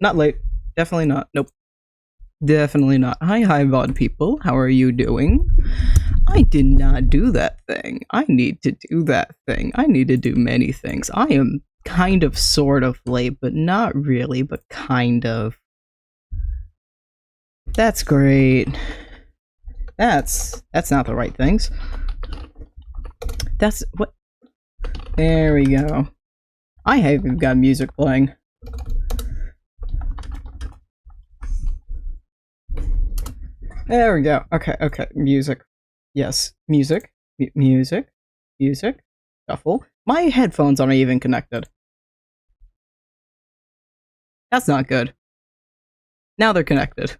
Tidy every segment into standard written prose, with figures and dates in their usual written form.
Not late. Definitely not. Nope. Definitely not. Hi, VOD people. How are you doing? I did not do that thing. I need to do that thing. I need to do many things. I am kind of sort of late, but not really, but kind of. That's great. That's not the right things. That's what. There we go. I haven't got music playing. There we go. Okay, okay. Music. Yes. Music. Music. Music. Shuffle. My headphones aren't even connected. That's not good. Now they're connected.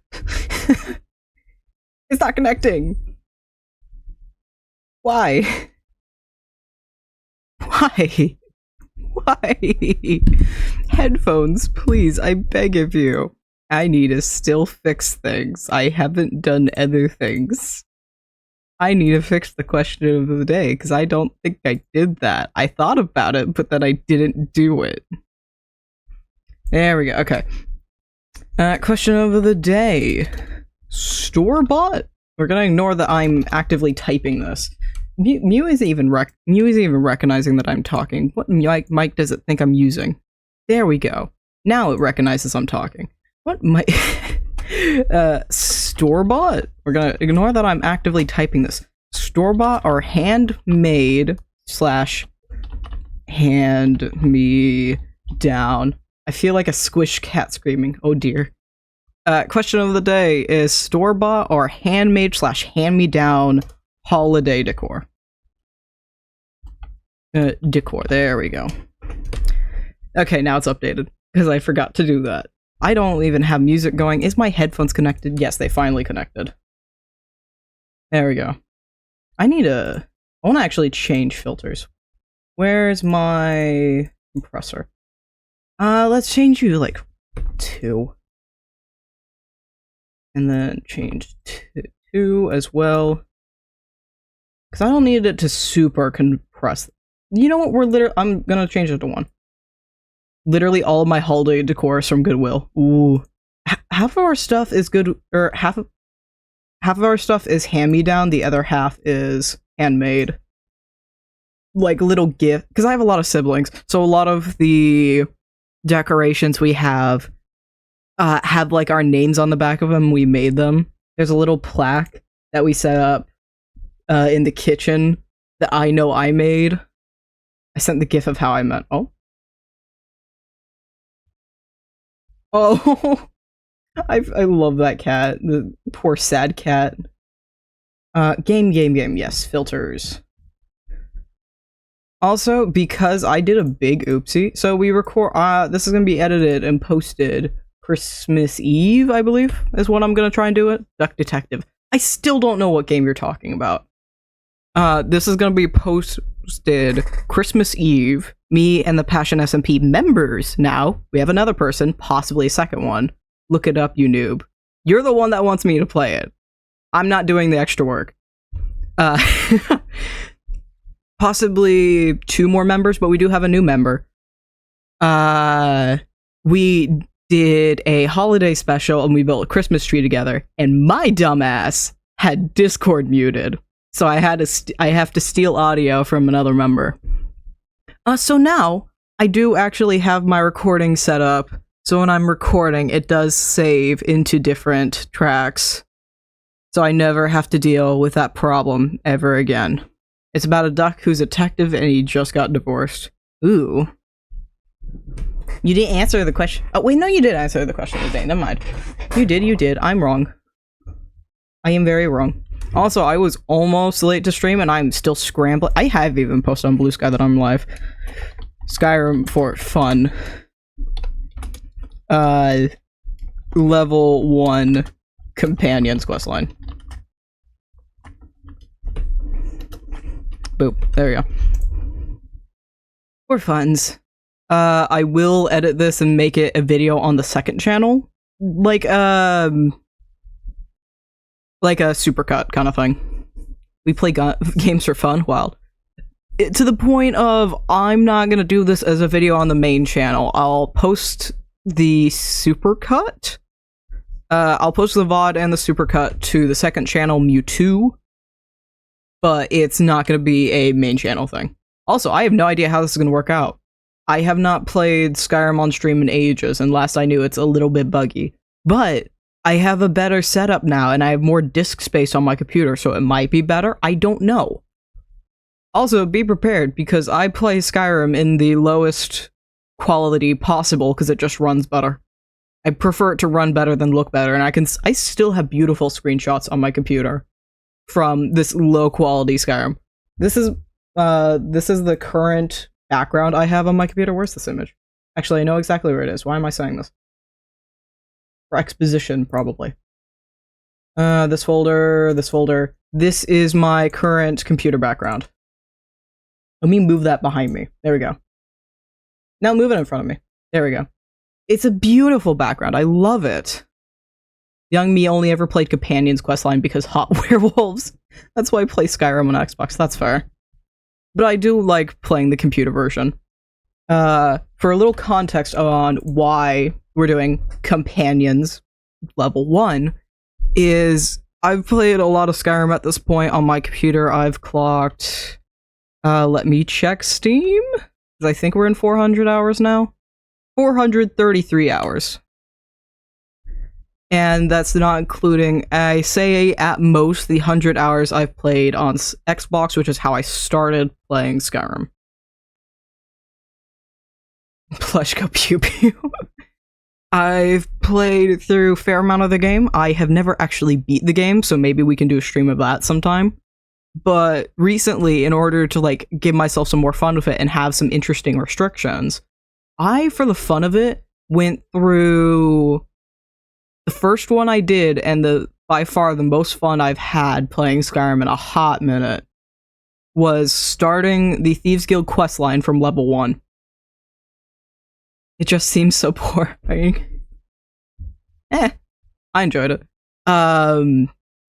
It's not connecting. Why? Why? Why? Headphones, please, I beg of you. I need to still fix things. I haven't done other things. I need to fix the question of the day, because I don't think I did that. I thought about it, but then I didn't do it. There we go, okay. Question of the day. Store-bought? We're gonna ignore that I'm actively typing this. Mew is even recognizing that I'm talking. What mic does it think I'm using? There we go. Now it recognizes I'm talking. What mic? Store-bought? We're gonna ignore that I'm actively typing this. Store-bought or handmade / hand me down. I feel like a squished cat screaming. Oh dear. Question of the day is store-bought or handmade / hand-me-down holiday decor. Decor, there we go. Okay, now it's updated, because I forgot to do that. I don't even have music going. Is my headphones connected? Yes, they finally connected. There we go. I want to actually change filters. Where's my compressor? Let's change you, like, 2. And then change to 2 as well. Because I don't need it to super compress. You know what, I'm gonna change it to 1. Literally all of my holiday decor is from Goodwill. Ooh. Half of our stuff is good, or half of our stuff is hand-me-down, the other half is handmade. Like little gift, because I have a lot of siblings, so a lot of the decorations we have like our names on the back of them. We made them. There's a little plaque that we set up in the kitchen that I know I made. I sent the gif of how I met. Oh, I love that cat. The poor sad cat. Game. Yes, filters. Also, because I did a big oopsie, so we record. This is gonna be edited and posted Christmas Eve, I believe, is what I'm gonna try and do it. Duck Detective. I still don't know what game you're talking about. This is gonna be posted Christmas Eve. Me and the Passion SMP members now. We have another person, possibly a second one. Look it up, you noob. You're the one that wants me to play it. I'm not doing the extra work. Possibly 2 more members, but we do have a new member. We did a holiday special and we built a Christmas tree together, and my dumbass had Discord muted. So I have to steal audio from another member. So now I do actually have my recording set up. So when I'm recording, it does save into different tracks. So I never have to deal with that problem ever again. It's about a duck who's a detective and he just got divorced. Ooh. You didn't answer the question. Oh, wait, no, you did answer the question today. Never mind. You did. I'm wrong. I am very wrong. Also, I was almost late to stream and I'm still scrambling. I have even posted on Blue Sky that I'm live. Skyrim for fun. Level 1 companions questline. Boop. There we go. For funs. I will edit this and make it a video on the second channel. Like a supercut kind of thing. We play games for fun. Wild. To the point of, I'm not gonna do this as a video on the main channel. I'll post the supercut. I'll post the VOD and the supercut to the second channel, Mewtwo, but it's not going to be a main channel thing. Also, I have no idea how this is going to work out. I have not played Skyrim on stream in ages, and last I knew it's a little bit buggy. But I have a better setup now, and I have more disk space on my computer, so it might be better. I don't know. Also, be prepared, because I play Skyrim in the lowest quality possible, because it just runs better. I prefer it to run better than look better, and I still have beautiful screenshots on my computer from this low quality Skyrim. This is the current background I have on my computer. Where's this image? Actually, I know exactly where it is. Why am I saying this? For exposition, probably. This folder, this folder. This is my current computer background. Let me move that behind me. There we go. Now move it in front of me. There we go. It's a beautiful background. I love it. Young me only ever played Companions Questline because hot werewolves. That's why I play Skyrim on Xbox. That's fair. But I do like playing the computer version. For a little context on why we're doing Companions Level 1, is I've played a lot of Skyrim at this point on my computer. I've clocked... let me check Steam. I think we're in 400 hours now. 433 hours. And that's not including, I say at most, the 100 hours I've played on Xbox, which is how I started playing Skyrim. Plush go pew pew. I've played through a fair amount of the game. I have never actually beat the game, so maybe we can do a stream of that sometime. But recently, in order to like give myself some more fun with it and have some interesting restrictions, I, for the fun of it, went through the first one I did, and by far the most fun I've had playing Skyrim in a hot minute, was starting the Thieves Guild questline from level 1. It just seems so boring. I enjoyed it.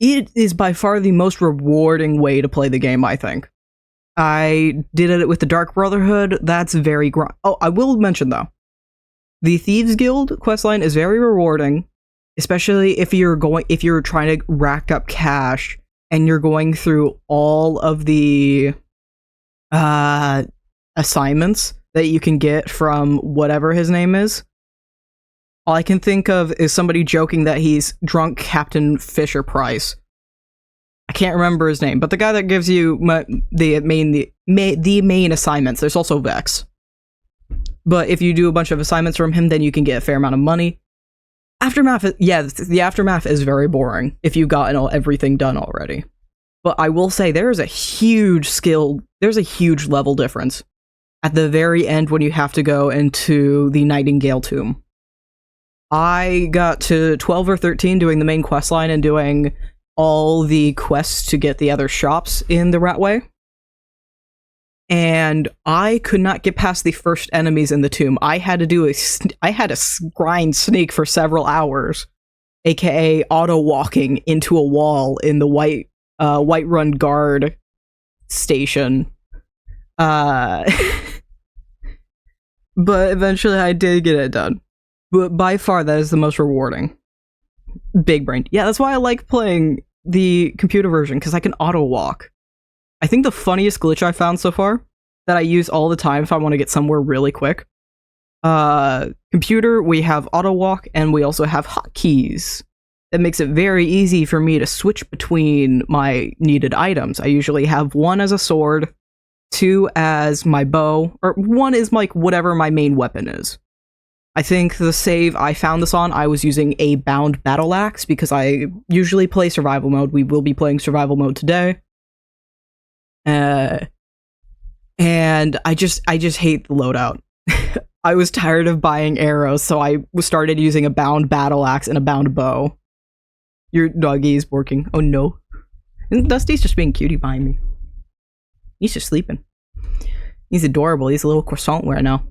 It is by far the most rewarding way to play the game, I think. I did it with the Dark Brotherhood. That's very oh, I will mention though, the Thieves Guild questline is very rewarding, especially if you're trying to rack up cash and you're going through all of the assignments that you can get from whatever his name is. All I can think of is somebody joking that he's drunk Captain Fisher Price. I can't remember his name, but the guy that gives you the main assignments. There's also Vex. But if you do a bunch of assignments from him, then you can get a fair amount of money. Aftermath, the Aftermath is very boring if you've gotten everything done already. But I will say there's a huge level difference at the very end when you have to go into the Nightingale Tomb. I got to 12 or 13 doing the main questline and doing all the quests to get the other shops in the Ratway. And I could not get past the first enemies in the tomb. I had to grind sneak for several hours, aka auto-walking into a wall in the Whiterun Guard station. But eventually I did get it done. But by far, that is the most rewarding. Big brain. Yeah, that's why I like playing the computer version, because I can auto-walk. I think the funniest glitch I found so far, that I use all the time if I want to get somewhere really quick. Computer, we have auto-walk, and we also have hotkeys. That makes it very easy for me to switch between my needed items. I usually have 1 as a sword, 2 as my bow, or 1 is like whatever my main weapon is. I think the save I found this on, I was using a bound battle axe because I usually play survival mode. We will be playing survival mode today. And I just hate the loadout. I was tired of buying arrows, so I started using a bound battle axe and a bound bow. Your doggy is working. Oh no. And Dusty's just being cutie behind me. He's just sleeping. He's adorable. He's a little croissant right now.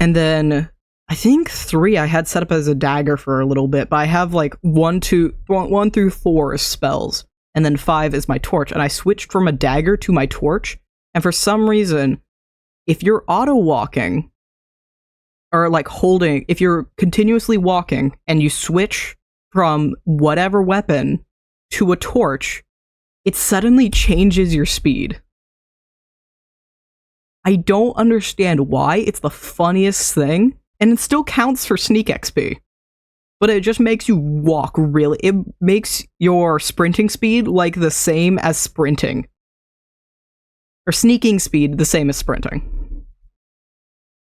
And then I think 3 I had set up as a dagger for a little bit, but I have like 1 through 4 as spells, and then 5 is my torch. And I switched from a dagger to my torch, and for some reason, if you're auto walking or like holding, if you're continuously walking and you switch from whatever weapon to a torch, it suddenly changes your speed. I don't understand why. It's the funniest thing, and it still counts for sneak XP. But it just makes you walk really. It makes your sprinting speed like the same as sprinting. Or sneaking speed the same as sprinting.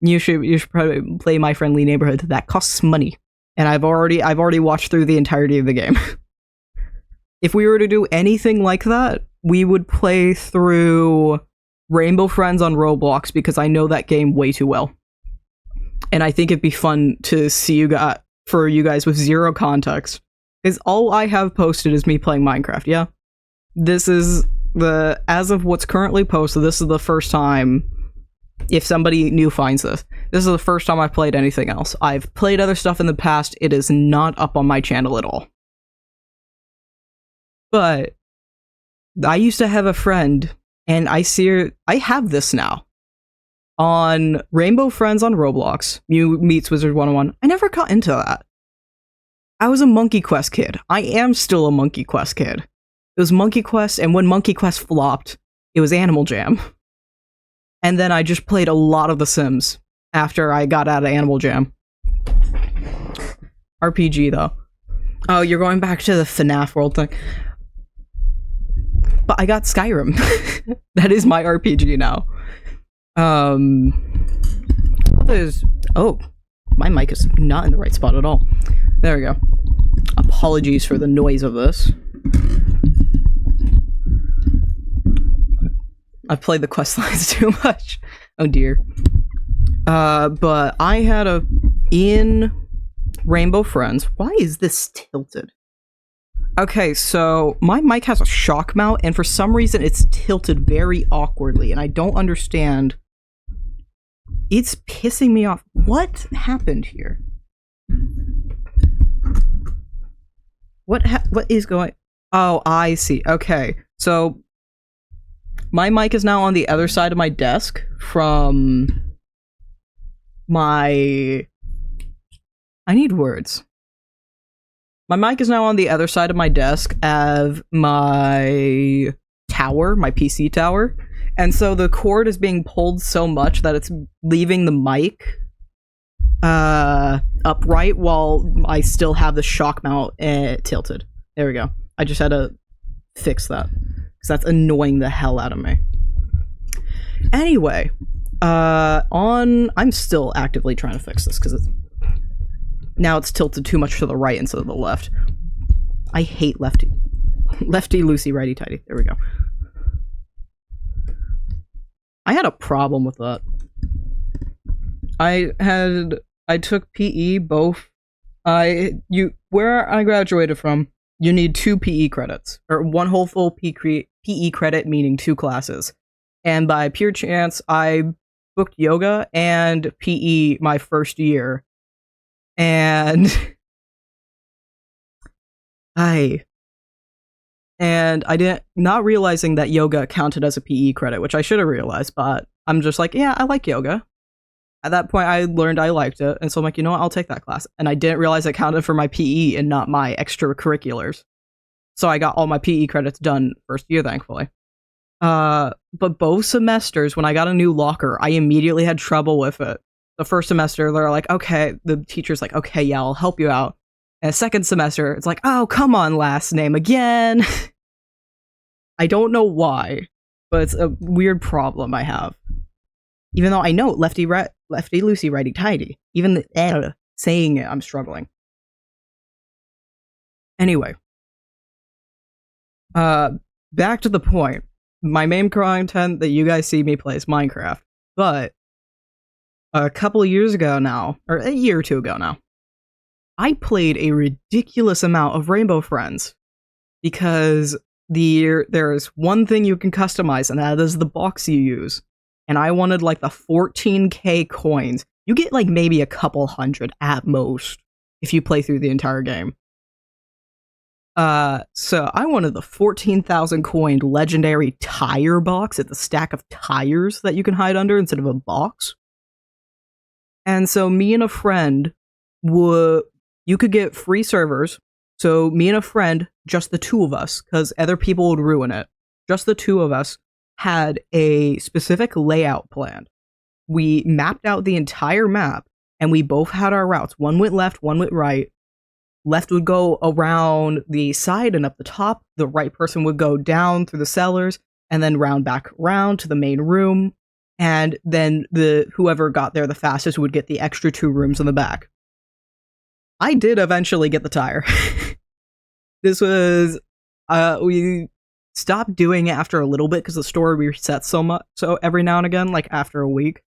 You should probably play My Friendly Neighborhood. That costs money. And I've already watched through the entirety of the game. If we were to do anything like that, we would play through Rainbow Friends on Roblox, because I know that game way too well. And I think it'd be fun to see you guys, for you guys with zero context. Because all I have posted is me playing Minecraft, yeah? This is as of what's currently posted, this is the first time, if somebody new finds this is the first time I've played anything else. I've played other stuff in the past, it is not up on my channel at all. But I used to have a friend, and I have this now. On Rainbow Friends on Roblox, Mew Meets Wizard 101, I never got into that. I was a Monkey Quest kid. I am still a Monkey Quest kid. It was Monkey Quest, and when Monkey Quest flopped, it was Animal Jam. And then I just played a lot of The Sims after I got out of Animal Jam. RPG, though. Oh, you're going back to the FNAF world thing. But I got Skyrim. That is my RPG now. Oh, my mic is not in the right spot at all. There we go. Apologies for the noise of this. I've played the Questlines too much. Oh dear. But I had in Rainbow Friends. Why is this tilted? Okay, so my mic has a shock mount, and for some reason it's tilted very awkwardly, and I don't understand. It's pissing me off. What happened here? What is going... Oh, I see. Okay, so my mic is now on the other side of my desk from my... I need words. My mic is now on the other side of my desk of my tower, my PC tower. And so the cord is being pulled so much that it's leaving the mic upright while I still have the shock mount tilted. There we go. I just had to fix that, because that's annoying the hell out of me. Anyway, I'm still actively trying to fix this, because now it's tilted too much to the right instead of the left. I hate lefty. Lefty, loosey, righty, tighty. There we go. I had a problem with that. I took PE both. Where I graduated from, you need 2 PE credits, or 1 whole full PE credit, meaning 2 classes. And by pure chance, I booked yoga and PE my first year. And I not realizing that yoga counted as a PE credit, which I should have realized, but I'm just like, yeah, I like yoga. At that point, I learned I liked it, and so I'm like, you know what, I'll take that class. And I didn't realize it counted for my PE and not my extracurriculars. So I got all my PE credits done first year, thankfully. But both semesters, when I got a new locker, I immediately had trouble with it. The first semester, they're like, okay, the teacher's like, okay, yeah, I'll help you out. And the second semester, it's like, oh, come on, last name again. I don't know why, but it's a weird problem I have. Even though I know lefty, loosey, righty, tighty. Even saying it, I'm struggling. Anyway. Back to the point. My main content that you guys see me play is Minecraft. But a couple of years ago now, or a year or two ago now, I played a ridiculous amount of Rainbow Friends. Because there's one thing you can customize, and that is the box you use. And I wanted like the 14k coins. You get like maybe a couple hundred at most if you play through the entire game. So I wanted the 14,000 coin legendary tire box. It's a stack of tires that you can hide under instead of a box. And so me and a friend you could get free servers. So me and a friend, just the two of us, because other people would ruin it. Just the two of us had a specific layout planned. We mapped out the entire map, and we both had our routes. One went left, one went right. Left would go around the side and up the top. The right person would go down through the cellars, and then round back around to the main room. And then whoever got there the fastest would get the extra 2 rooms in the back. I did eventually get the tire. This was we stopped doing it after a little bit because the story resets so every now and again, like after a week.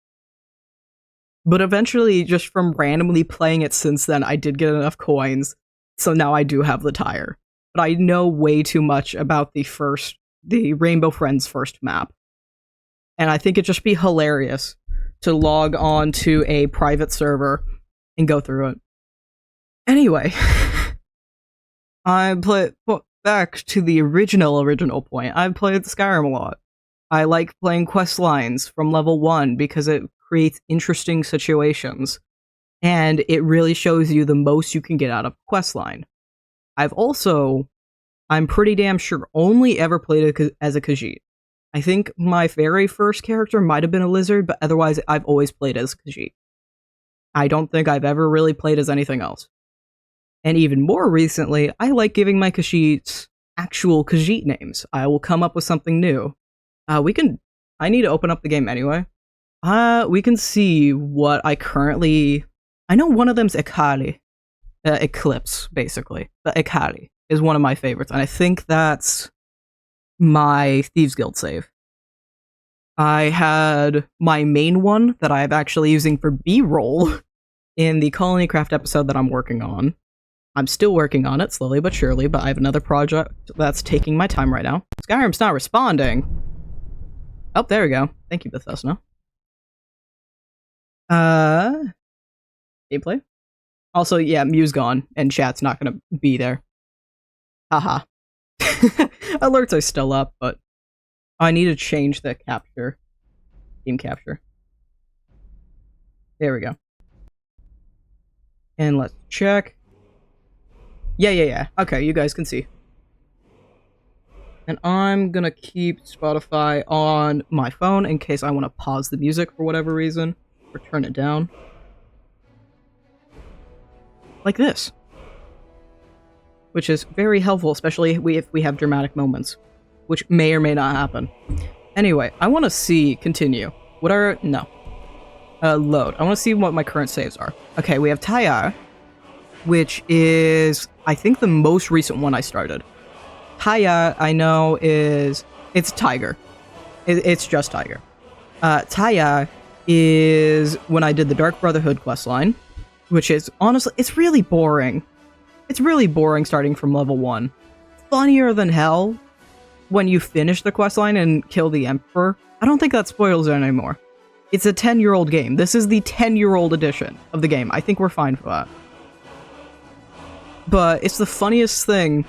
But eventually, just from randomly playing it since then, I did get enough coins, so now I do have the tire. But I know way too much about the Rainbow Friends first map. And I think it'd just be hilarious to log on to a private server and go through it. Anyway, back to the original point. I've played Skyrim a lot. I like playing Questlines from level 1 because it creates interesting situations, and it really shows you the most you can get out of a questline. I'm pretty damn sure, only ever played it as a Khajiit. I think my very first character might have been a lizard, but otherwise I've always played as Khajiit. I don't think I've ever really played as anything else. And even more recently, I like giving my Khajiits actual Khajiit names. I will come up with something new. I need to open up the game anyway. We can see what I know one of them's Ikari. Eclipse, basically. The Ikari is one of my favorites, and I think that's my Thieves Guild save. I had my main one that I'm actually using for B-roll in the Colony Craft episode that I'm working on. I'm still working on it, slowly but surely, but I have another project that's taking my time right now. Skyrim's not responding. Oh, there we go. Thank you, Bethesda. Gameplay? Also, yeah, Mew's gone, and chat's not gonna be there. Haha. Alerts are still up, but I need to change the capture. Game capture. There we go. And let's check. Yeah. Okay, you guys can see. And I'm gonna keep Spotify on my phone in case I want to pause the music for whatever reason, or turn it down. Like this. Which is very helpful, especially if we have dramatic moments, which may or may not happen. Anyway, I want to continue. Load. I want to see what my current saves are. Okay, we have Taya, which is, I think, the most recent one I started. Taya, I know, it's Tiger. It's just Tiger. Taya is when I did the Dark Brotherhood questline, which is, honestly, it's really boring. It's really boring starting from level 1. Funnier than hell when you finish the questline and kill the Emperor. I don't think that spoils it anymore. It's a 10-year-old game. This is the 10-year-old edition of the game. I think we're fine for that. But it's the funniest thing,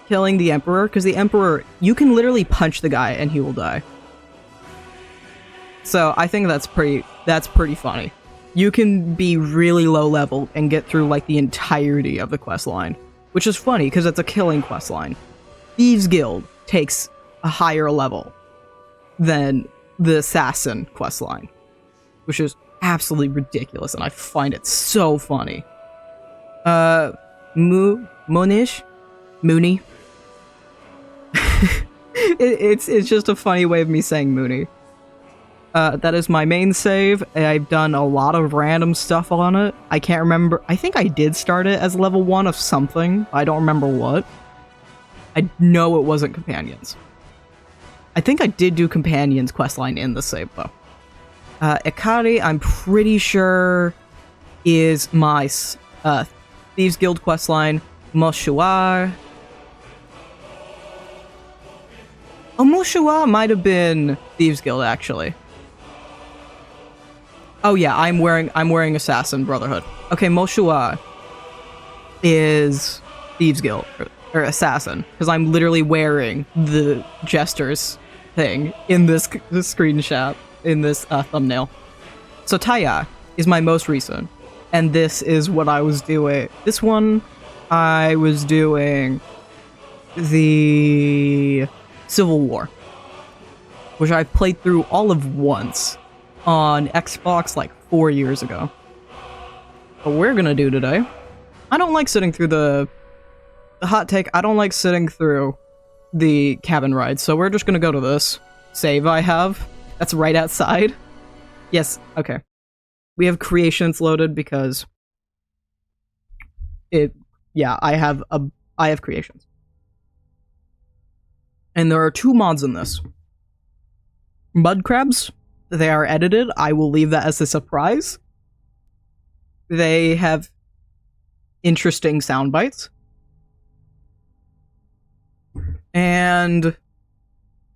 killing the Emperor, because the Emperor, you can literally punch the guy and he will die. So I think that's pretty funny. You can be really low level and get through like the entirety of the questline, which is funny because it's a killing questline. Thieves Guild takes a higher level than the Assassin questline, which is absolutely ridiculous, and I find it so funny. Mooney. It's just a funny way of me saying Mooney. That is my main save. I've done a lot of random stuff on it. I can't remember. I think I did start it as level 1 of something. I don't remember what. I know it wasn't Companions. I think I did do Companions questline in the save, though. Ikari, I'm pretty sure, is my Thieves Guild questline. Moshua. Oh, Moshua might have been Thieves Guild, actually. Oh yeah, I'm wearing Assassin Brotherhood. Okay, Moshua is Thieves Guild, or assassin, because I'm literally wearing the jester's thing in this screenshot, in this thumbnail. So Taya is my most recent, and this is what I was doing. This one, I was doing the Civil War, which I played through all of once on Xbox like 4 years ago. What we're gonna do today, I don't like sitting through the hot take, I don't like sitting through the cabin ride, so we're just gonna go to this save I have. That's right outside. Yes, okay. We have creations loaded because I have creations. And there are 2 mods in this. Mud crabs, they are edited. I will leave that as a surprise. They have interesting sound bites. And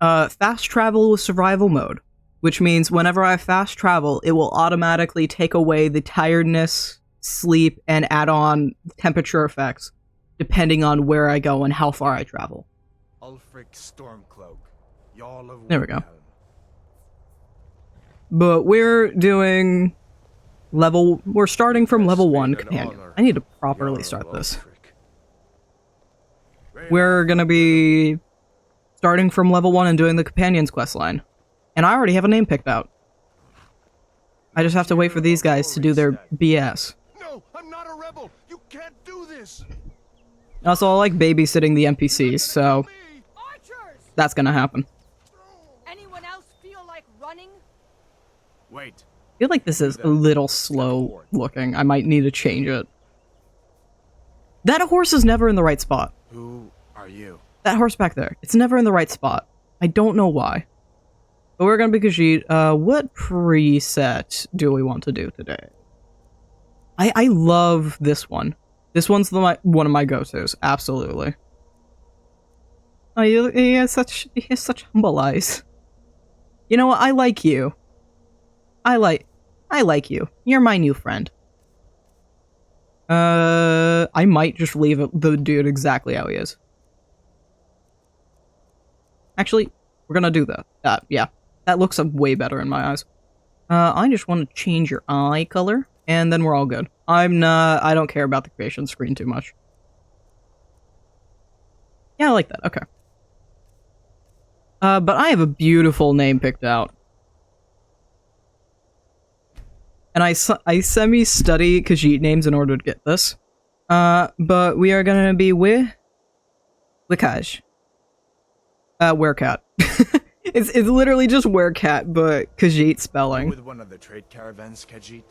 fast travel with survival mode, which means whenever I fast travel, it will automatically take away the tiredness, sleep, and add on temperature effects, depending on where I go and how far I travel. There we go. But we're doing we're starting from level 1 companion. I need to properly start this. We're gonna be starting from level 1 and doing the companion's questline. And I already have a name picked out. I just have to wait for these guys to do their BS. No, I'm not a rebel. You can't do this. Also, I like babysitting the NPCs, so that's gonna happen. Anyone else feel like running? Wait. I feel like this is a little slow looking. I might need to change it. That horse is never in the right spot. Who are you? That horse back there. It's never in the right spot. I don't know why. But we're gonna be Khajiit. What preset do we want to do today? I love this one. This one's one of my go-tos. Absolutely. Oh, he has such humble eyes. You know what? I like you. I like you. You're my new friend. I might just leave the dude exactly how he is. Actually, we're gonna do that. Yeah. That looks way better in my eyes. I just want to change your eye color, and then we're all good. I don't care about the creation screen too much. Yeah, I like that. Okay. But I have a beautiful name picked out. And I semi-study Khajiit names in order to get this. But we are gonna be WereCat. WereCat. It's literally just WereCat, but Khajiit spelling. With one of the trade caravans, Khajiit.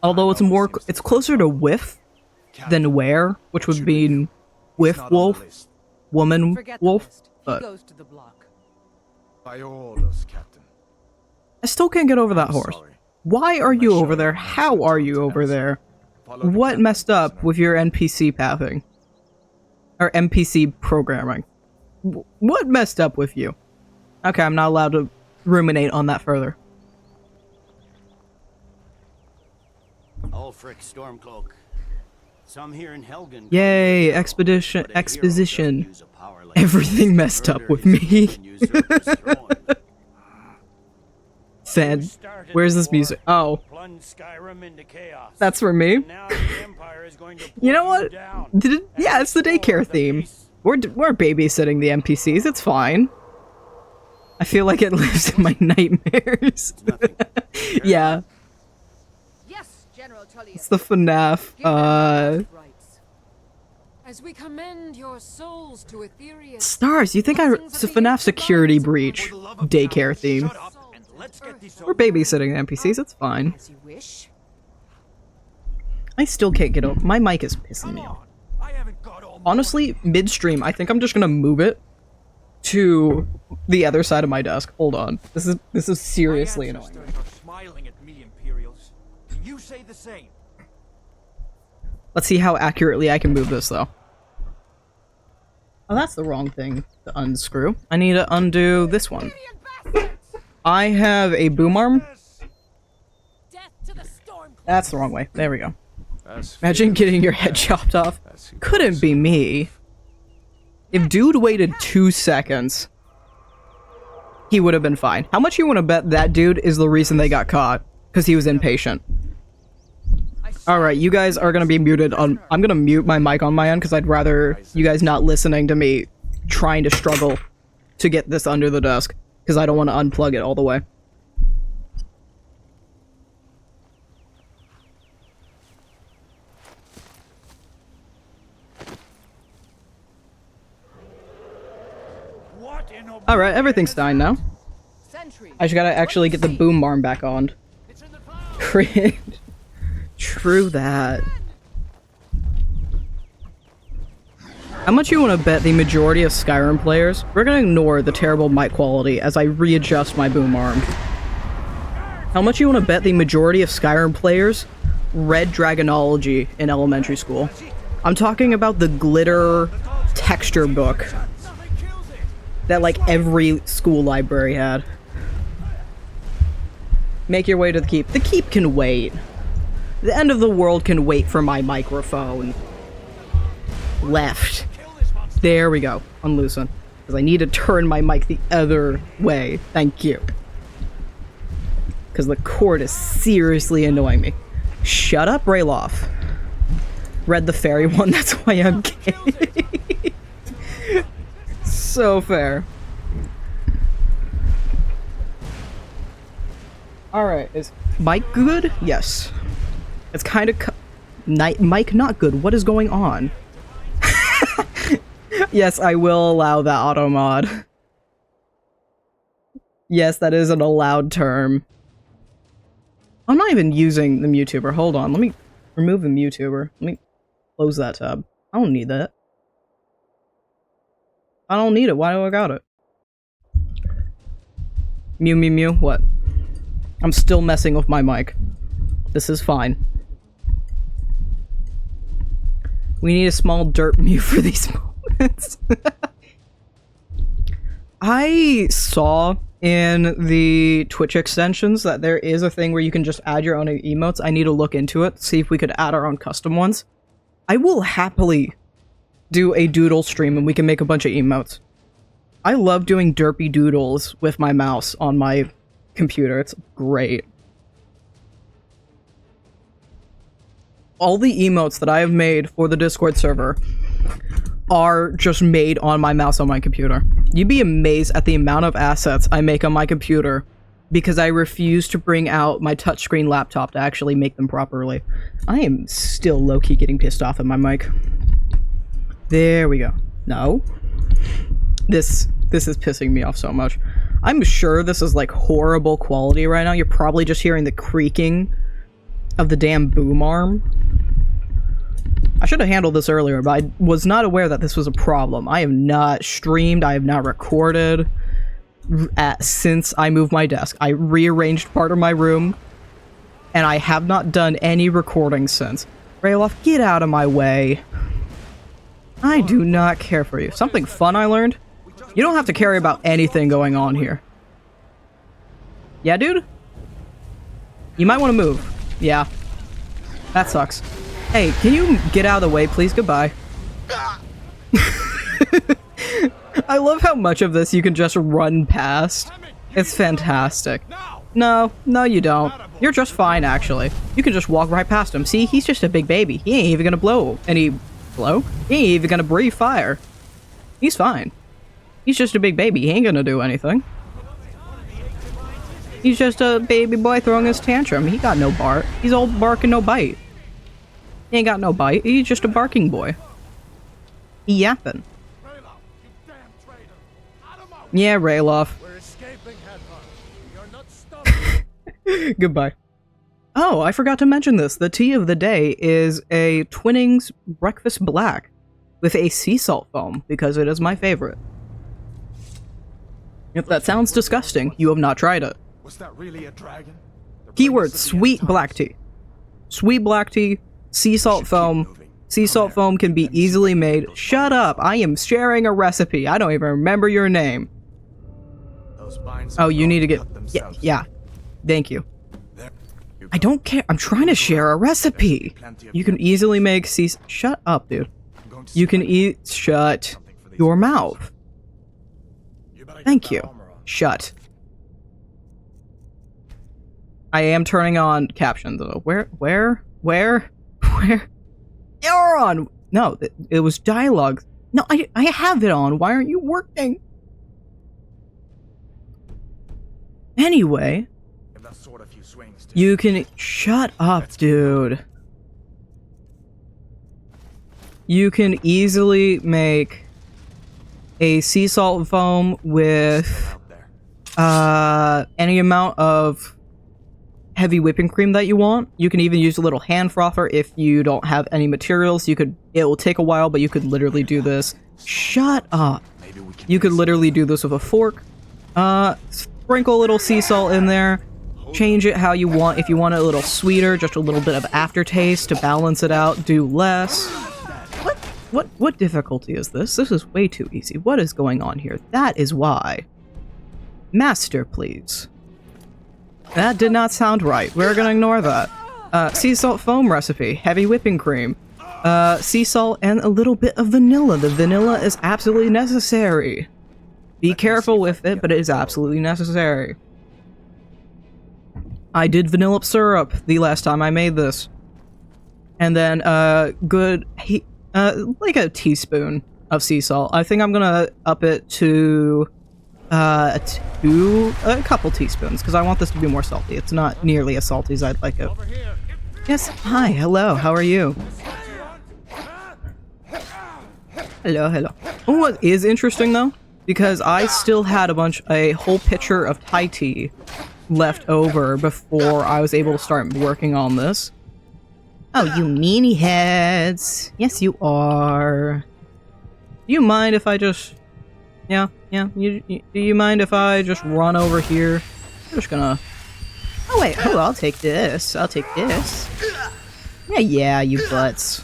Although it's closer to whiff than where, which would mean whiff wolf, woman wolf. But He goes to the block. By orders, Captain. I still can't get over that horse. Sorry. Why are you over there? How are you over there? What messed up with your NPC pathing? Or NPC programming? What messed up with you? Okay, I'm not allowed to ruminate on that further. Ulfric Stormcloak. Some here in Helgen. Yay, exposition. Everything messed up with me. Sad. Where's this music? Oh. That's for me? You know what? Yeah, it's the daycare theme. We're babysitting the NPCs, it's fine. I feel like it lives in my nightmares. Yeah. Yes, General Tullius. It's the FNAF, As we commend your souls to Ethereus. Stars, you think it's a FNAF security breach daycare theme. We're babysitting the NPCs, it's fine. As you wish. I still can't get over. My mic is pissing me off. Honestly, midstream, I think I'm just gonna move it to the other side of my desk. Hold on. This is seriously annoying. Smiling at me, Imperials. Can you say the same? Let's see how accurately I can move this, though. Oh, that's the wrong thing to unscrew. I need to undo this one. I have a boom arm. That's the wrong way. There we go. Imagine getting your head chopped off. Couldn't be me. If dude waited 2 seconds, he would have been fine. How much you want to bet that dude is the reason they got caught? Because he was impatient. Alright, you guys are gonna be muted on- I'm gonna mute my mic on my end because I'd rather you guys not listening to me trying to struggle to get this under the desk. Because I don't want to unplug it all the way. What in a... Alright, everything's fine now. Sentry. I just gotta actually get the boom arm back on. It's in the clouds. Cringe. True that. How much you want to bet the majority of Skyrim players? We're gonna ignore the terrible mic quality as I readjust my boom arm. How much you want to bet the majority of Skyrim players read Dragonology in elementary school? I'm talking about the glitter texture book that like every school library had. Make your way to the keep. The keep can wait. The end of the world can wait for my microphone. Left. There we go. Unloosen. Because I need to turn my mic the other way. Thank you. Because the cord is seriously annoying me. Shut up, Rayloff. Read the fairy one, that's why I'm gay. So fair. Alright, is mic good? Yes. It's kind of mic not good. What is going on? Yes, I will allow that auto mod. Yes, that is an allowed term. I'm not even using the MuTuber. Hold on, let me remove the MuTuber. Let me close that tab. I don't need that. I don't need it. Why do I got it? Mew. What? I'm still messing with my mic. This is fine. We need a small dirt Mew for these moments. I saw in the Twitch extensions that there is a thing where you can just add your own emotes. I need to look into it, see if we could add our own custom ones. I will happily do a doodle stream and we can make a bunch of emotes. I love doing derpy doodles with my mouse on my computer. It's great. All the emotes that I have made for the Discord server are just made on my mouse on my computer. You'd be amazed at the amount of assets I make on my computer because I refuse to bring out my touchscreen laptop to actually make them properly. I am still low-key getting pissed off at my mic. There we go. No. This is pissing me off so much. I'm sure this is like horrible quality right now. You're probably just hearing the creaking of the damn boom arm. I should have handled this earlier, but I was not aware that this was a problem. I have not streamed, I have not recorded since I moved my desk. I rearranged part of my room, and I have not done any recording since. Rayloff, get out of my way. I do not care for you. Something fun I learned? You don't have to care about anything going on here. Yeah, dude? You might want to move. Yeah. That sucks. Hey, can you get out of the way, please? Goodbye. I love how much of this you can just run past. It's fantastic. No, you don't. You're just fine, actually. You can just walk right past him. See, he's just a big baby. He ain't even gonna blow any... Blow? He ain't even gonna breathe fire. He's fine. He's just a big baby. He ain't gonna do anything. He's just a baby boy throwing his tantrum. He got no bark. He's all bark and no bite. He ain't got no bite. He's just a barking boy. He yapping. Yeah, Rayloff. Goodbye. Oh, I forgot to mention this. The tea of the day is a Twinings Breakfast Black with a sea salt foam because it is my favorite. If that sounds disgusting, you have not tried it. Was that really a dragon? Keyword, sweet black tea. Sweet black tea, sea salt foam. Sea salt foam can be easily made. Shut up, I am sharing a recipe. I don't even remember your name. Oh, you need to get... Yeah. Thank you. I don't care. I'm trying to share a recipe. You can easily make sea... Shut up, dude. You can eat... Shut. your mouth. You better get Thank that you. armor on. Shut. I am turning on captions though. Where? You're on! No, it was dialogue. No, I have it on. Why aren't you working? Anyway, Give that sword a few swings, too. you can... Shut up, dude. You can easily make a sea salt foam with Out there. any amount of heavy whipping cream that you want. You can even use a little hand frother if you don't have any materials. It will take a while, but you could literally do this. Shut up. Maybe we can You could literally do this with a fork. Sprinkle a little sea salt in there. Change it how you want. If you want it a little sweeter, just a little bit of aftertaste to balance it out, do less. What difficulty is this? This is way too easy. What is going on here? That is why. Master, please. That did not sound right. We're gonna ignore that. Sea salt foam recipe. Heavy whipping cream. Sea salt and a little bit of vanilla. The vanilla is absolutely necessary. Be careful with it, but it is absolutely necessary. I did vanilla syrup the last time I made this. And then, like a teaspoon of sea salt. I think I'm gonna up it to a couple teaspoons, because I want this to be more salty. It's not nearly as salty as I'd like it. Yes, hi, hello, how are you? Hello. Oh, what is interesting though? Because I still had a whole pitcher of Thai tea left over before I was able to start working on this. Oh, you meanie heads. Yes, you are. Do you mind if I just... Yeah. Do you mind if I just run over here? I'm just gonna... Oh, wait. Oh, I'll take this. Yeah, you butts.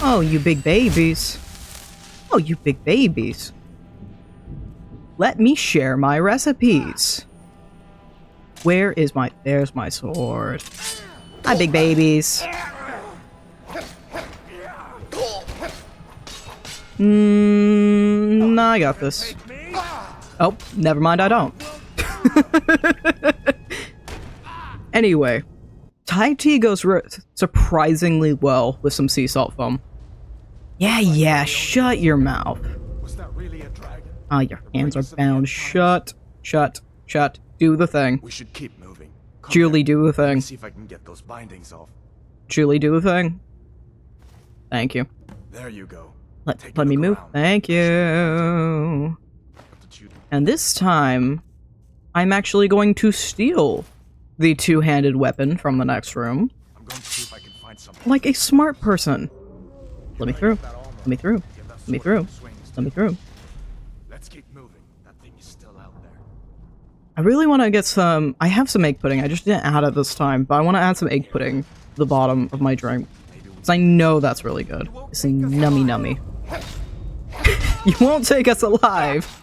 Oh, you big babies. Let me share my recipes. There's my sword. Hi, big babies. Nah, I got this. Oh, never mind, I don't. Anyway, Thai tea goes surprisingly well with some sea salt foam. Yeah, shut your mouth. Was that really a dragon? Ah, your hands are bound. Shut. Do the thing. We should keep moving. Come Julie, here. do the Let me thing. see if I can get those bindings off. Julie, do the thing. Thank you. There you go. Take Let a me look move. around. Thank you. What did you do? And this time, I'm actually going to steal the two-handed weapon from the next room. I'm going to see if I can find something. Like a smart person. Let me through. Get that armor. Let me through. Give that Let me sword a through. few swings, Let me too. through. Let's keep moving. That thing is still out there. I really want to get some... I have some egg pudding. I just didn't add it this time, but I want to add some egg pudding to the bottom of my drink. Because I know that's really good. It's nummy. You won't take us alive!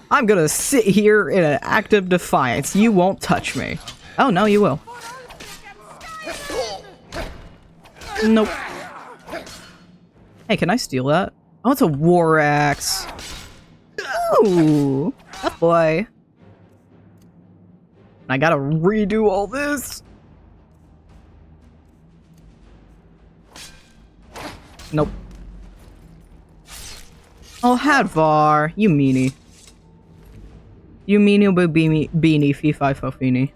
I'm gonna sit here in an act of defiance. You won't touch me. Oh, no, you will. Nope. Hey, can I steal that? Oh, it's a war axe. Ooh, that boy. I gotta redo all this. Nope. Oh, Hadvar, you meanie. You meanie beanie fee fi fo feenie.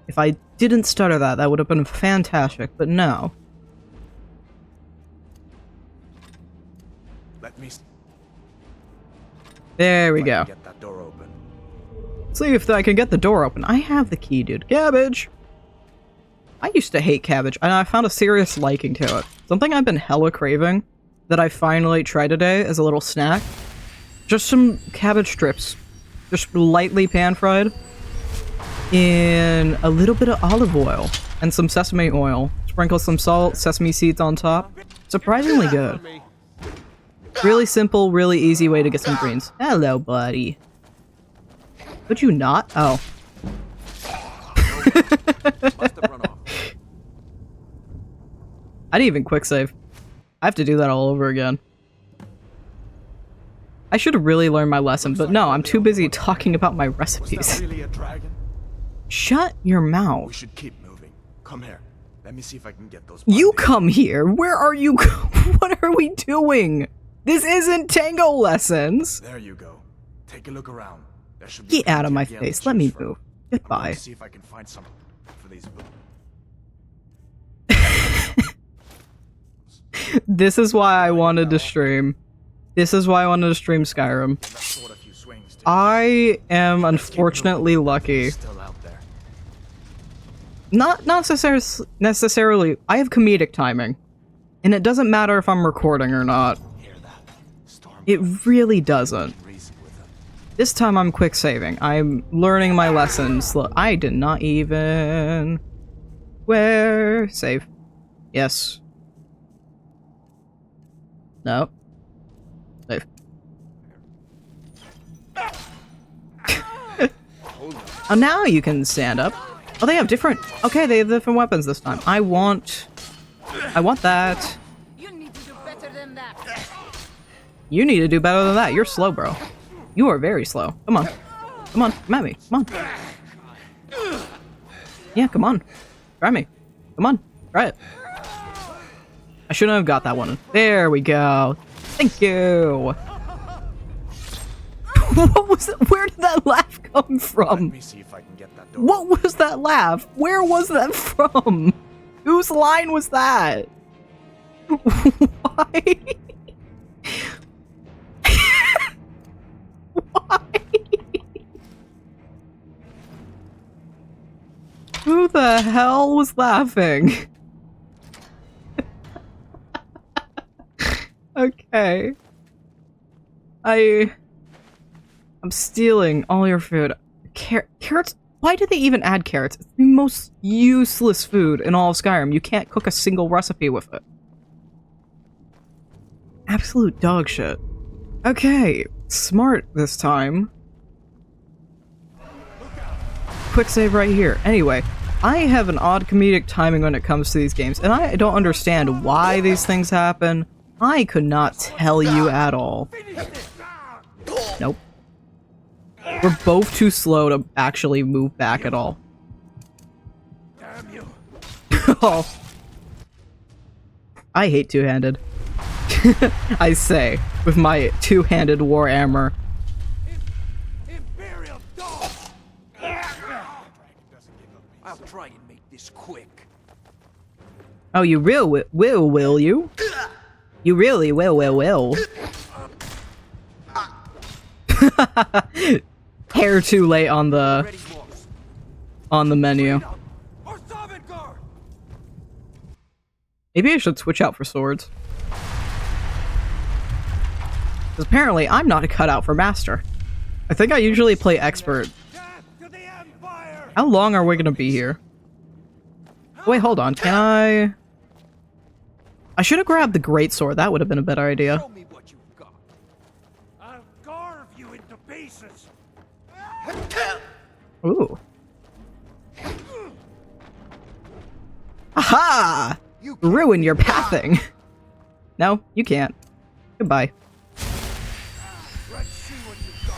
If I didn't stutter that would have been fantastic, but no. Let me There we go. get that door open. See if I can get the door open. I have the key, dude. Cabbage! I used to hate cabbage, and I found a serious liking to it. Something I've been hella craving that I finally tried today as a little snack. Just some cabbage strips. Just lightly pan-fried in a little bit of olive oil and some sesame oil. Sprinkle some salt, sesame seeds on top. Surprisingly good. Really simple, really easy way to get some greens. Hello, buddy. Would you not? Oh. Must have run off. I didn't even quick save. I have to do that all over again. I should have really learned my lesson, but no, I'm too busy talking about my Was recipes. that really a dragon? Shut your We mouth. should keep moving. Come here. Let me see if I can get those. You bindings. come here. Where are you? What are we doing? This isn't tango lessons. There you go. Take a look around. There should be Get out of my plenty face. to Let me choose from. move. I'm going Goodbye. to see if I can find some for these boots. This is why I wanted to stream. This is why I wanted to stream Skyrim. Let's sort a few swings, too. I am Let's keep unfortunately moving. lucky. Still out there. Not necessarily. I have comedic timing. And it doesn't matter if I'm recording or not. Hear that? Storm. It really doesn't. Reason with them. This time I'm quick saving. I'm learning my lessons. Look, I did not even... Where? Save. Yes. No. Save. Oh, now you can stand up. Oh, they have different... Okay, they have different weapons this time. I want that. You need to do better than that. You need to do better than that. You're slow, bro. You are very slow. Come on. Come on. Come at me. Come on. Yeah, come on. Try me. Come on. Try it. I shouldn't have got that one. There we go. Thank you. What was that? Where did that laugh come Let from? me see if I can get that door. What was that laugh? Where was that from? Whose line was that? Why? Why? Who the hell was laughing? Okay. I'm stealing all your food. Carrots? Why do they even add carrots? It's the most useless food in all of Skyrim. You can't cook a single recipe with it. Absolute dog shit. Okay, smart this time. Quick save right here. Anyway, I have an odd comedic timing when it comes to these games, and I don't understand why these things happen. I could not tell you at all. Nope. We're both too slow to actually move back at all. Damn you. Oh. I hate two-handed. I say, with my two-handed war hammer. Imperial dog! I'll try and make this quick. Oh, you will you? You really will. Hair too late on the Ready, boss. menu. Or Sovngarde! Maybe I should switch out for swords. Because apparently I'm not a cutout for master. I think I usually play expert. Death to the Empire! How long are we gonna be here? Wait, hold on. Can I... I should have grabbed the greatsword. That would have been a better idea. Show me what you've got. I'll carve you into pieces. Ooh. Aha! You can't Ruin your pathing. No, you can't. Goodbye. Let's see what you've got.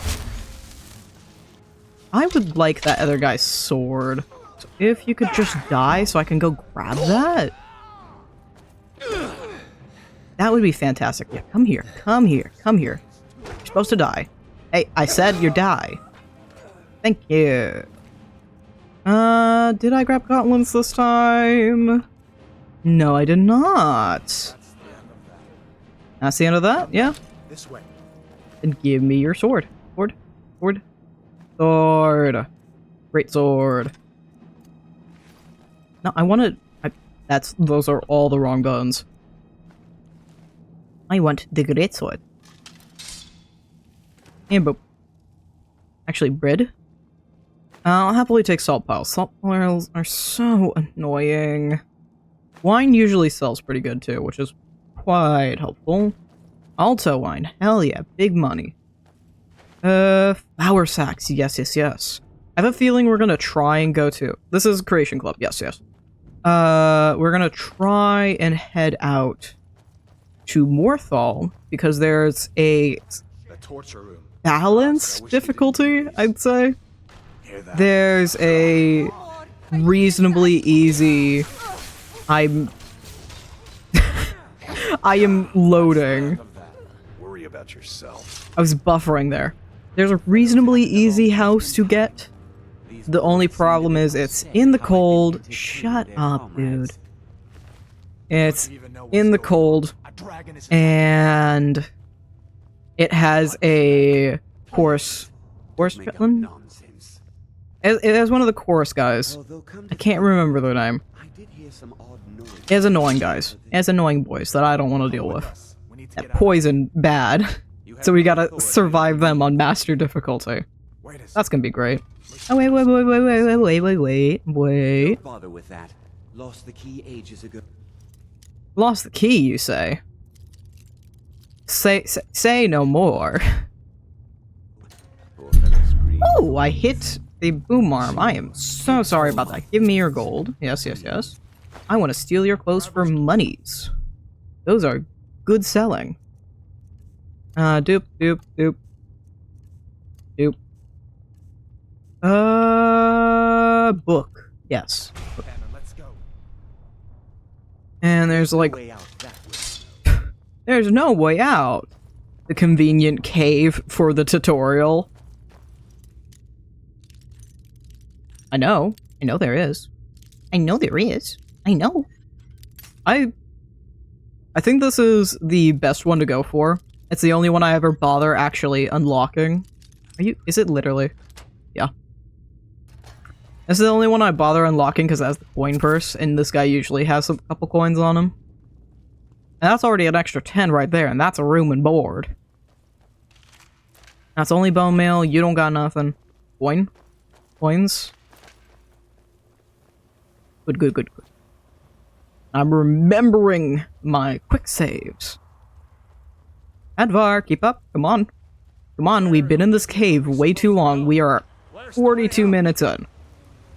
I would like that other guy's sword. So if you could just die so I can go grab that. That would be fantastic. Yeah, come here. Come here. Come here. You're supposed to die. Hey, I said you die. Thank you. Did I grab gauntlets this time? No, I did not. That's the end of that? Yeah. This way. Then give me your sword. Sword. Great sword. No, I wanted... those are all the wrong buttons. I want the great sword. And boop. Actually, bread. I'll happily take salt piles. Salt piles are so annoying. Wine usually sells pretty good too, which is quite helpful. Alto wine. Hell yeah, big money. Flour sacks. Yes. I have a feeling we're gonna try and go to... This is Creation Club. Yes. We're gonna try and head out to Morthal, because there's a torture room. balance difficulty, I'd say. Hear that? There's a reasonably easy... I am loading. Of that. Worry about yourself. I was buffering there. There's a reasonably easy house to get. The only problem is it's in the cold. Shut up, dude. It's in the cold, A dragon is and it has a chorus villain? Nonsense. It has one of the chorus guys. Although come I to can't remember their name. I did hear some odd noise. It has annoying guys. It has annoying boys that I don't want to deal with. us. We need to That get out. poison bad. So we gotta survive them on master difficulty. Wait a second. That's gonna be great. Oh wait. Don't bother with that. Lost the key ages ago. Lost the key, you say? Say no more. Poor fellow screamed. Oh, I hit the boom arm. I am so sorry about that. Give me your gold. Yes. I want to steal your clothes for monies. Those are good selling. Doop. Book. Yes. Banner, let's go. And there's like, Way out that way. there's no way out. The convenient cave for the tutorial. I know there is. I know. I think this is the best one to go for. It's the only one I ever bother actually unlocking. Is it literally? Yeah. This is the only one I bother unlocking because it has the coin purse, and this guy usually has a couple coins on him. And that's already an extra 10 right there, and that's a room and board. That's only bone meal, you don't got nothing. Coins? Good. I'm remembering my quick saves. Advar, keep up. Come on, we've been in this cave way too long. We are 42 minutes in.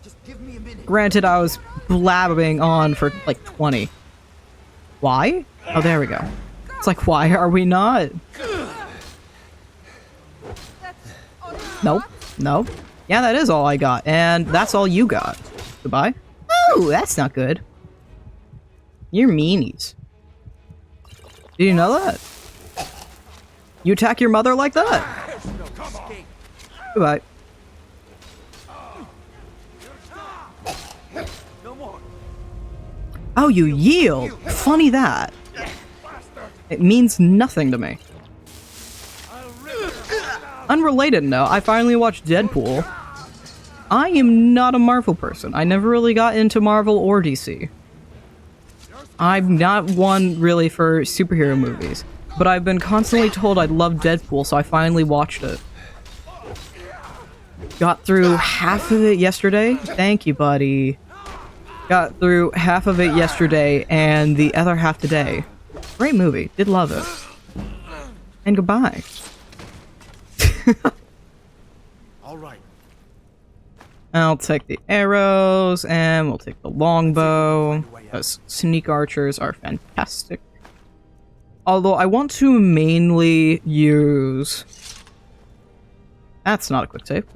Just give me a minute. Granted, I was blabbing on for like 20. Why? Oh, there we go. It's like, why are we not? Nope. Yeah, that is all I got, and that's all you got. Goodbye. Oh, that's not good. You're meanies. Did you know that? You attack your mother like that? Goodbye. Oh, you yield. Funny that. It means nothing to me. Unrelated note, I finally watched Deadpool. I am not a Marvel person. I never really got into Marvel or DC. I'm not one really for superhero movies, but I've been constantly told I love Deadpool, so I finally watched it. Got through half of it yesterday. Thank you, buddy. Got through half of it yesterday and the other half today. Great movie. Did love it. And goodbye. All right. I'll take the arrows, and we'll take the longbow, because sneak archers are fantastic. Although I want to mainly use... That's not a quick save.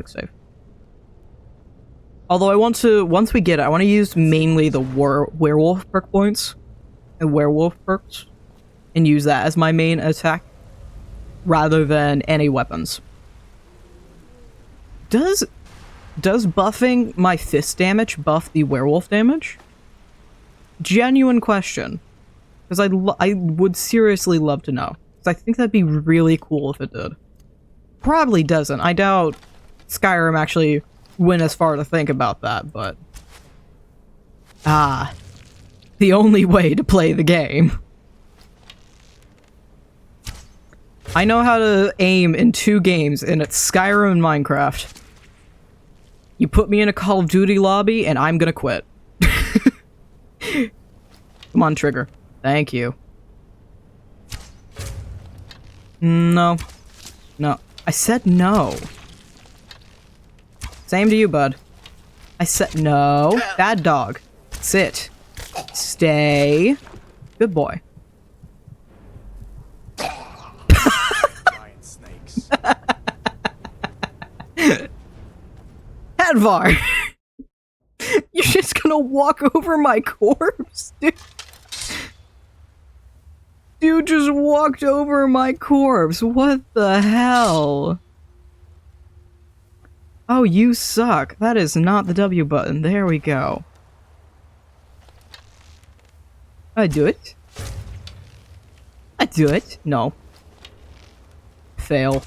Although I want to, once we get it, I want to use mainly the werewolf perk points, and werewolf perks, and use that as my main attack, rather than any weapons. Does buffing my fist damage buff the werewolf damage? Genuine question. Because I would seriously love to know. Because I think that'd be really cool if it did. Probably doesn't. I doubt Skyrim actually went as far to think about that, but... the only way to play the game. I know how to aim in 2 games, and it's Skyrim and Minecraft. You put me in a Call of Duty lobby, and I'm gonna quit. Come on, Trigger. Thank you. No. I said no. Same to you, bud. I said no. Bad dog. Sit. Stay. Good boy. Giant snakes. Hadvar! You're just gonna walk over my corpse, dude. Dude just walked over my corpse. What the hell? Oh, you suck. That is not the W button. There we go. I do it. I do it. No. Fail.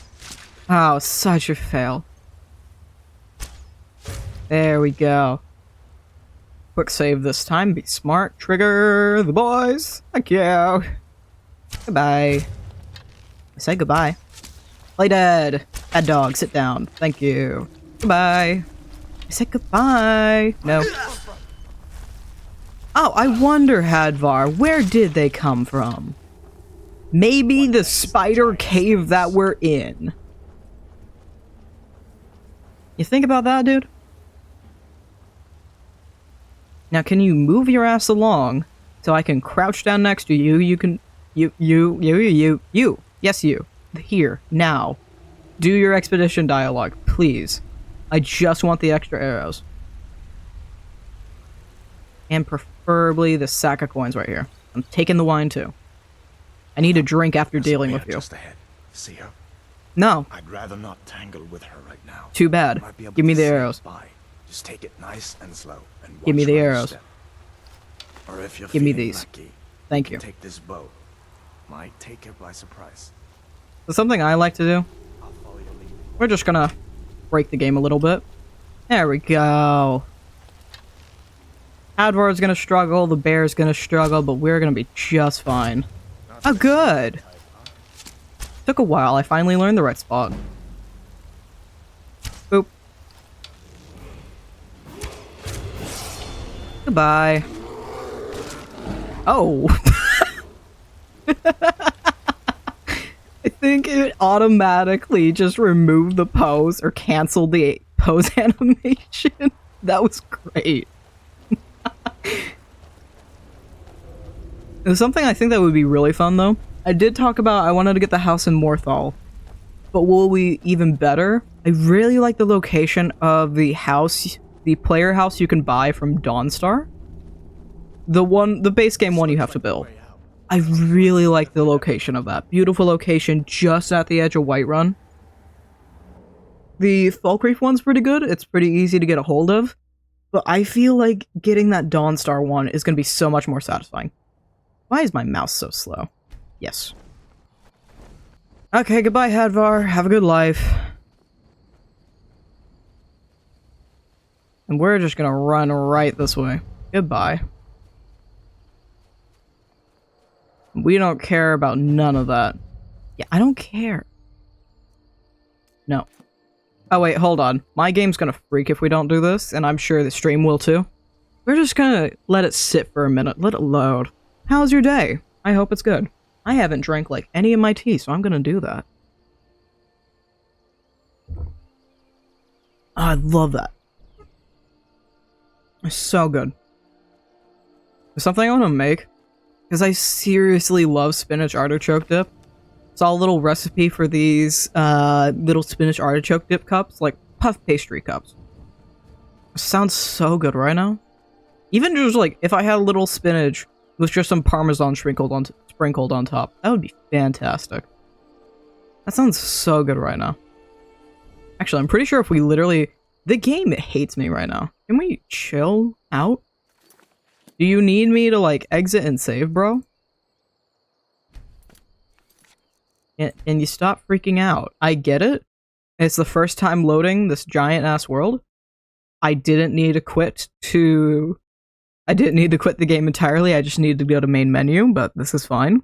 Oh, such a fail. There we go. Quick save this time. Be smart. Trigger the boys. Thank you. Goodbye. I say goodbye. Play dead. Bad dog, sit down. Thank you. Goodbye. I said goodbye. No. Oh, I wonder, Hadvar, where did they come from? Maybe the spider cave that we're in. You think about that, dude? Now, can you move your ass along so I can crouch down next to you? You can... You. Yes, you. Here, now. Do your expedition dialogue, please. I just want the extra arrows. And preferably the sack of coins right here. I'm taking the wine, too. I need a drink after dealing with you. Just ahead. See her? No. I'd rather not tangle with her right now. Too bad. Give me the arrows. Just take it nice and slow. And Give me watch the where you arrows. step. Or if you're Give me feeling these. lucky, Thank you. take this bow. Might take her by surprise. So something I like to do, I'll follow your lead. we're just gonna break the game a little bit. There we go. Hadvar's gonna struggle, the bear's gonna struggle, but we're gonna be just fine. Oh, good! Took a while, I finally learned the right spot. Boop. Goodbye. Oh! I think it automatically just removed the pose or canceled the pose animation. That was great. There's something I think that would be really fun though. I did talk about I wanted to get the house in Morthal, but will we even better? I really like the location of the house, the player house you can buy from Dawnstar. The base game one you have to build. I really like the location of that. Beautiful location just at the edge of Whiterun. The Falkreath one's pretty good. It's pretty easy to get a hold of. But I feel like getting that Dawnstar one is going to be so much more satisfying. Why is my mouse so slow? Yes. Okay, goodbye, Hadvar. Have a good life. And we're just going to run right this way. Goodbye. We don't care about none of that. Yeah, I don't care. No. Oh, wait, hold on. My game's gonna freak if we don't do this, and I'm sure the stream will too. We're just gonna let it sit for a minute. Let it load. How's your day? I hope it's good. I haven't drank, like, any of my tea, so I'm gonna do that. Oh, I love that. It's so good. There's something I want to make. Because I seriously love spinach artichoke dip. Saw a little recipe for these little spinach artichoke dip cups, like puff pastry cups. Sounds so good right now. Even just like if I had a little spinach with just some Parmesan sprinkled on top, that would be fantastic. That sounds so good right now. Actually, I'm pretty sure if we literally... The game hates me right now. Can we chill out? Do you need me to, like, exit and save, bro? And you stop freaking out. I get it. It's the first time loading this giant-ass world. I didn't need to quit the game entirely. I just needed to go to main menu, but this is fine.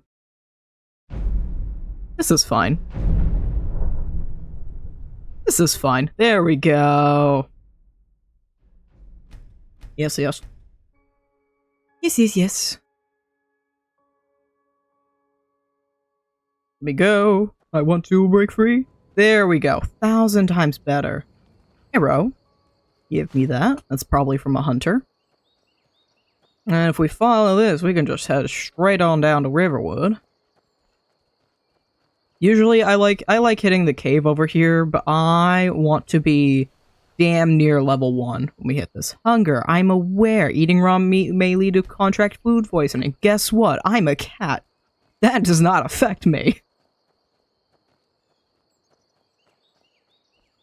This is fine. This is fine. There we go. Yes, yes. Yes. Let me go. I want to break free. There we go. 1,000 times better. Arrow. Give me that. That's probably from a hunter. And if we follow this, we can just head straight on down to Riverwood. Usually I like hitting the cave over here, but I want to be damn near level 1 when we hit this. Hunger. I'm aware. Eating raw meat may lead to contract food poisoning. Guess what? I'm a cat. That does not affect me.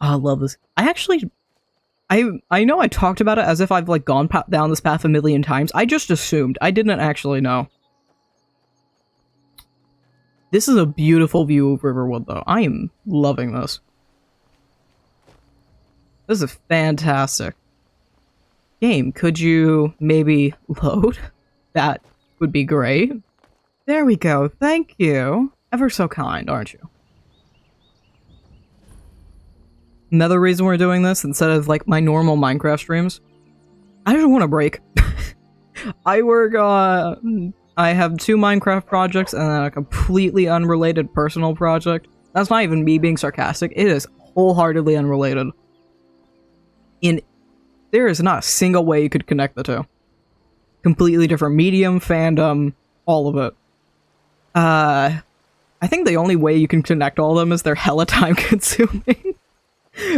Oh, I love this. I know I talked about it as if I've like gone down this path a million times. I just assumed. I didn't actually know. This is a beautiful view of Riverwood, though. I am loving this. This is fantastic. Game, could you maybe load? That would be great. There we go. Thank you. Ever so kind, aren't you? Another reason we're doing this instead of like my normal Minecraft streams, I just want a break. I work on... I have 2 Minecraft projects and then a completely unrelated personal project. That's not even me being sarcastic. It is wholeheartedly unrelated. There is not a single way you could connect the two. Completely different medium, fandom, all of it. I think the only way you can connect all of them is they're hella time consuming.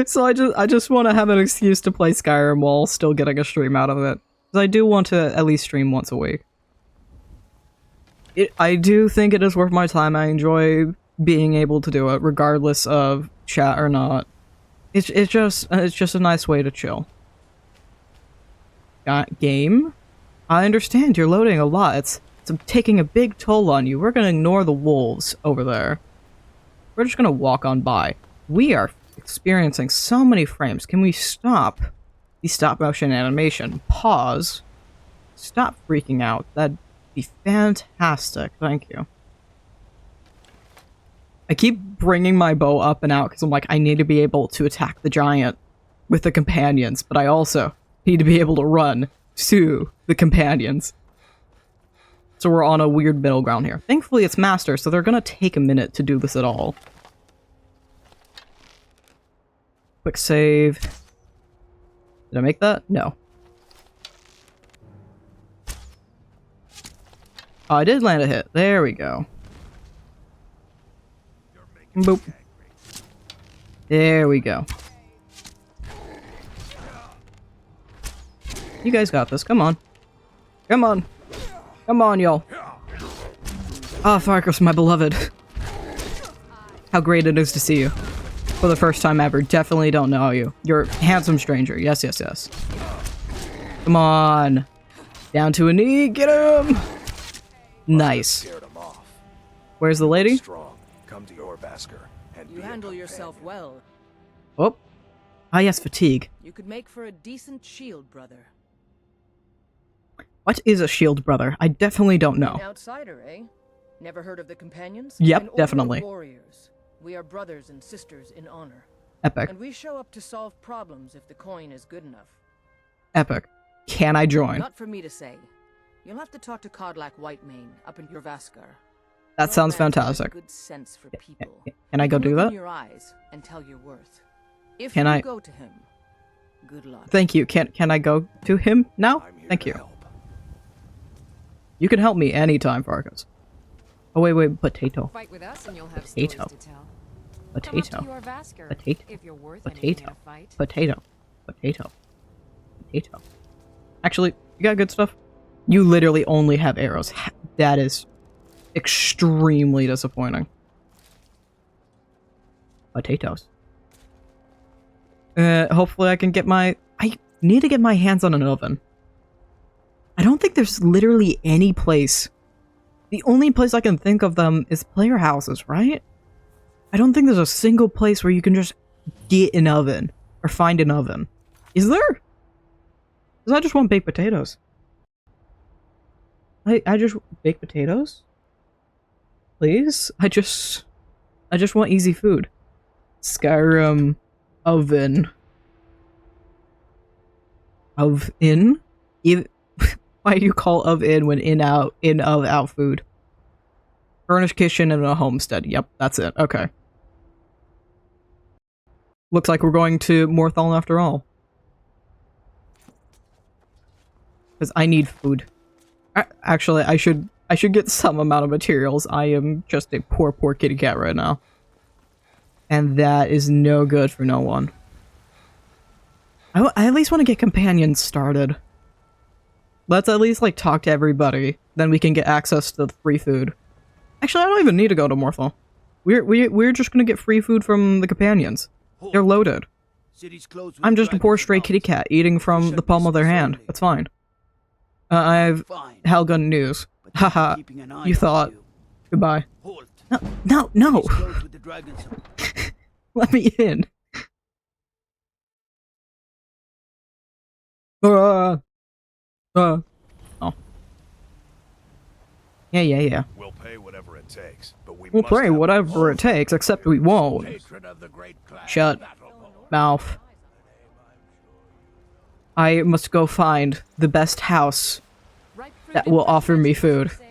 So I just want to have an excuse to play Skyrim while still getting a stream out of it. Because I do want to at least stream once a week. I do think it is worth my time. I enjoy being able to do it, regardless of chat or not. It's just a nice way to chill. Got game? I understand you're loading a lot. It's taking a big toll on you. We're gonna ignore the wolves over there. We're just gonna walk on by. We are experiencing so many frames. Can we stop the stop motion animation? Pause. Stop freaking out. That'd be fantastic. Thank you. I keep bringing my bow up and out because I'm like, I need to be able to attack the giant with the companions, but I also need to be able to run to the companions. So we're on a weird middle ground here. Thankfully it's master, so they're gonna take a minute to do this at all. Quick save. Did I make that? No. Oh, I did land a hit. There we go. Boop. There we go. You guys got this. Come on. Come on. Come on, y'all. Ah, Farkas, my beloved. How great it is to see you. For the first time ever. Definitely don't know you. You're a handsome stranger. Yes, yes, yes. Come on. Down to a knee. Get him! Nice. Where's the lady? Strong. Come to your Vasker and You handle yourself well. Oh. Ah, yes, fatigue. You could make for a decent shield, brother. What is a shield, brother? I definitely don't know. An outsider, eh? Never heard of the companions? Yep, An order of definitely. Warriors. We are brothers and sisters in honor. Epic. And we show up to solve problems if the coin is good enough. Epic. Can I join? Not for me to say. You'll have to talk to Codlac Whitemane up in your Vaskar. That sounds Your man has fantastic. Good sense for people. Can I go do Look that? in your eyes and tell your worth. If Can you I- go to him, good luck. Thank you. Can I go to him now? I'm here Thank to you. help. You can help me anytime, Farkas. Oh, wait. Potato. Fight with us and you'll have Potato. stories to tell. Come up Potato. to your Vasker Potato. if you're worth anything in Potato. a fight. Potato. Potato. Potato. Actually, you got good stuff? You literally only have arrows. That is extremely disappointing. Potatoes. Hopefully I can get I need to get my hands on an oven. I don't think there's literally any place. The only place I can think of them is player houses, right? I don't think there's a single place where you can just get an oven or find an oven. Is there? Because I just want baked potatoes. I just baked potatoes? Please? I just want easy food. Skyrim oven. Of-in? Why do you call of-in when in-out, in-of-out food? Furnished kitchen and a homestead. Yep, that's it. Okay. Looks like we're going to Morthal after all. Because I need food. Actually, I should get some amount of materials. I am just a poor kitty cat right now. And that is no good for no one. I at least want to get companions started. Let's at least, like, talk to everybody. Then we can get access to the free food. Actually, I don't even need to go to Morthal. We're just gonna get free food from the companions. They're loaded. City's closed with I'm just a poor dragons stray and kitty cat eating from the palm of their hand. That's fine. I've Fine. Helgun news. But Haha. keeping an eye You on thought. you. Goodbye. Halt. No. City's closed with the dragons and- Let me in. Oh. Yeah. We'll pay whatever it takes, but We'll must play have whatever it takes, except we won't. Patron of the great clan. Shut mouth. I must go find the best house Ripe fruit that and will fresh offer me vegetables food. for sale.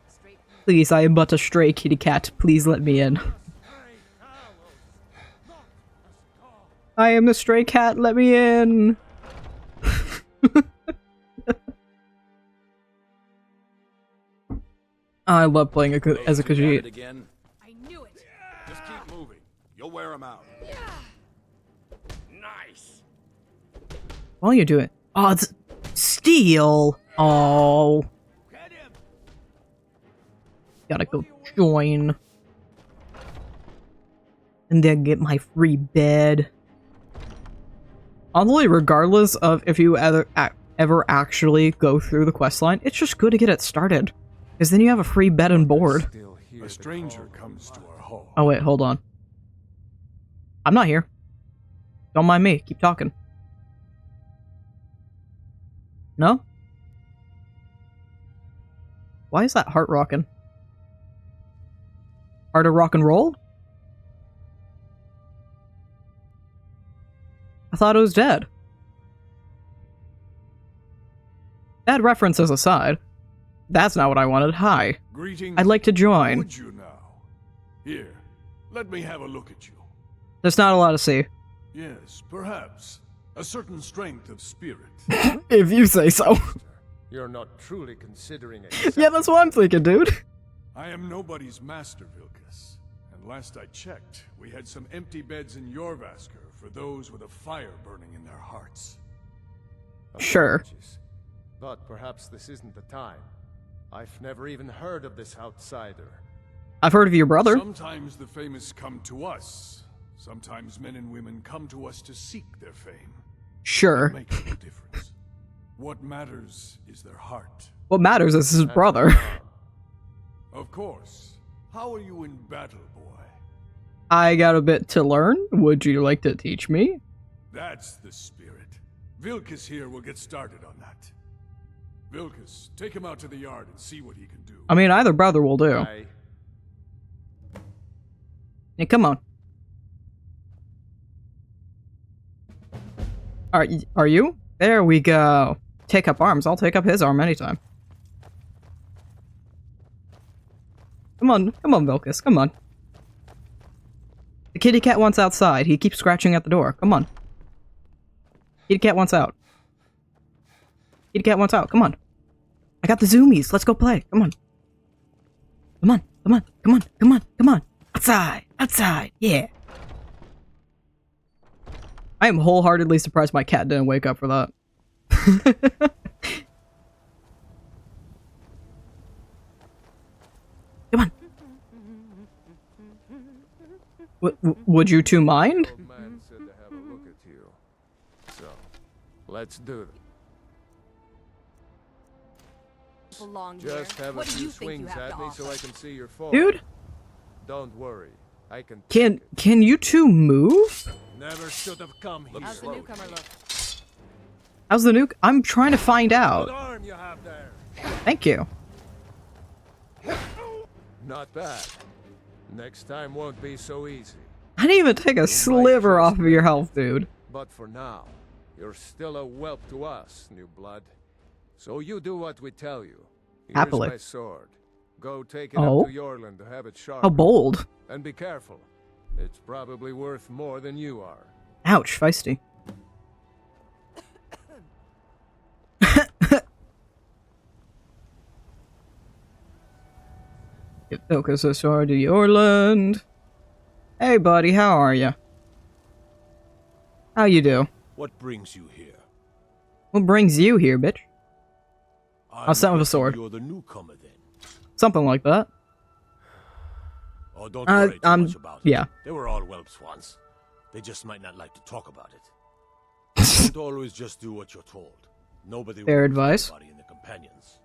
Straight from Please, I am but a stray kitty cat. Please let me in. I am the stray cat. Let me in. I love playing as a Khajiit. Again. I knew it. Just keep moving. You'll wear them out. Nice. While you do it. Oh, it's steel. Oh. Get him. Gotta go join. And then get my free bed. Honestly, regardless of if you ever actually go through the questline, it's just good to get it started. Because then you have a free bed and board. A stranger comes to our home. Oh wait, hold on. I'm not here. Don't mind me. Keep talking. No? Why is that heart rocking? Heart of rock and roll? I thought it was dead. Bad references aside, that's not what I wanted. Hi. Greetings. I'd like to join. Would you now? Here, let me have a look at you. There's not a lot to see. Yes, perhaps. A certain strength of spirit. If you say so. You're not truly considering it. Yeah, that's what I'm thinking, dude. I am nobody's master, Vilkas. And last I checked, we had some empty beds in Jorvaskr for those with a fire burning in their hearts. Sure. Apologies. But perhaps this isn't the time. I've never even heard of this outsider. I've heard of your brother. Sometimes the famous come to us. Sometimes men and women come to us to seek their fame. Sure. It makes no difference. What matters is their heart. What matters is his brother. Of course. How are you in battle, boy? I got a bit to learn. Would you like to teach me? That's the spirit. Vilkas here will get started on that. Vilkas, take him out to the yard and see what he can do. I mean, either brother will do. Yeah, come on. Are you? There we go. Take up arms. I'll take up his arm anytime. Come on, Vilkas, come on. The kitty cat wants outside. He keeps scratching at the door. Come on. Kitty cat wants out. Kitty cat wants out. Come on. I got the zoomies. Let's go play. Come on. Come on. Outside. Yeah. I am wholeheartedly surprised my cat didn't wake up for that. Come on. Would you two mind? Old man said to have a look at you. So, let's do it. Belong Just here. have a What do few you think you swings have at to me offer? so I can see your form. Dude, Don't worry. I can take it. can you two move? Never should have come here. How's the newcomer look? How's the nuke? I'm trying to find Good out. arm you have there. Thank you. Not bad. Next time won't be so easy. I didn't even take a sliver off of your health, dude. But for now, you're still a whelp to us, new blood. So you do what we tell you. Here's Happily. my sword. Go take it Oh? up to Yorland to have it sharpened. How bold. And be careful. It's probably worth more than you are. Ouch, feisty. Get Vilkas a sword to Yorland. Hey buddy, how are you? How you do? What brings you here? What brings you here, bitch? I'm sent with a guessing sword. You're the newcomer then. Something like that. Oh, don't worry too much about it. Yeah. They were all whelps once. They just might not like to talk about it. Don't always just do what you're told. Nobody Fair will advice. Anybody in the companions.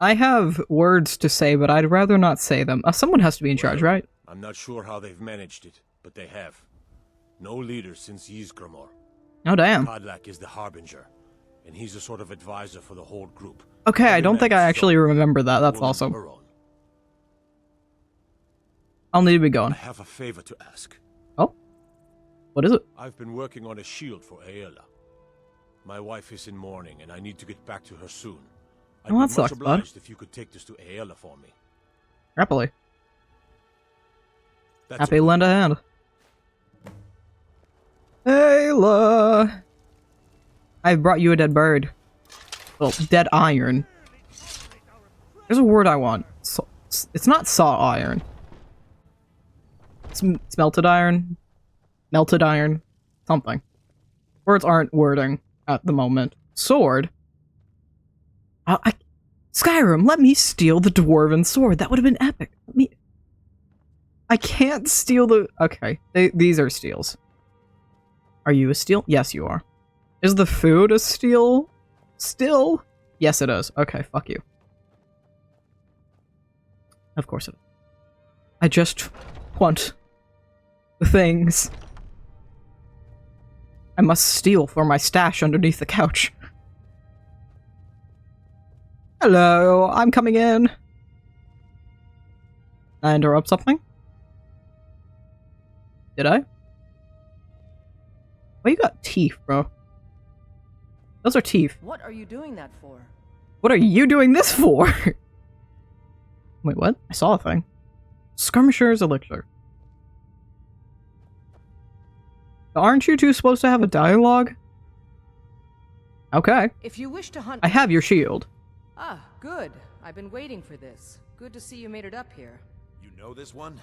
I have words to say, but I'd rather not say them. Someone has to be in charge, right? I'm not sure how they've managed it, but they have. No leader since Ysgramor. Oh, damn. Kodlak is the harbinger, and he's a sort of advisor for the whole group. Okay, I Every don't think I man's actually soul, remember that. That's woman awesome. her own. I'll need to be I going. have a favor to ask. Oh? What is it? I've been working on a shield for Aela. My wife is in mourning, and I need to get back to her soon. I'd Oh, be that much sucks, bud. obliged if you could take this to Aela for me. Happily. That's Happy it. to lend a hand. Ayla! I've brought you a dead bird. Well, dead iron. There's a word I want. It's not saw iron. Smelted iron? Melted iron? Something. Words aren't wording at the moment. Sword? Skyrim, let me steal the dwarven sword. That would have been epic. I can't steal the... Okay, these are steals. Are you a steal? Yes, you are. Is the food a steal? Still? Yes, it is. Okay, fuck you. Of course it is. I just want the things. I must steal for my stash underneath the couch. Hello, I'm coming in. Did I interrupt something? Did I? Oh, you got teeth, bro. Those are teeth. What are you doing that for? What are you doing this for? Wait, what? I saw a thing. Skirmisher's elixir. Aren't you two supposed to have a dialogue? Okay. If you wish to hunt... I have your shield. Ah, good. I've been waiting for this. Good to see you made it up here. You know this one?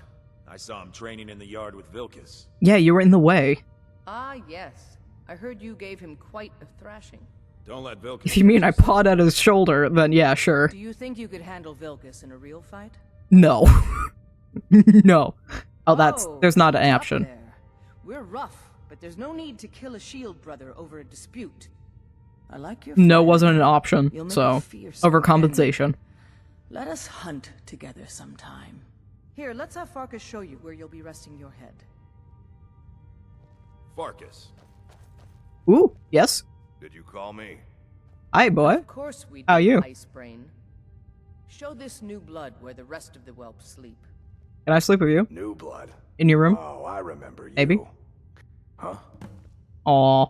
I saw him training in the yard with Vilkas. Yeah, you were in the way. Ah, yes. I heard you gave him quite a thrashing. Don't let Vilkas... If you mean I pawed at his shoulder, then yeah, sure. Do you think you could handle Vilkas in a real fight? No. No. Oh, there's not an up option. there. We're rough, but there's no need to kill a shield brother over a dispute. I like your No fire. wasn't an option, You'll make so a fierce overcompensation. Let us hunt together sometime. Here, let's have Farkas show you where you'll be resting your head. Farkas, Ooh, yes. did you call me? Hi, boy. Of course we do, How you? Ice Brain. Show this new blood where the rest of the whelps sleep. Can I sleep with you? New blood. In your room? Oh, I remember you. Maybe. Huh? Aw.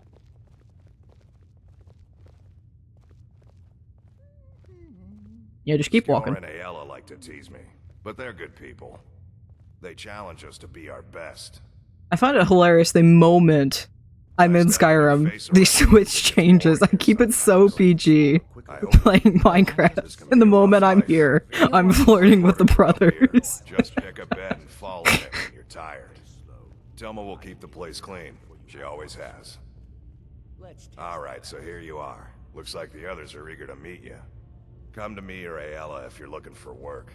Yeah, just keep walking. Skor and Aela like to tease me, but they're good people. They challenge us to be our best. I find it hilarious the moment I'm in Skyrim, the switch changes. I keep it so PG playing Minecraft. And the moment I'm here, I'm flirting with the brothers. Just pick a bed and fall in it when you're tired. Telma will keep the place clean. She always has. Alright, so here you are. Looks like the others are eager to meet you. Come to me or Aela if you're looking for work.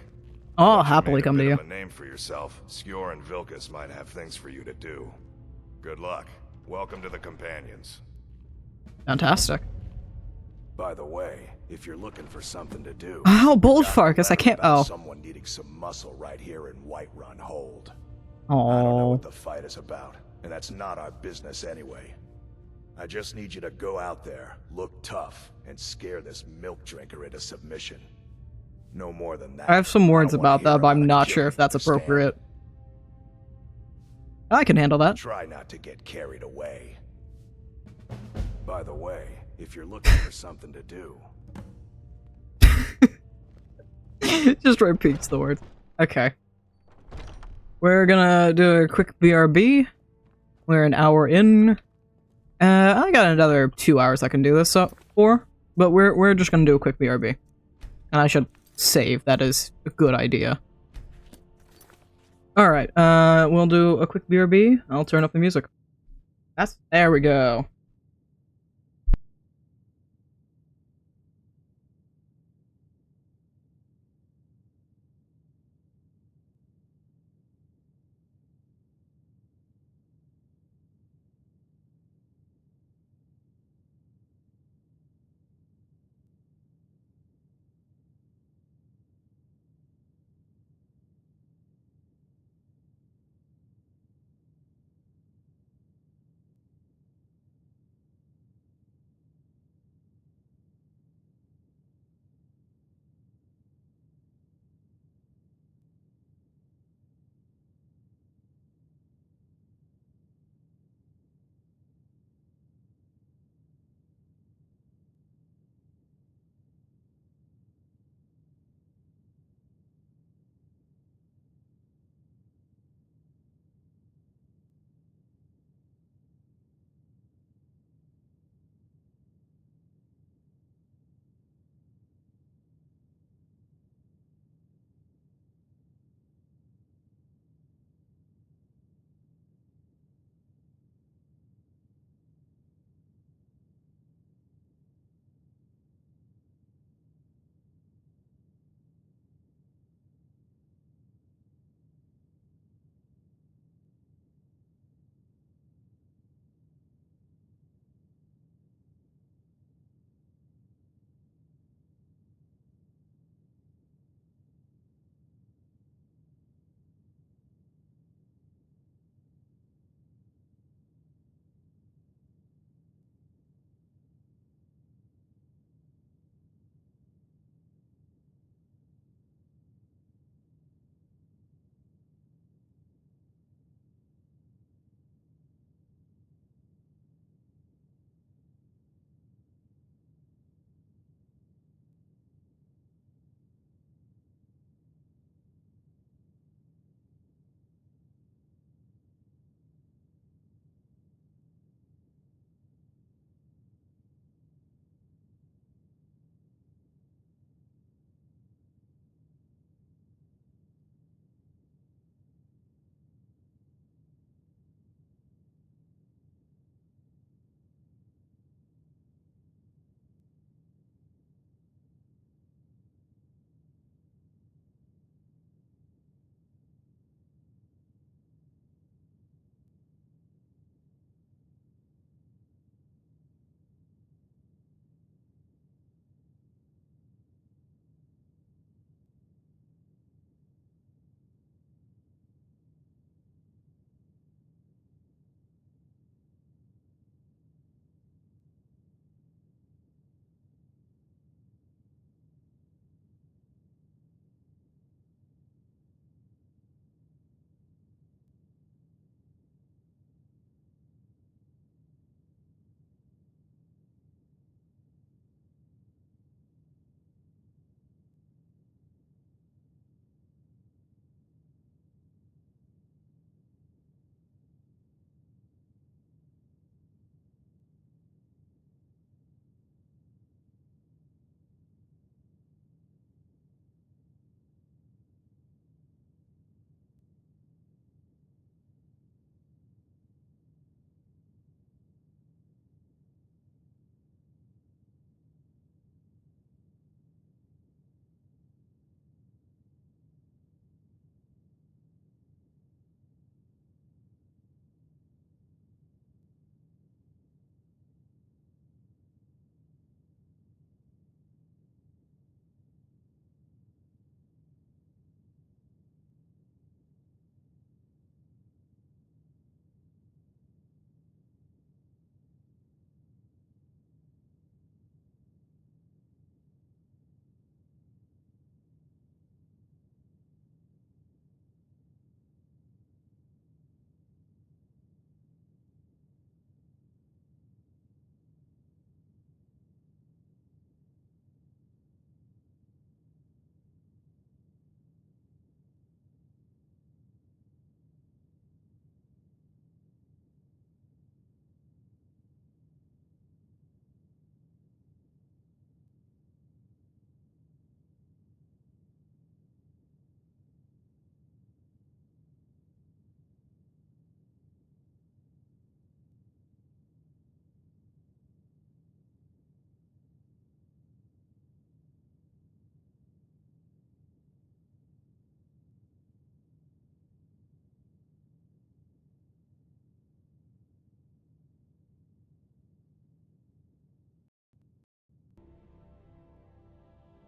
Oh, I'll Once you happily made a come to bit you. of a name for yourself, Skor and Vilkas might have things for you to do. Good luck. Welcome to the Companions. Fantastic. By the way, if you're looking for something to do... How bold, got a Farkas? I letter can't. about Oh. Someone needing some muscle right here in Whiterun Hold. I don't know Oh. what the fight is about, and that's not our business anyway. I just need you to go out there, look tough, and scare this milk drinker into submission. No more than that. I have some words don't wanna about hear that, but I'm about a not killing, sure if that's understand? appropriate. I can handle that. Try not to get carried away. By the way, if you're looking for something to do, Just repeats the word. Okay. We're gonna do a quick BRB. We're an hour in. I got another 2 hours I can do this for, but we're just gonna do a quick BRB. And I should save. That is a good idea. All right. We'll do a quick BRB. I'll turn up the music. There we go.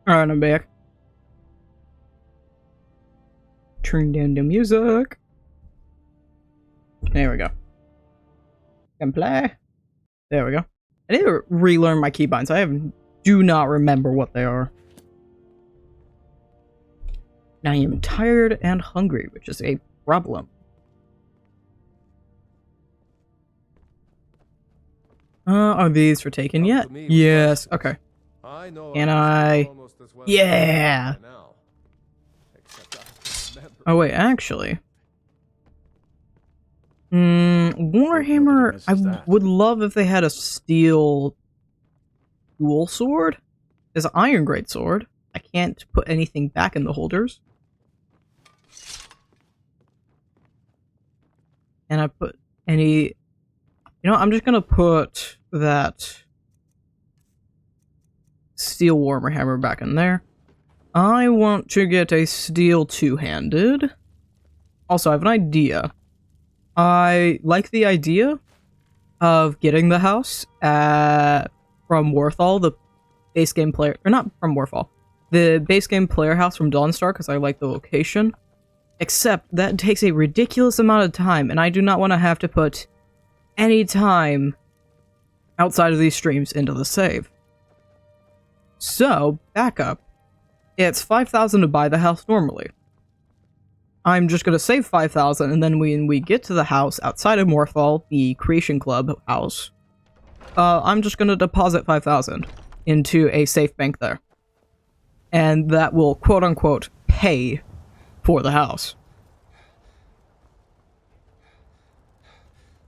Alright, I'm back. Turn down the music. There we go. Can play. There we go. I need to relearn my keybinds. Do not remember what they are. I am tired and hungry, which is a problem. Are these for taken yet? Yes. Okay. Can I? Yeah. Oh wait, actually. Warhammer, I would love if they had a steel dual sword. There's an iron great sword. I can't put anything back in the holders. And I put any... You know, I'm just gonna put that steel Warhammer back in there. I want to get a steel two-handed. Also, I have an idea. I like the idea of getting the house from Warthal, the base game player... Or not from Warthal. The base game player house from Dawnstar, because I like the location. Except that takes a ridiculous amount of time, and I do not want to have to put any time outside of these streams into the save. So, backup. It's 5,000 to buy the house normally. I'm just going to save 5,000, and then when we get to the house outside of Morthal, the Creation Club house, I'm just going to deposit 5,000 into a safe bank there. And that will, quote-unquote, pay for the house.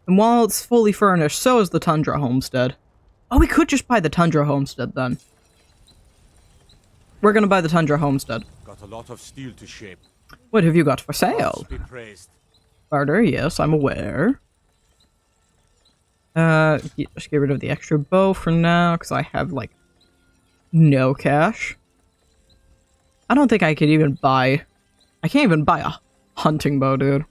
And while it's fully furnished, so is the Tundra Homestead. Oh, we could just buy the Tundra Homestead, then. We're going to buy the Tundra Homestead. Got a lot of steel to shape. What have you got for sale? Be praised. Barter, yes, I'm aware. Just get rid of the extra bow for now, because I have, like, no cash. I don't think I could even buy... I can't even buy a hunting bow, dude.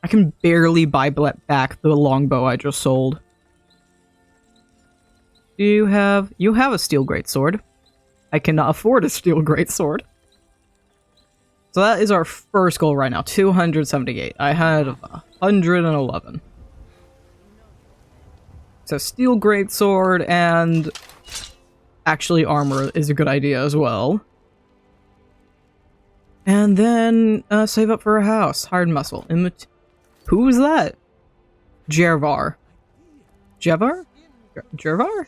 I can barely buy back the longbow I just sold. Do you have... You have a steel greatsword. I cannot afford a steel greatsword. So that is our first goal right now, 278. I had 111. So steel greatsword and actually armor is a good idea as well. And then save up for a house. Hard muscle. Who is that? Jervar. Jevar? Jervar?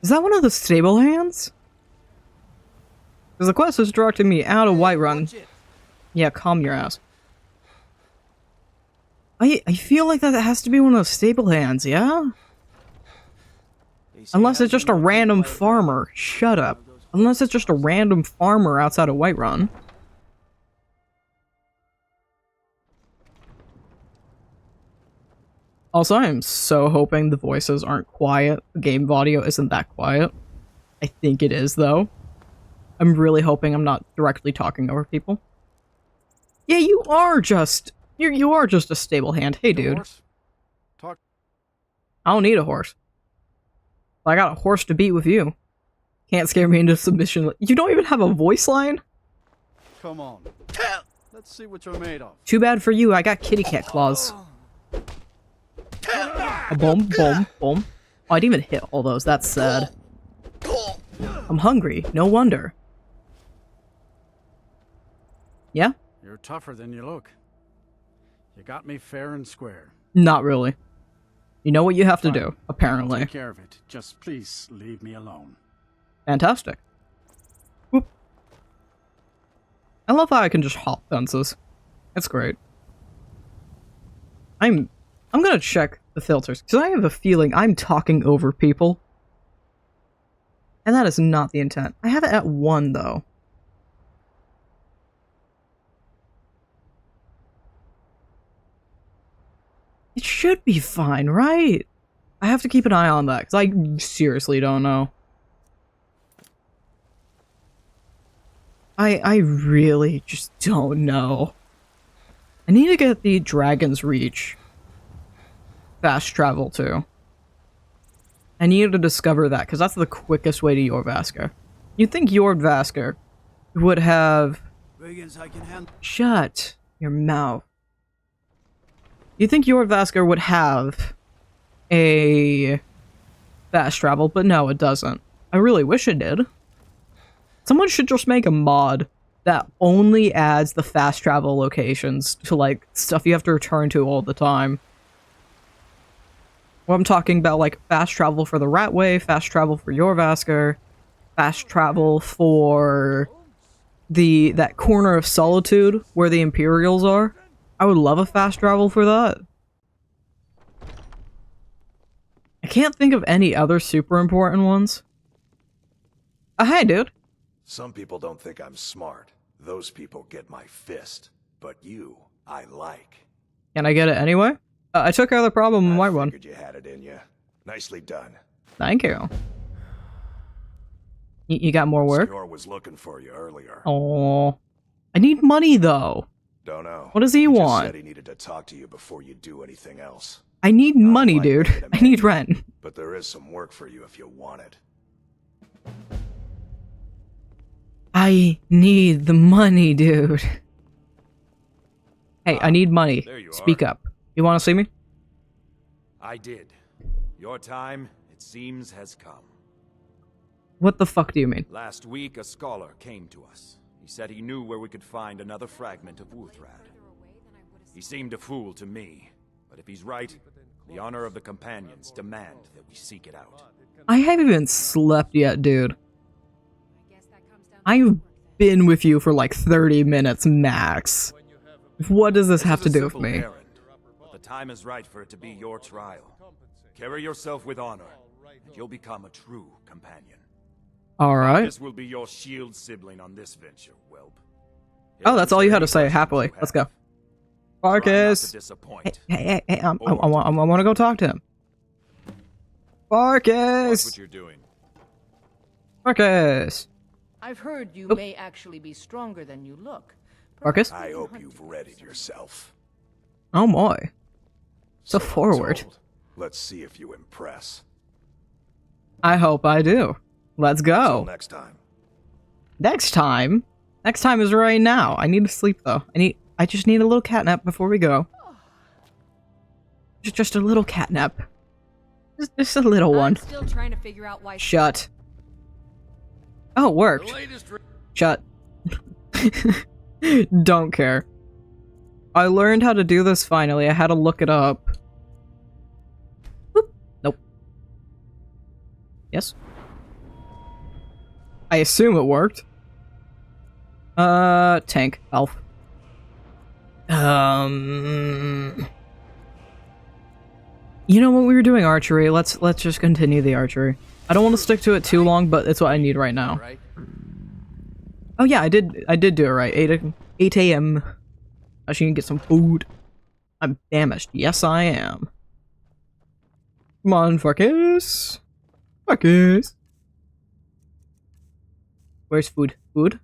Is that one of the stable hands? Because the quest is directing me out of Whiterun. Yeah, calm your ass. I feel like that has to be one of those stable hands, yeah? Unless it's just a random farmer. Shut up. Unless it's just a random farmer outside of Whiterun. Also, I am so hoping the voices aren't quiet. The game audio isn't that quiet. I think it is, though. I'm really hoping I'm not directly talking over people. Yeah, you are just... You are just a stable hand. Hey, dude. I don't need a horse. I got a horse to beat with you. Can't scare me into submission. You don't even have a voice line? Come on. Let's see what you're made of. Too bad for you, I got kitty cat claws. A boom, boom, boom. Oh, I didn't even hit all those. That's sad. I'm hungry. No wonder. Yeah? You're tougher than you look. You got me fair and square. Not really. You know what you have to do, apparently. Take care of it. Just please leave me alone. Fantastic. Whoop. I love how I can just hop fences. It's great. I'm gonna check the filters, because I have a feeling I'm talking over people. And that is not the intent. I have it at 1, though. It should be fine, right? I have to keep an eye on that, because I seriously don't know. I really just don't know. I need to get the Dragon's Reach fast travel too. I needed to discover that, because that's the quickest way to Jorvasker. You'd think Jorvasker would have... Shut your mouth. You'd think Jorvasker would have a fast travel, but no, it doesn't. I really wish it did. Someone should just make a mod that only adds the fast travel locations to, like, stuff you have to return to all the time. Well, I'm talking about, like, fast travel for the Ratway, fast travel for Jorvasker, fast travel for that corner of Solitude where the Imperials are. I would love a fast travel for that. I can't think of any other super important ones. Hi, dude. Some people don't think I'm smart. Those people get my fist. But you, I like. Can I get it anyway? I took care of the problem in my one. I figured you had it in you. Nicely done. Thank you. You got more work? Score was looking for you earlier. Oh, I need money though. Don't know. What does he want? Just said he needed to talk to you before you do anything else. I need money, dude. I need rent. But there is some work for you if you want it. I need the money, dude. Hey, I need money. Speak up. You want to see me? I did. Your time, it seems, has come. What the fuck do you mean? Last week, a scholar came to us. He said he knew where we could find another fragment of Wuthrad. He seemed a fool to me, but if he's right, the honor of the companions demand that we seek it out. I haven't even slept yet, dude. I've been with you for like 30 minutes max. What does this have to do with me? Errand, but the time is right for it to be your trial. Carry yourself with honor, and you'll become a true companion. Alright. This will be your shield sibling on this venture, whelp. Oh, that's all you had to say. Happily. Let's go. Farkas! Hey, I want to go talk to him. Farkas! Watch what you're doing. Farkas! I've heard you may actually be stronger than you look. Farkas? I hope you've readied yourself. Oh my. So forward. Told. Let's see if you impress. I hope I do. Let's go. Until next time. Next time? Next time is right now. I need to sleep though. I just need a little catnap before we go. Just a little catnap. Just a little one. I'm still trying to figure out why. Shut. Oh, it worked. Shut. Don't care. I learned how to do this finally. I had to look it up. Boop. Nope. Yes? I assume it worked. Tank. Elf. You know what, we were doing archery. Let's just continue the archery. I don't want to stick to it too long, but it's what I need right now. Oh yeah, I did do it right. 8 a.m. I should get some food. I'm famished. Yes, I am. Come on, Farkas. Farkas. Where's food? Food?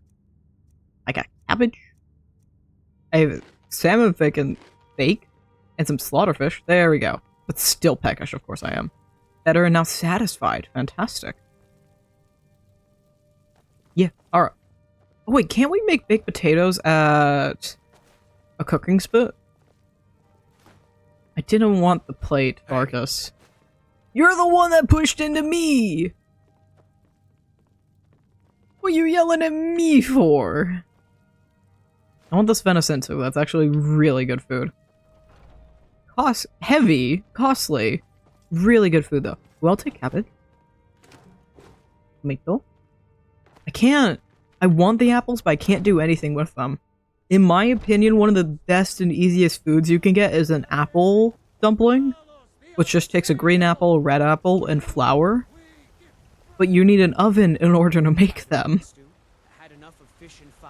I got cabbage. I have salmon bacon bake and some slaughterfish. There we go. But still peckish, of course I am. Better and now satisfied. Fantastic. Yeah, alright. Oh wait, can't we make baked potatoes at a cooking spit? I didn't want the plate, Farkas. You're the one that pushed into me! What are you yelling at me for? I want this venison too. That's actually really good food. Heavy, costly, really good food though. Well, I'll take cabbage. Tomato. I can't. I want the apples, but I can't do anything with them. In my opinion, one of the best and easiest foods you can get is an apple dumpling, which just takes a green apple, a red apple, and flour. But you need an oven in order to make them.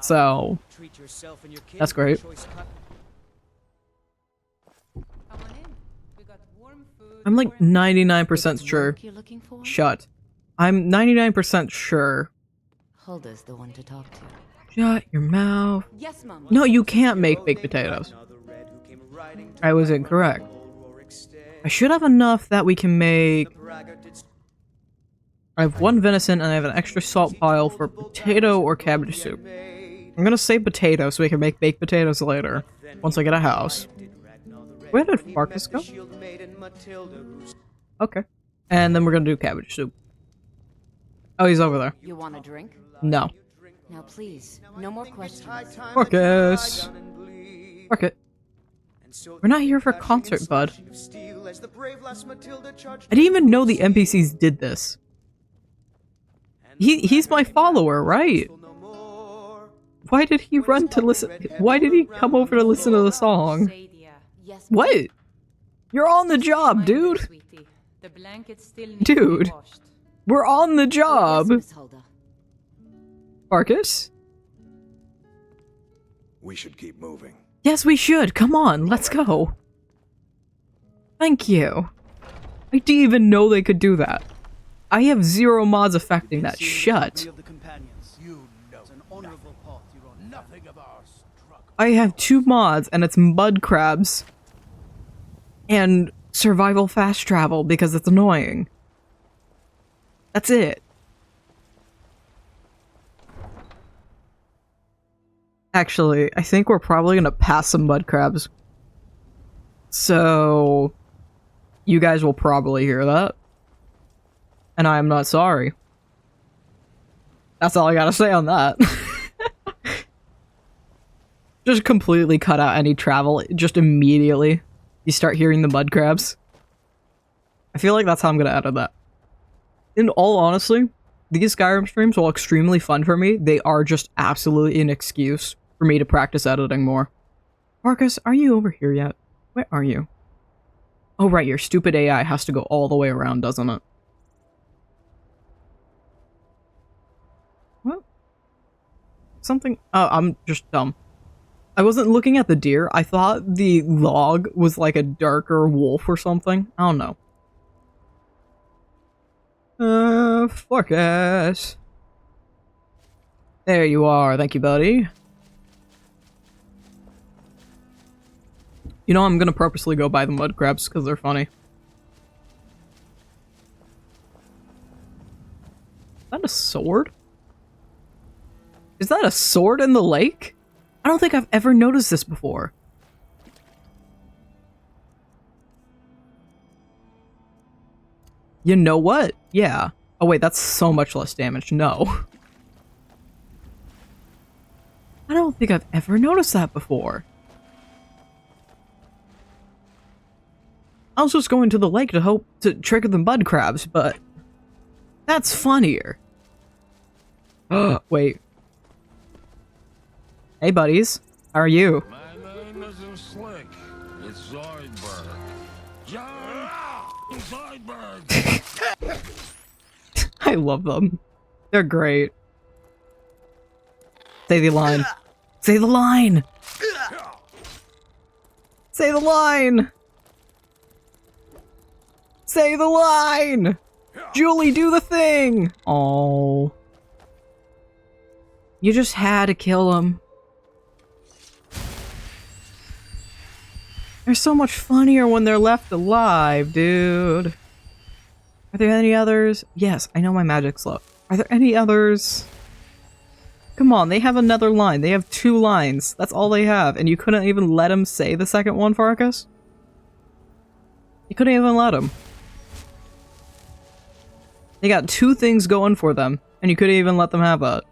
So, that's great. I'm like 99% sure. Shut. I'm 99% sure. Hulda's the one to talk to. Shut your mouth. Yes, Mom. No, you can't make baked potatoes. I was incorrect. I should have enough that we can make I have 1 venison and I have an extra salt pile for potato or cabbage soup. I'm gonna say potato so we can make baked potatoes later, once I get a house. Where did Farkas go? Okay. And then we're gonna do cabbage soup. Oh, he's over there. You want a drink? No. Now please, no more questions. Farkas! Fuck it. We're not here for a concert, bud. I didn't even know the NPCs did this. He's my follower, right? Why did he run to listen? Why did he come over to listen to the song? What? You're on the job, dude! Dude! We're on the job! Farkas? We should keep moving. Yes, we should! Come on, let's go! Thank you. I didn't even know they could do that. I have 0 mods affecting that. Shut. I have 2 mods, and it's mud crabs and survival fast travel because it's annoying. That's it. Actually, I think we're probably gonna pass some mud crabs. So, you guys will probably hear that. And I am not sorry. That's all I gotta say on that. Just completely cut out any travel, just immediately. You start hearing the mud crabs. I feel like that's how I'm gonna edit that. In all honesty, these Skyrim streams, while extremely fun for me, they are just absolutely an excuse for me to practice editing more. Marcus, are you over here yet? Where are you? Oh right, your stupid AI has to go all the way around, doesn't it? What? Something- oh, I'm just dumb. I wasn't looking at the deer. I thought the log was like a darker wolf or something. I don't know. Farkas. There you are. Thank you, buddy. You know, I'm gonna purposely go buy the mud crabs because they're funny. Is that a sword? Is that a sword in the lake? I don't think I've ever noticed this before. You know what? Yeah. Oh wait, that's so much less damage. No. I don't think I've ever noticed that before. I was just going to the lake to hope to trigger the mud crabs, but that's funnier. Wait. Hey buddies, how are you? My name isn't Slick, it's Zoidberg. Zoidberg! I love them. They're great. Say the line. Say the line! Say the line! Say the line! Julie, do the thing! Oh. You just had to kill him. They're so much funnier when they're left alive, dude. Are there any others? Yes, I know my magic's low. Are there any others? Come on, they have another line. They have 2 lines. That's all they have. And you couldn't even let him say the second one, Farkas? You couldn't even let him. They got 2 things going for them, and you couldn't even let them have it.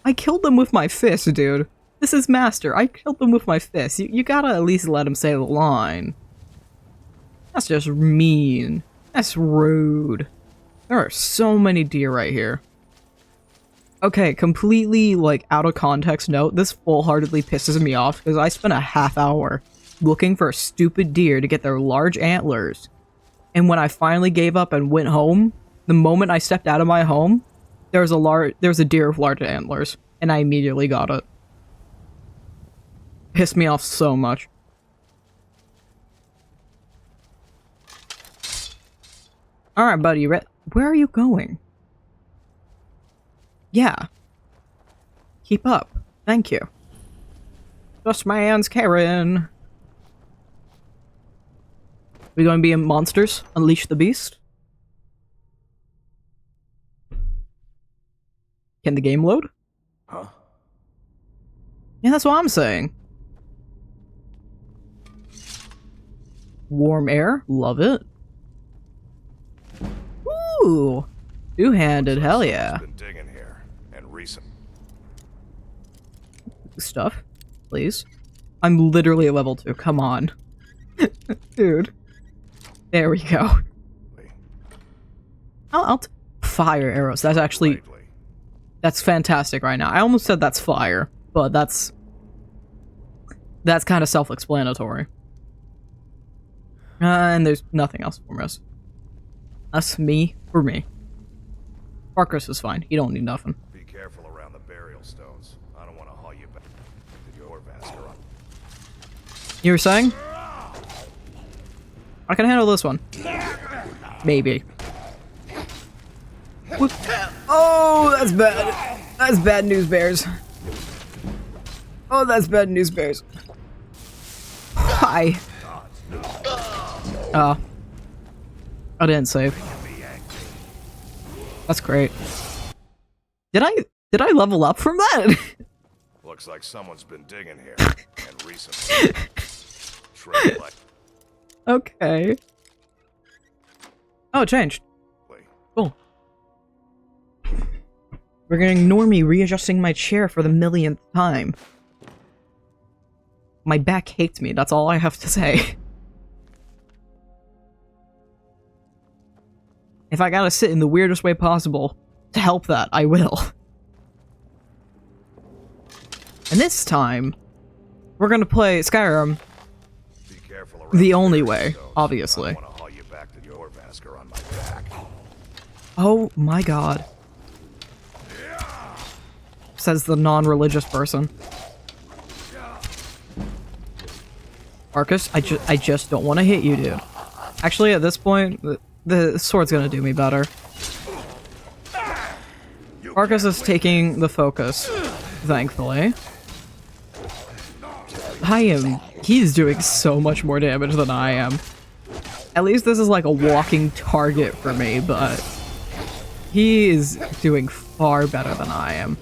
I killed them with my fist, dude. This is Master. I killed them with my fist. You gotta at least let him say the line. That's just mean. That's rude. There are so many deer right here. Okay, completely, like, out of context note, this full-heartedly pisses me off because I spent a half hour looking for a stupid deer to get their large antlers. And when I finally gave up and went home, the moment I stepped out of my home, there was a deer with large antlers, and I immediately got it. Pissed me off so much. Alright, buddy, where are you going? Yeah. Keep up. Thank you. Just man's Karen. We going to be in Monsters? Unleash the Beast? Can the game load? Huh? Yeah, that's what I'm saying. Warm air, love it. Ooh, two-handed, hell yeah. Been digging here, and recent. Stuff, please. I'm literally at level 2. Come on, dude. There we go. I'll fire arrows. That's actually that's fantastic right now. I almost said that's fire, but that's kind of self-explanatory. And there's nothing else for us. That's me for me. Marcus is fine. He don't need nothing. Be careful around the burial stones. I don't want to haul you back to your Vasker. You were saying? I can handle this one. Maybe. Oh, that's bad. That's bad news, bears. Oh, that's bad news, bears. Hi. I didn't save. That's great. Did I level up from that? Looks like someone's been digging here, and recently. Okay. Oh, it changed. Cool. We're gonna ignore me readjusting my chair for the millionth time. My back hates me, that's all I have to say. If I gotta sit in the weirdest way possible to help that, I will. And this time, we're gonna play Skyrim the only way, obviously. Oh my god. Says the non-religious person. Arcus, I just don't want to hit you, dude. Actually, at this point, the sword's gonna do me better. Arcus is taking the focus, thankfully. He's doing so much more damage than I am. At least this is like a walking target for me, but he is doing far better than I am.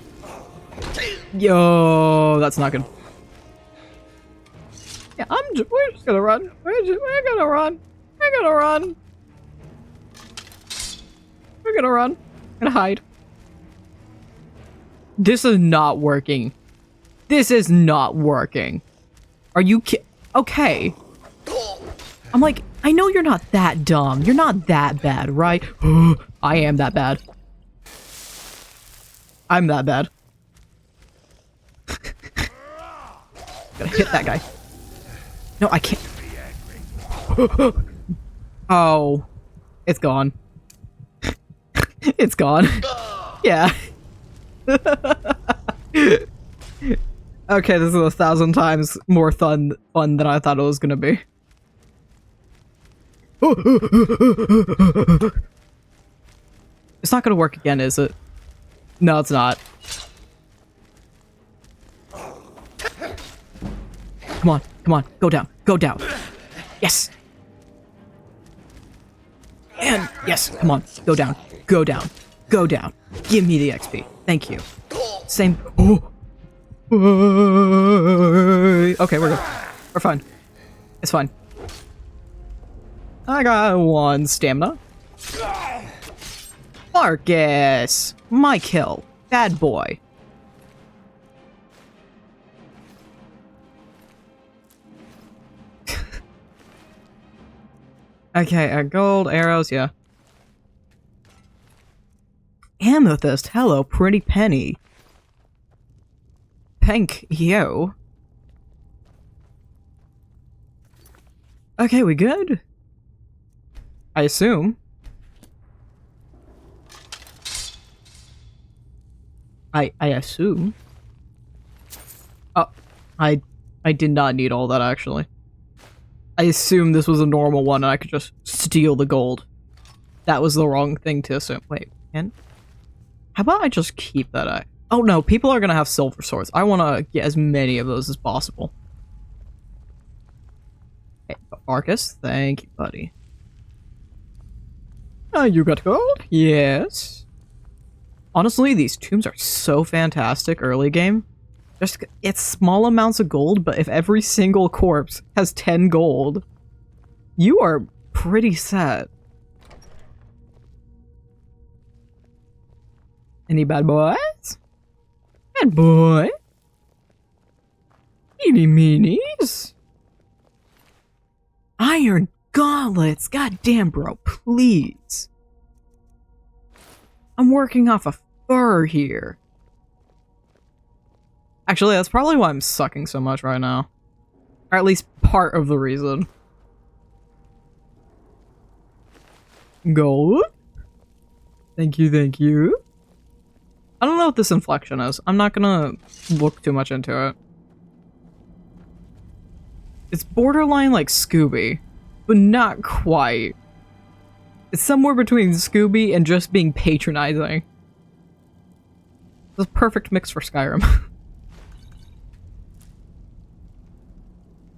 Yo, that's not good. Yeah, we're just gonna run. We're gonna run. We're gonna run. We're gonna run. We're gonna hide. This is not working. This is not working. Are you okay. I'm like, I know you're not that dumb. You're not that bad, right? I am that bad. I'm that bad. Gotta hit that guy. No, I can't. Oh. It's gone. It's gone. Yeah. Okay, this is 1,000 times more fun than I thought it was gonna be. It's not gonna work again, is it? No, it's not. Come on, come on, go down, go down. Yes! And, yes, come on, go down, go down, go down. Give me the XP, thank you. Same, oh! Okay, we're good. We're fine. It's fine. I got 1 stamina. Marcus! My kill. Bad boy. Okay, gold, arrows, yeah. Amethyst, hello, pretty penny. Thank you. Okay, we good? I assume. I assume. Oh, I did not need all that, actually. I assumed this was a normal one and I could just steal the gold. That was the wrong thing to assume. Wait, and how about I just keep that? Oh no, people are gonna have silver swords. I want to get as many of those as possible. Hey, Marcus, thank you, buddy. You got gold? Yes. Honestly, these tombs are so fantastic early game. Just, it's small amounts of gold, but if every single corpse has 10 gold, you are pretty set. Any bad boys? Bad boy? Eeny meenies? Iron gauntlets! Goddamn, bro, please. I'm working off a fur here. Actually, that's probably why I'm sucking so much right now. Or at least part of the reason. Gold? Thank you, thank you. I don't know what this inflection is. I'm not gonna look too much into it. It's borderline like Scooby, but not quite. It's somewhere between Scooby and just being patronizing. It's a perfect mix for Skyrim.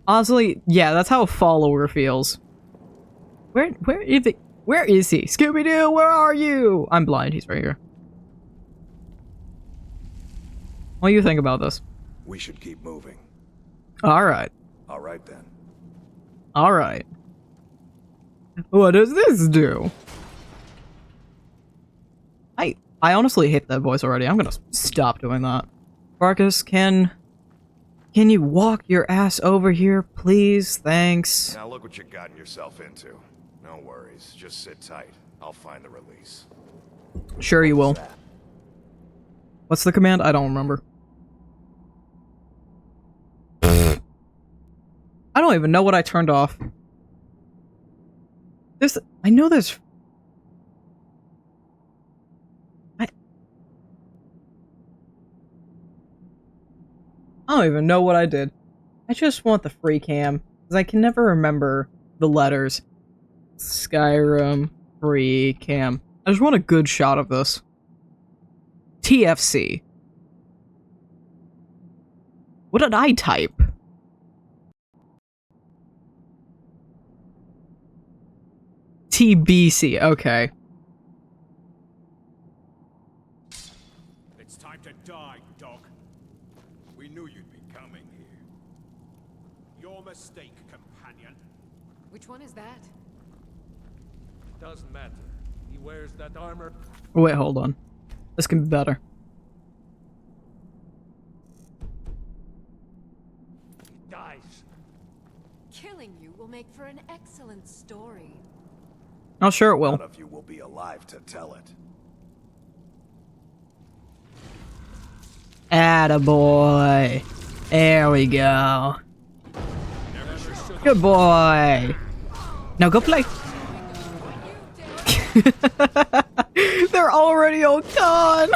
Honestly, yeah, that's how a follower feels. Where is he? Where is he? Scooby-Doo, where are you? I'm blind, he's right here. What do you think about this? We should keep moving. Alright. Alright then. Alright. What does this do? I honestly hate that voice already. I'm gonna stop doing that. Marcus, can you walk your ass over here, please? Thanks. Now look what you've gotten yourself into. No worries. Just sit tight. I'll find the release. Sure you will. What's the command? I don't remember. I don't even know what I turned off. I know there's... I don't even know what I did. I just want the free cam, because I can never remember the letters. Skyrim free cam. I just want a good shot of this. TFC. What did I type? TBC, okay. It's time to die, dog. We knew you'd be coming here. Your mistake, companion. Which one is that? Doesn't matter. He wears that armor. Wait, hold on. This can be better. He dies. Killing you will make for an excellent story. Oh, sure it will. None of you will be alive to tell it. Attaboy. There we go. Good boy. Now go play. They're already all gone.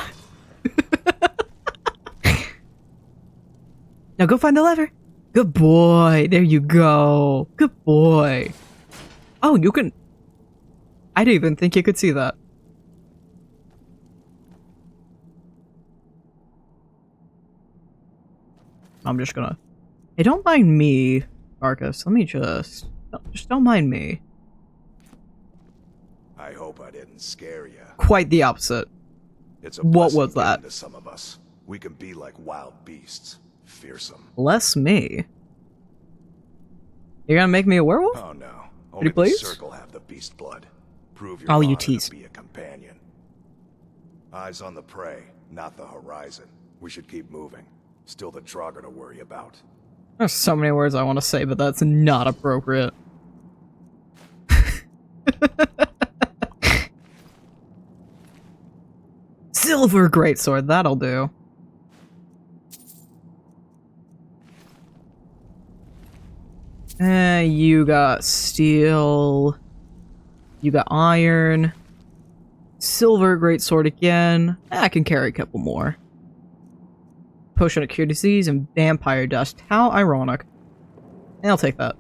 Now go find the lever. Good boy. There you go. Good boy. Oh, you can... I didn't even think you could see that. I'm just gonna... Hey, don't mind me, Marcus. Let me just don't mind me. I hope I didn't scare you. Quite the opposite. It's a what was blessing that? given to some of us. We can be like wild beasts. Fearsome. Bless me. You're gonna make me a werewolf? Oh no. Pretty Only the please? circle have the beast blood. Prove your Oh, you honor tease. to be a companion. Eyes on the prey, not the horizon. We should keep moving. Still the Draugr to worry about. There's so many words I want to say, but that's not appropriate. Silver greatsword, that'll do. You got steel. You got iron. Silver greatsword again. I can carry a couple more. Potion of cure disease and vampire dust. How ironic. I'll take that.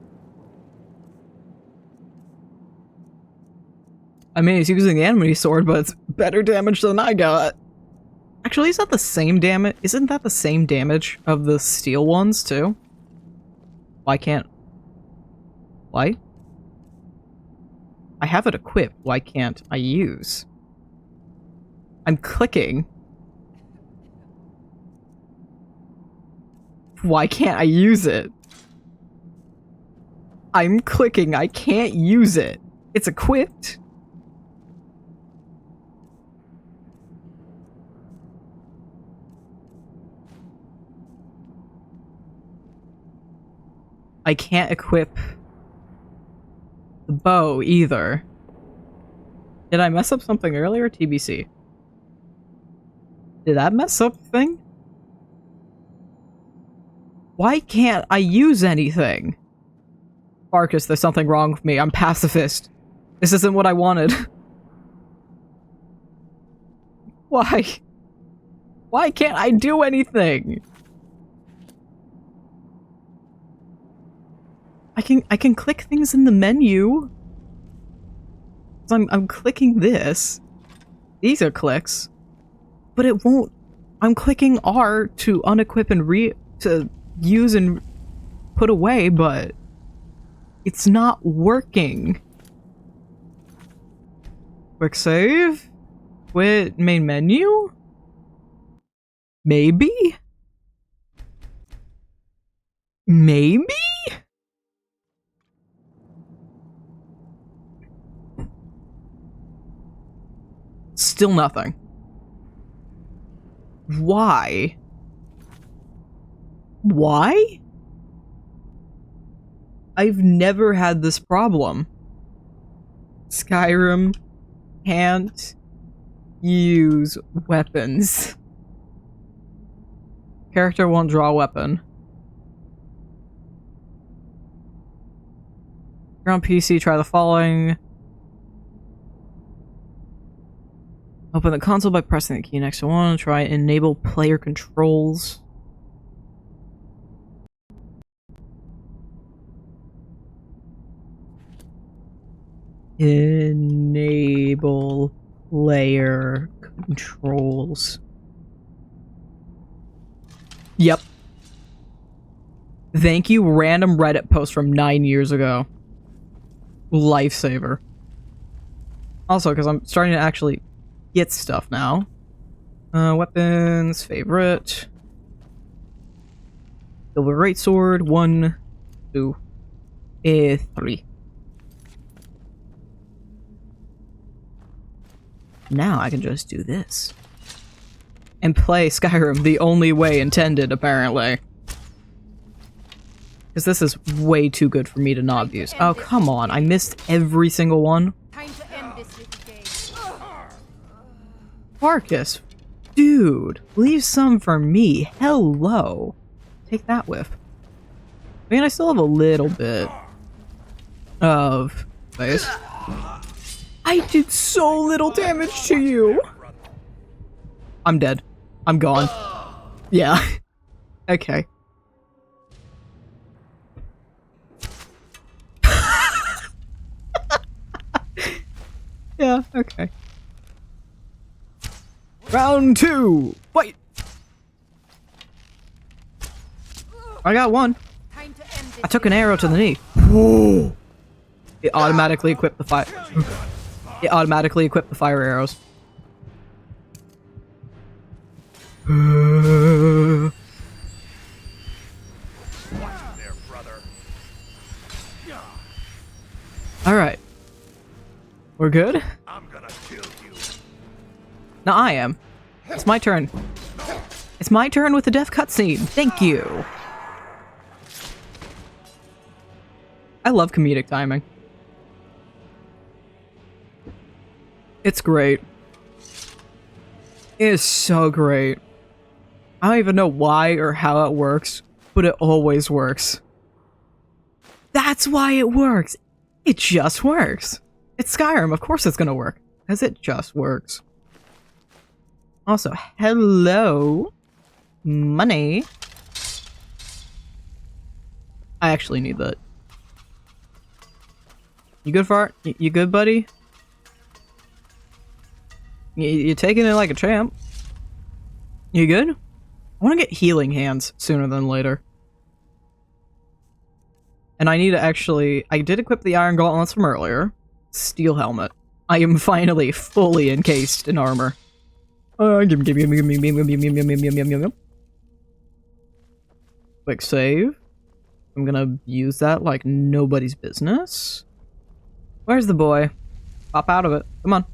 I mean, he's using the enemy sword, but it's better damage than I got. Actually, is that the same damage? Isn't that the same damage of the steel ones, too? Why can't... Why? I have it equipped. Why can't I use? I'm clicking Why can't I use it? I'm clicking, I can't use it. It's equipped. I can't equip the bow either. Did I mess up something earlier? TBC. Did that mess up the thing? Why can't I use anything? Marcus, there's something wrong with me. I'm pacifist. This isn't what I wanted. Why? Why can't I do anything? I can click things in the menu. So I'm clicking this. These are clicks. But it won't. I'm clicking R to unequip and to use and put away, but it's not working. Quick save? Quit main menu? Maybe? Maybe? Still nothing. Why? Why? I've never had this problem. Skyrim can't use weapons. Character won't draw a weapon. If you're on PC, try the following. Open the console by pressing the key next to one. Try enable player controls. Enable player controls. Yep. Thank you, random Reddit post from 9 years ago. Lifesaver. Also, because I'm starting to actually get stuff now. Weapons, favorite. Silver greatsword, 1, 2, 3. Now I can just do this. And play Skyrim the only way intended, apparently. Because this is way too good for me to not use. Oh, come on. I missed every single one. Time to end this little game. Marcus, dude, leave some for me. Hello. Take that whiff. I mean, I still have a little bit of space. I did so little damage to you. I'm dead. I'm gone. Yeah. Okay. Yeah, okay. Round 2! Fight! I got one. I took an arrow to the knee. Whoa. It automatically equipped the fire. It automatically equipped the fire arrows. Alright. We're good? I'm gonna kill you. Now I am. It's my turn. It's my turn with the death cutscene. Thank you. I love comedic timing. It's great. It is so great. I don't even know why or how it works, but it always works. That's why it works. It just works. It's Skyrim, of course it's gonna work, because it just works. Also, hello, money. I actually need that. You good, Fart? You good, buddy? You're taking it like a champ. You good? I want to get healing hands sooner than later. And I need to actually... I did equip the iron gauntlets from earlier. Steel helmet. I am finally fully encased in armor. Quick save. I'm gonna use that like nobody's business. Where's the boy? Pop out of it. Come on.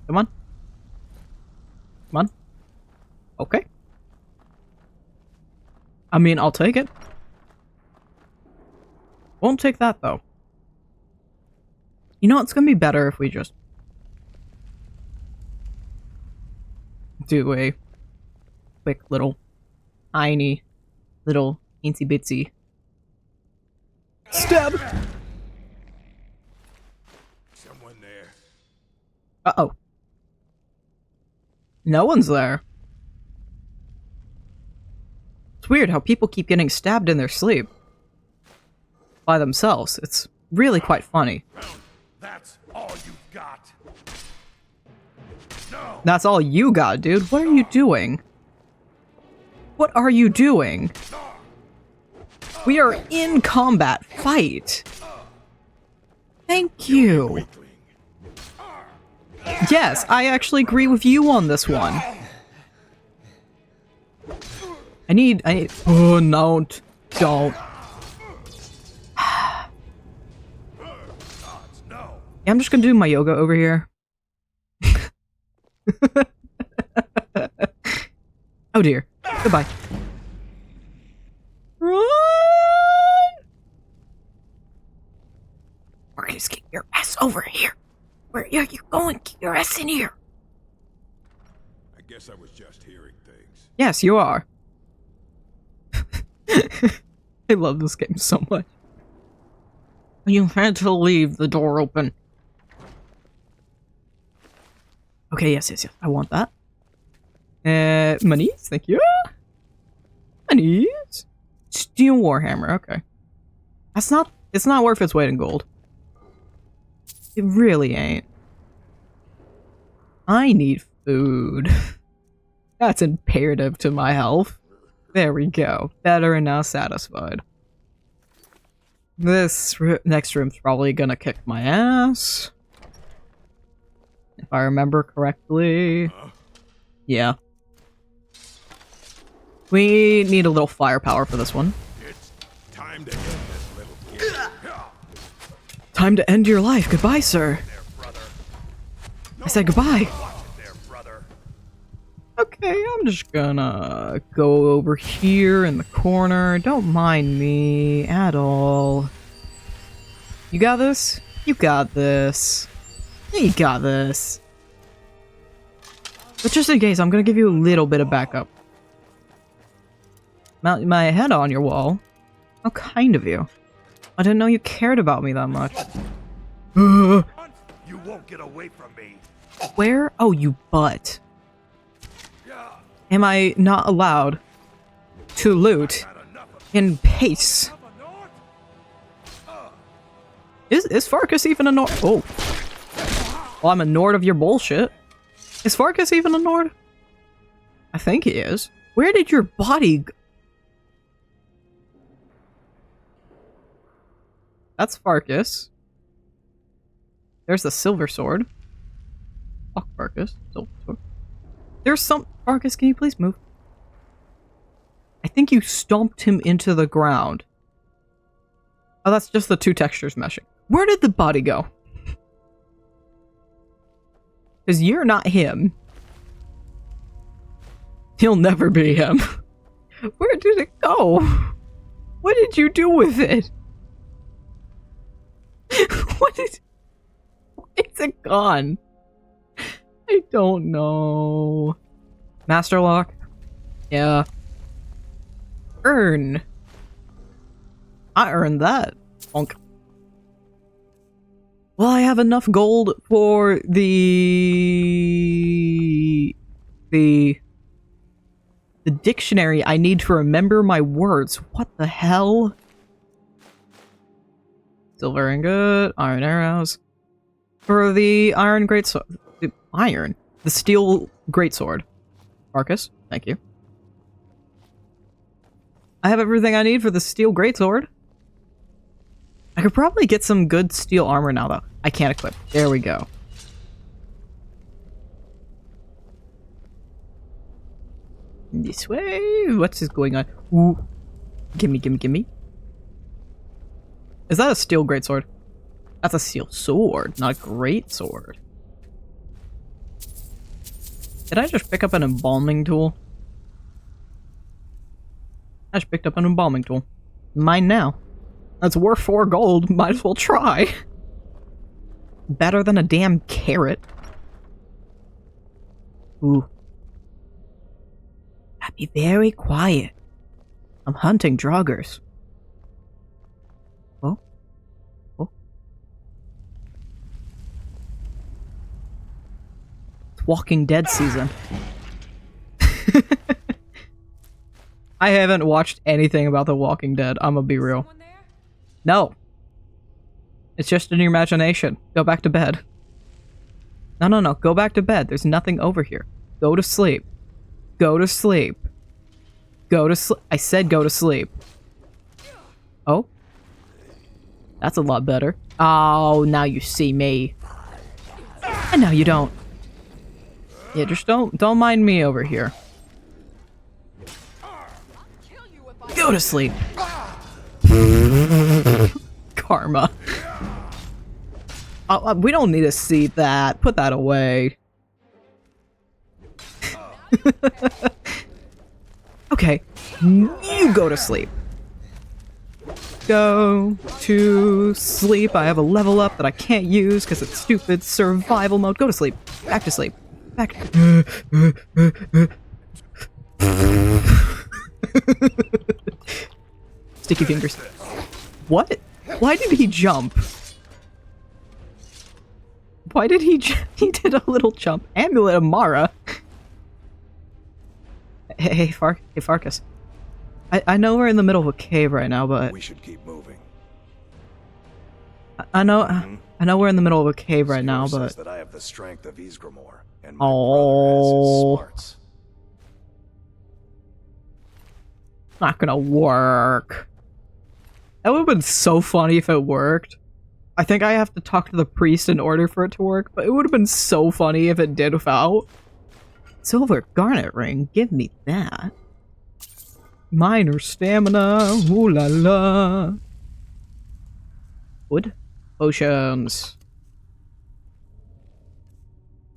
Come on. Come on. Okay. I mean, I'll take it. Won't take that, though. You know, it's gonna be better if we just do a quick little, tiny, little, teensy-bitsy stab. Someone there. Uh-oh. No one's there. It's weird how people keep getting stabbed in their sleep. By themselves. It's really quite funny. That's all you've got. No. That's all you got, dude. What are you doing? What are you doing? We are in combat. Fight. Thank you. Yes, I actually agree with you on this one. I need, oh, no, don't. I'm just gonna do my yoga over here. Oh dear. Goodbye. Run! Marcus, get your ass over here. Where are you going? Get your ass in here. I guess I was just hearing things. Yes, you are. I love this game so much. You had to leave the door open. Okay, yes. I want that. Monies, thank you. Monies. Steel Warhammer, okay. It's not worth its weight in gold. It really ain't. I need food. That's imperative to my health. There we go. Better and now satisfied. This next room's probably gonna kick my ass. If I remember correctly. Yeah. We need a little firepower for this one. It's time to end this little game. Time to end your life. Goodbye, sir. I said goodbye. Okay, I'm just gonna go over here in the corner. Don't mind me at all. You got this? You got this. You got this. But just in case, I'm gonna give you a little bit of backup. Mount my head on your wall? How kind of you. I didn't know you cared about me that much. You won't get away from me. Where? Oh, you butt. Am I not allowed to loot in pace? Is Farkas even a Nord? Oh. Well, I'm a Nord of your bullshit. Is Farkas even a Nord? I think he is. Where did your body go? That's Farkas. There's the silver sword. Fuck Farkas. Silver sword. There's some... Farkas, can you please move? I think you stomped him into the ground. Oh, that's just the two textures meshing. Where did the body go? Because you're not him. He'll never be him. Where did it go? What did you do with it? What is it gone? I don't know. Master lock? Yeah. Earn. I earned that. Bonk. Well, I have enough gold for the dictionary I need to remember my words. What the hell? Silver ingot, iron arrows. For the iron greatsword. The steel greatsword. Marcus, thank you. I have everything I need for the steel greatsword. I could probably get some good steel armor now, though. I can't equip. There we go. This way? What's going on? Ooh. Gimme, gimme, gimme. Is that a steel greatsword? That's a steel sword, not a greatsword. Did I just pick up an embalming tool? I just picked up an embalming tool. Mine now. That's worth 4 gold. Might as well try. Better than a damn carrot. Ooh. I'd be very quiet. I'm hunting druggers. Oh? Oh? It's Walking Dead season. I haven't watched anything about The Walking Dead, I'm gonna be real. No. It's just in your imagination. Go back to bed. No, no, no. Go back to bed. There's nothing over here. Go to sleep. Go to sleep. Go to sleep. I said go to sleep. Oh? That's a lot better. Oh, now you see me. And now you don't. Yeah, just don't mind me over here. Go to sleep. Karma. We don't need to see that. Put that away. Okay. You go to sleep. Go to sleep. I have a level up that I can't use because it's stupid survival mode. Go to sleep. Back to sleep. Back. Sticky fingers. What? Why did he jump? Why did he he did a little jump. Amulet of Mara. Hey, Farkas. I know we're in the middle of a cave right now, but we should keep moving. I know we're in the middle of a cave right now, but says that I have the strength of Ysgramor, and my brother has his smarts. Not gonna work. That would have been so funny if it worked. I think I have to talk to the priest in order for it to work, but it would have been so funny if it did without. Silver garnet ring, give me that. Minor stamina, ooh la la. Wood, potions.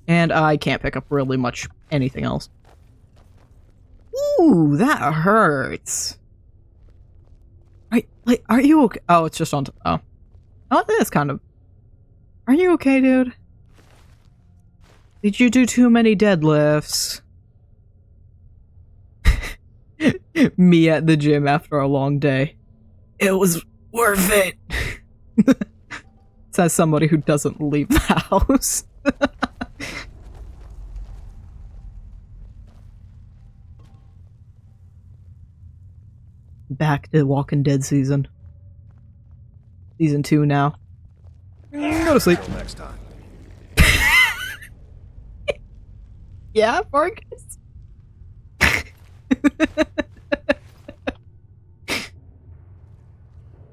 And I can't pick up really much anything else. Ooh, that hurts. Are you okay? Oh, it's just on. Oh, that is kind of. Are you okay, dude? Did you do too many deadlifts? Me at the gym after a long day. It was worth it. Says somebody who doesn't leave the house. Back to Walking Dead season. Season 2 now. Go to sleep. Next time. Yeah, Marcus?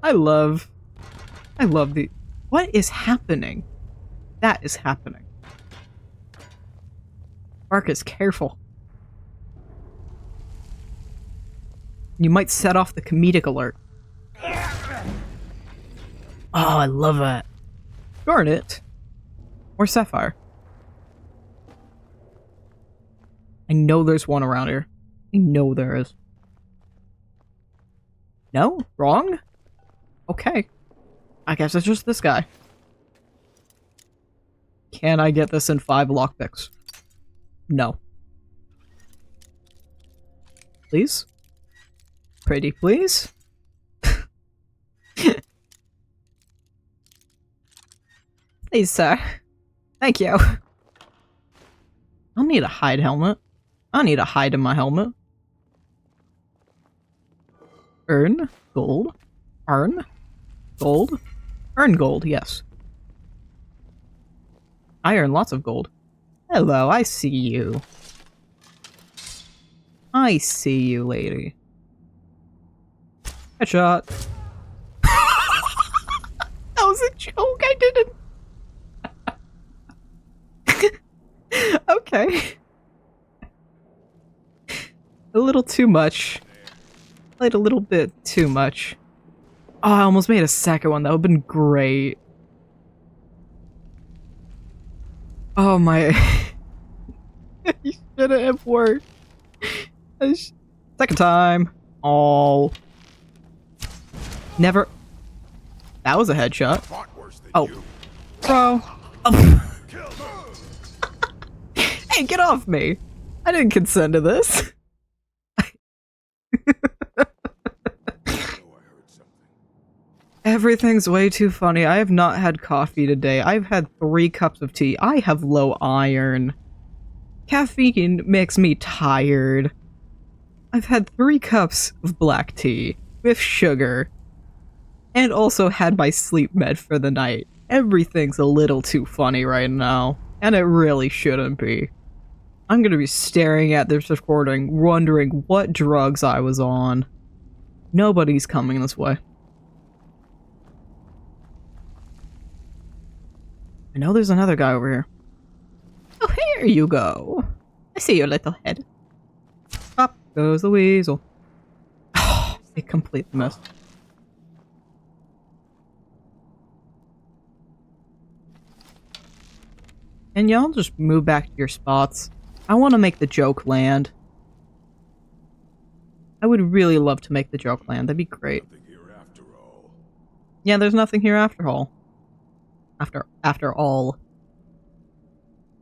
I love the... What is happening? That is happening. Marcus, careful. You might set off the comedic alert. Oh, I love that. Garnet. Or sapphire. I know there's one around here. I know there is. No? Wrong? Okay. I guess it's just this guy. Can I get this in 5 lockpicks? No. Please? Pretty please? Please, sir. Thank you. I'll need a hide helmet. I need a hide in my helmet. Earn gold. Earn gold. Earn gold, yes. I earn lots of gold. Hello, I see you. I see you, lady. Headshot. That was a joke, I didn't. Okay. A little too much. played a little bit too much. Oh, I almost made a second one. That would have been great. Oh my... You should have worked. Second time. Oh. Never... That was a headshot. Oh. Bro. Oh. Hey, get off me. I didn't consent to this. Everything's way too funny. I have not had coffee today. I've had 3 cups of tea. I have low iron. Caffeine makes me tired. I've had 3 cups of black tea with sugar. And also had my sleep med for the night. Everything's a little too funny right now. And it really shouldn't be. I'm gonna be staring at this recording, wondering what drugs I was on. Nobody's coming this way. I know there's another guy over here. Oh, here you go. I see your little head. Up goes the weasel. Oh, I completely missed. And y'all just move back to your spots. I want to make the joke land. I would really love to make the joke land. That'd be great. Yeah, there's nothing here after all. After all.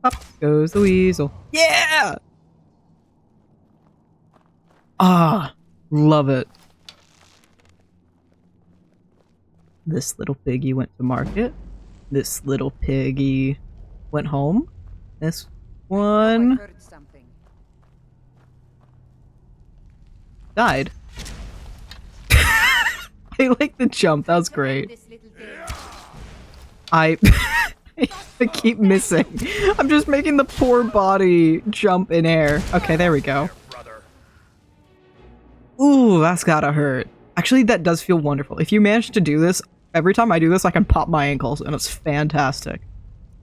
Up goes the weasel. Yeah! Ah, love it. This little piggy went to market. This little piggy went home. This one died. I like the jump. That was great. I keep missing. I'm just making the poor body jump in air. Okay, there we go. Ooh, that's gotta hurt. Actually, that does feel wonderful. If you manage to do this, every time I do this, I can pop my ankles, and it's fantastic.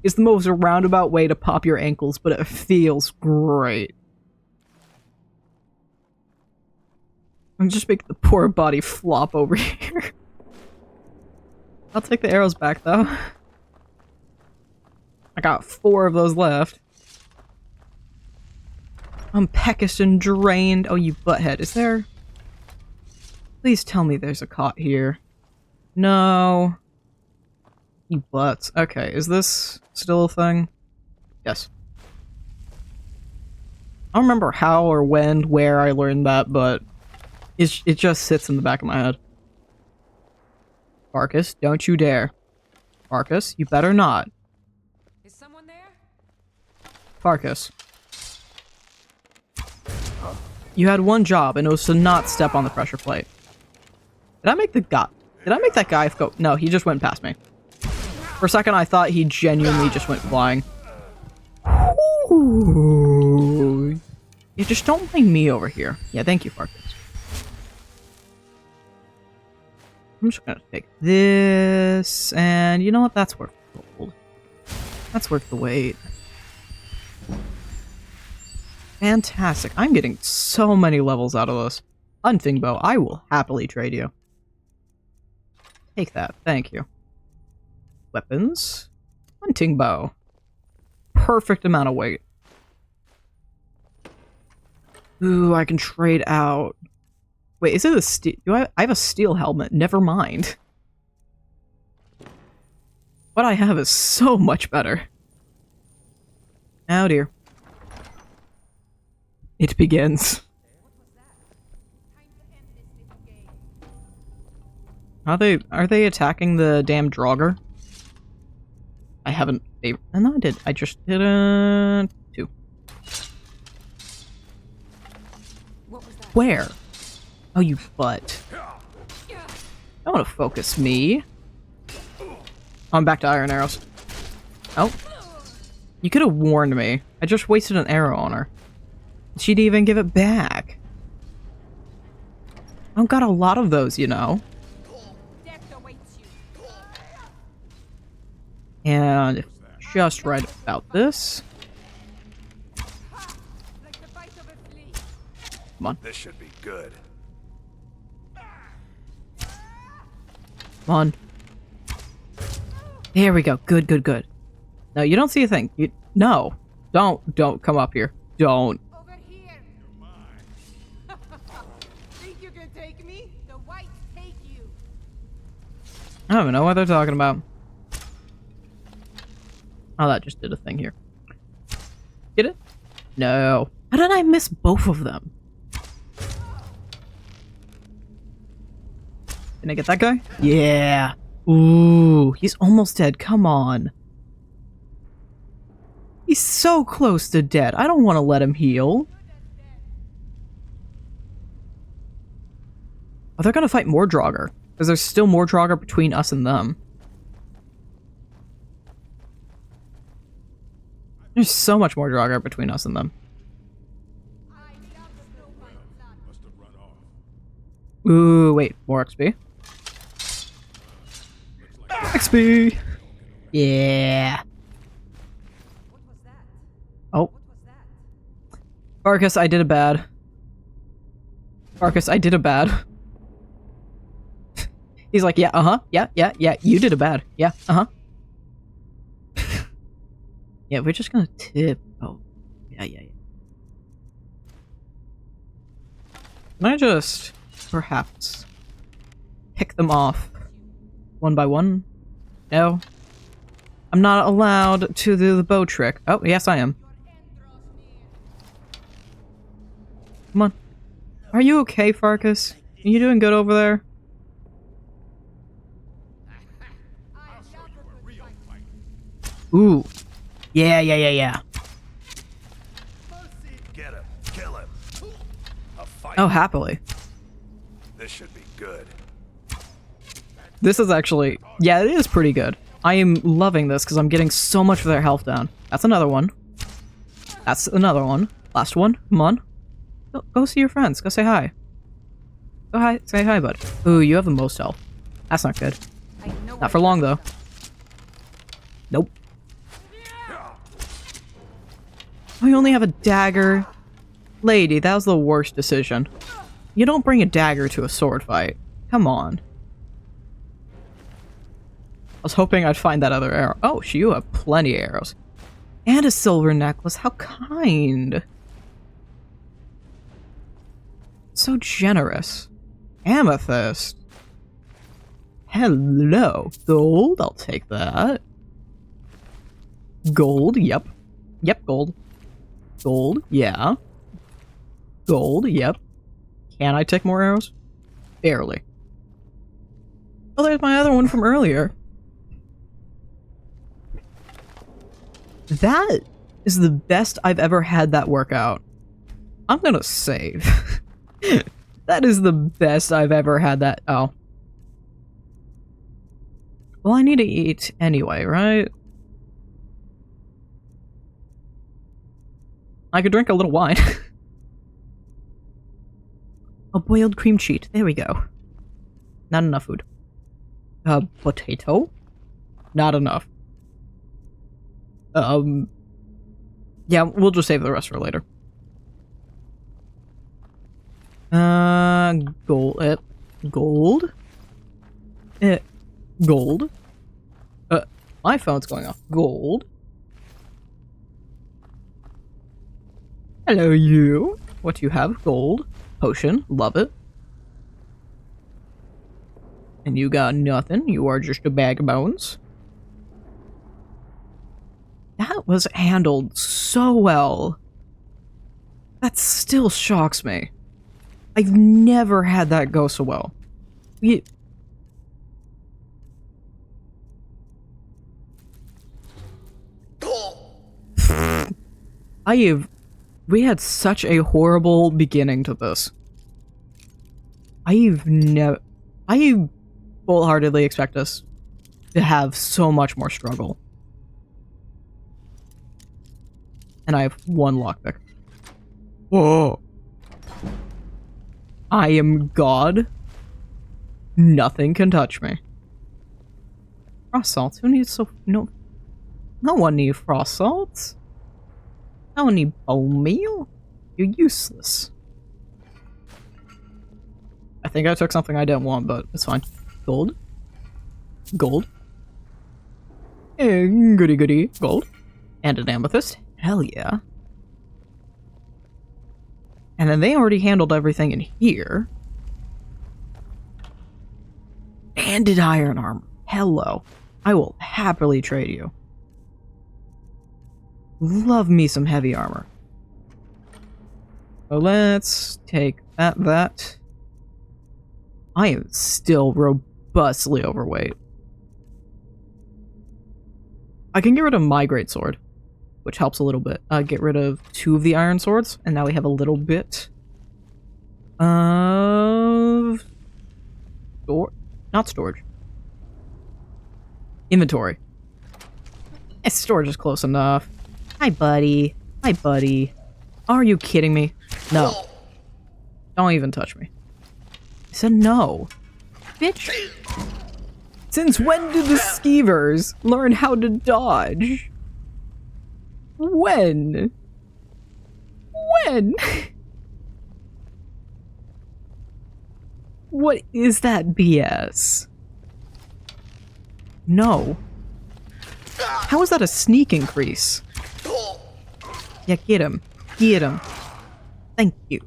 It's the most roundabout way to pop your ankles, but it feels great. I'm just making the poor body flop over here. I'll take the arrows back, though. I got 4 of those left. I'm peckish and drained. Oh, you butthead. Is there... Please tell me there's a cot here. No. You butts. Okay, is this still a thing? Yes. I don't remember how or when, where I learned that, but it just sits in the back of my head. Farkas, don't you dare. Farkas, you better not. Is someone there? Farkas. You had one job, and it was to not step on the pressure plate. Did I make the guy? Did I make that guy go? No, he just went past me. For a second, I thought he genuinely just went flying. Ooh. Yeah, just don't blame me over here. Yeah, thank you, Farkas. I'm just gonna take this, and you know what? That's worth the gold. That's worth the wait. Fantastic. I'm getting so many levels out of this. Hunting bow, I will happily trade you. Take that, thank you. Weapons. Hunting bow. Perfect amount of weight. Ooh, I can trade out. Wait, is it a steel? I have a steel helmet. Never mind. What I have is so much better. Oh dear. It begins. Are they attacking the damn Draugr? I haven't. No, I did. I just didn't. Two. Where? Oh, you butt. I want to focus me. I'm back to iron arrows. Oh. You could have warned me. I just wasted an arrow on her. She'd even give it back. I've got a lot of those, you know. And just right about this. Come on. This should be good. Come on. There we go. Good, good, good. No, you don't see a thing. No. Don't come up here. Don't. Over here. Think you can take me? The whites take you. I don't even know what they're talking about. Oh, that just did a thing here. Get it? No. How did I miss both of them? Can I get that guy? Yeah. Ooh, he's almost dead. Come on. He's so close to dead. I don't want to let him heal. Oh, they're gonna fight more Draugr. Because there's still more Draugr between us and them. There's so much more Draugr between us and them. Ooh, wait. More XP. XP! Yeah. Oh. Farkas, I did a bad. Farkas, I did a bad. He's like, yeah, uh-huh, yeah, you did a bad. Yeah, uh-huh. Yeah, we're just gonna tip. Oh, yeah. Can I just, perhaps, pick them off one by one? No. I'm not allowed to do the bow trick. Oh, yes, I am. Come on. Are you okay, Farkas? Are you doing good over there? Ooh. Yeah. Get him. Kill him. A fight. Oh, happily. This should be good. This is actually... Yeah, it is pretty good. I am loving this because I'm getting so much of their health down. That's another one. That's another one. Last one. Come on. Go see your friends. Go say hi. Go hi. Say hi, bud. Ooh, you have the most health. That's not good. Not for long, though. Nope. Oh, you only have a dagger. Lady, that was the worst decision. You don't bring a dagger to a sword fight. Come on. I was hoping I'd find that other arrow. Oh, you have plenty of arrows. And a silver necklace. How kind. So generous. Amethyst. Hello. Gold, I'll take that. Gold, yep. Yep, gold. Gold, yeah. Gold, yep. Can I take more arrows? Barely. Oh, there's my other one from earlier. That is the best I've ever had that workout. I'm gonna save. That is the best I've ever had that. Oh. Well, I need to eat anyway, right? I could drink a little wine. A boiled cream cheese. There we go. Not enough food. Potato? Not enough. Yeah, we'll just save the rest for later. Gold. Gold? Gold? My phone's going off. Gold? Hello, you. What do you have? Gold. Potion. Love it. And you got nothing. You are just a bag of bones. That was handled so well. That still shocks me. I've never had that go so well. We had such a horrible beginning to this. I wholeheartedly expect us to have so much more struggle. And I have one lockpick. Whoa. I am God. Nothing can touch me. Frost salts? Who needs so... No one needs frost salts. No one need bone meal. You're useless. I think I took something I didn't want, but it's fine. Gold? Gold. Goody goody. Gold. And an amethyst. Hell yeah. And then they already handled everything in here. Banded iron armor. Hello. I will happily trade you. Love me some heavy armor. So let's take that. I am still robustly overweight. I can get rid of my greatsword, which helps a little bit. Get rid of 2 of the iron swords, and now we have a little bit of not storage. Inventory. Storage is close enough. Hi, buddy. Hi, buddy. Are you kidding me? No. Don't even touch me. I said no. Bitch. Since when did the skeevers learn how to dodge? When? When? What is that BS? No. How is that a sneak increase? Yeah, get him. Get him. Thank you.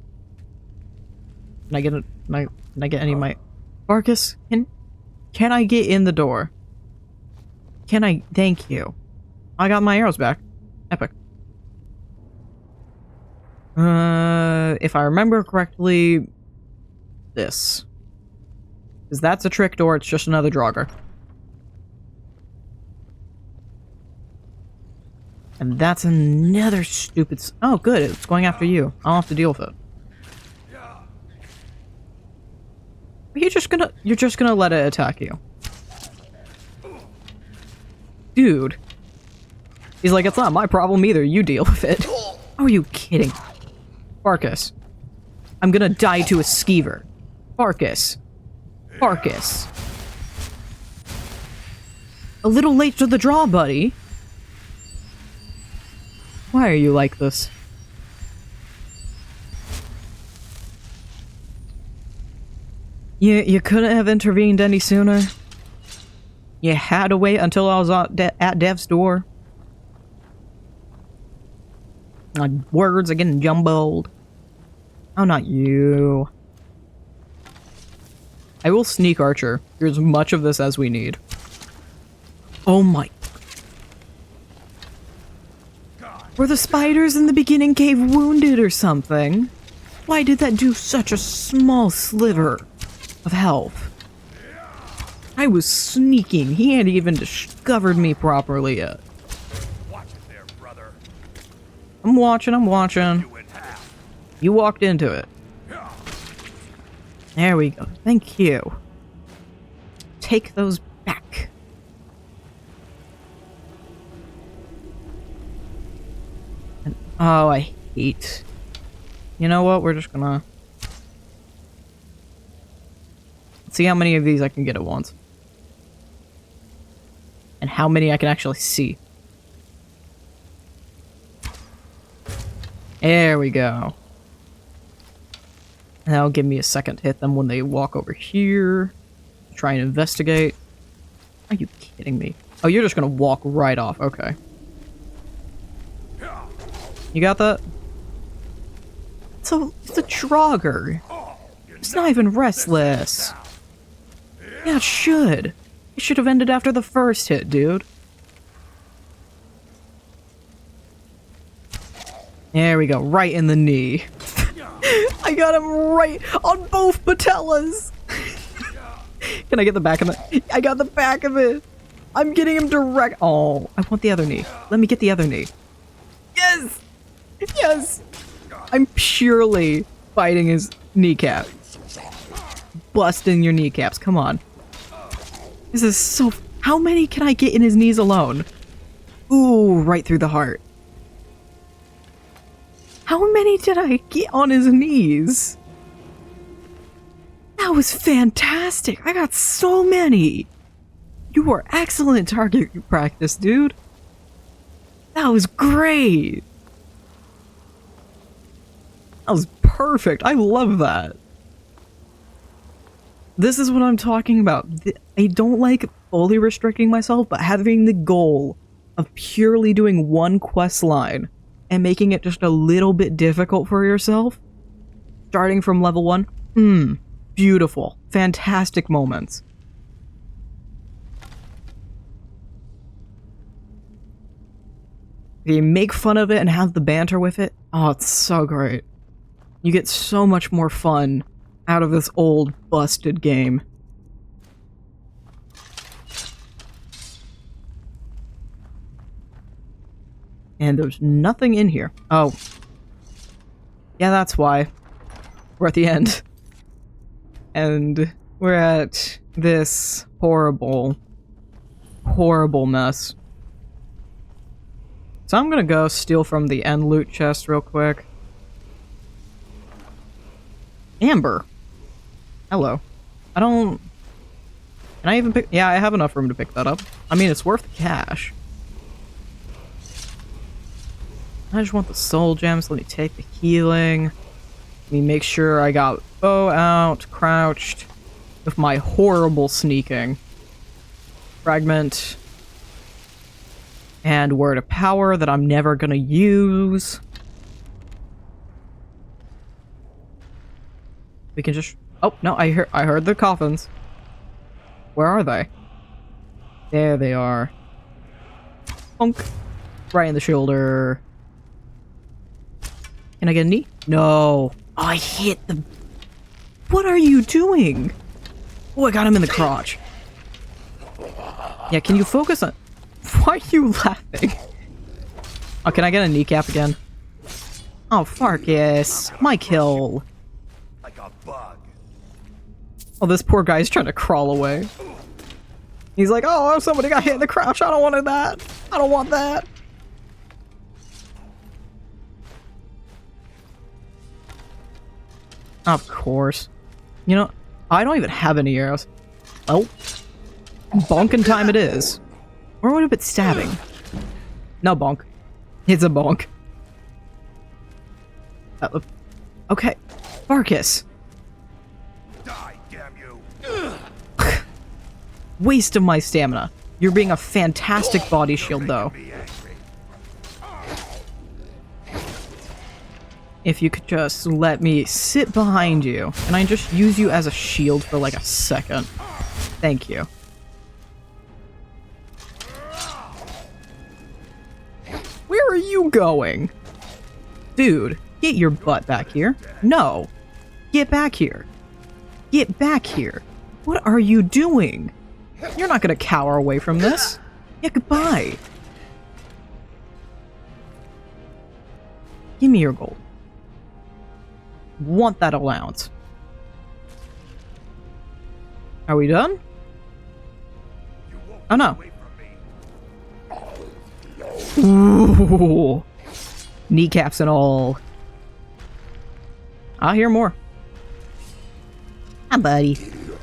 Can I get any of my... Marcus, can I get in the door? Can I... Thank you. I got my arrows back. Epic. If I remember correctly... This. Because that's a trick door, it's just another Draugr. And that's another stupid... Oh, good, it's going after you. I'll have to deal with it. You're just gonna let it attack you. Dude. He's like, it's not my problem either, you deal with it. Are you kidding? Farkas. I'm gonna die to a skeever. Farkas. Farkas. A little late to the draw, buddy. Why are you like this? You couldn't have intervened any sooner? You had to wait until I was at Dev's door? My words are getting jumbled. Oh, not you. I will sneak archer. Here's as much of this as we need. Oh my... Were the spiders in the beginning cave wounded or something? Why did that do such a small sliver of health? I was sneaking. He hadn't even discovered me properly yet. Watch it there, brother. I'm watching. You walked into it. There we go. Thank you. Take those back. And, oh, I hate... You know what? We're just gonna... see how many of these I can get at once. And how many I can actually see. There we go. And that'll give me a second to hit them when they walk over here. Try and investigate. Are you kidding me? Oh, you're just gonna walk right off. Okay. You got that? So, it's a Draugr. It's not even restless. Yeah, it should. It should have ended after the first hit, dude. There we go, right in the knee. I got him right on both patellas. Can I get the back of it? I got the back of it. I'm getting him direct. Oh, I want the other knee. Let me get the other knee. Yes! Yes! I'm purely fighting his kneecap. Busting your kneecaps, come on. This is so... How many can I get in his knees alone? Ooh, right through the heart. How many did I get on his knees? That was fantastic. I got so many. You were excellent target practice, dude. That was great. That was perfect. I love that. This is what I'm talking about. I don't like fully restricting myself, but having the goal of purely doing one quest line and making it just a little bit difficult for yourself, starting from level 1, beautiful, fantastic moments. You make fun of it and have the banter with it. Oh, it's so great. You get so much more fun out of this old, busted game. And there's nothing in here. Oh. Yeah, that's why. We're at the end. And we're at this horrible, horrible mess. So I'm gonna go steal from the end loot chest real quick. Amber. Hello. I don't... Can I even pick... Yeah, I have enough room to pick that up. I mean, it's worth the cash. I just want the soul gems. Let me take the healing. Let me make sure I got bow out, crouched, with my horrible sneaking. Fragment. And word of power that I'm never gonna use. We can just... Oh, no, I heard the coffins. Where are they? There they are. Bonk. Right in the shoulder. Can I get a knee? No. Oh, I hit the... What are you doing? Oh, I got him in the crotch. Yeah, can you focus on... Why are you laughing? Oh, can I get a kneecap again? Oh, Farkas. My kill. Like a bug. Oh, this poor guy's trying to crawl away. He's like, oh, somebody got hit in the crotch. I don't want that. I don't want that. Of course. You know, I don't even have any arrows. Oh. Bonking time it is. Or what if it's stabbing? No, bonk. It's a bonk. Okay. Farkas. Die, damn you. Waste of my stamina. You're being a fantastic body shield, though. If you could just let me sit behind you, and I just use you as a shield for like a second. Thank you. Where are you going? Dude, get your butt back here. No. Get back here. Get back here. What are you doing? You're not gonna cower away from this. Yeah, goodbye. Give me your gold. Want that allowance. Are we done? Oh no. Ooh. Kneecaps and all. I'll hear more. Hi, buddy.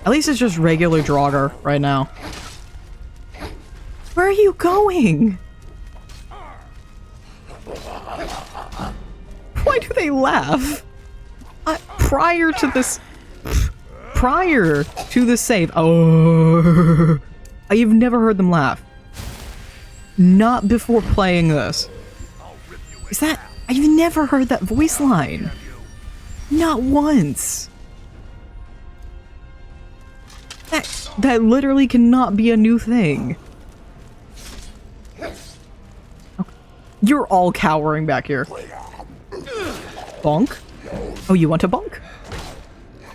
At least it's just regular Draugr right now. Where are you going? Why do they laugh? Prior to this save, oh, I've never heard them laugh. Not before playing this. Is that... I've never heard that voice line. Not once. That literally cannot be a new thing. Okay. You're all cowering back here. Bonk? Oh, you want to bonk?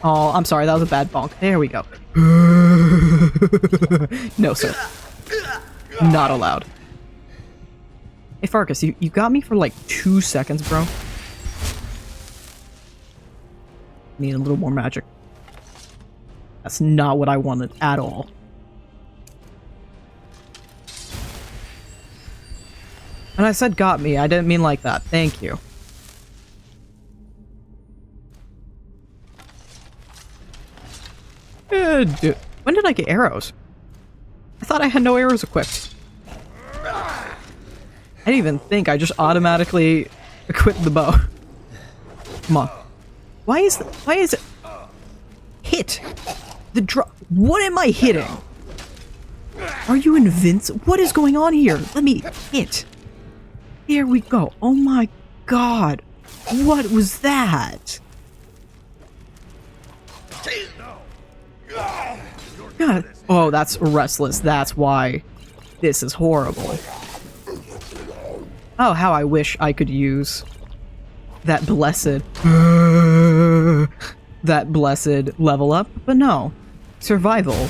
Oh, I'm sorry, that was a bad bonk. There we go. No, sir. Not allowed. Hey, Farkas, you got me for like 2 seconds, bro. Need a little more magic. That's not what I wanted at all. And I said got me, I didn't mean like that. Thank you. Dude, when did I get arrows? I thought I had no arrows equipped. I didn't even think, I just automatically equipped the bow. Come on. Why is it... Hit! What am I hitting? Are you invincible? What is going on here? Let me hit. There we go. Oh my god. What was that? God. Oh, that's restless. That's why this is horrible. Oh, how I wish I could use that blessed level up, but no. Survival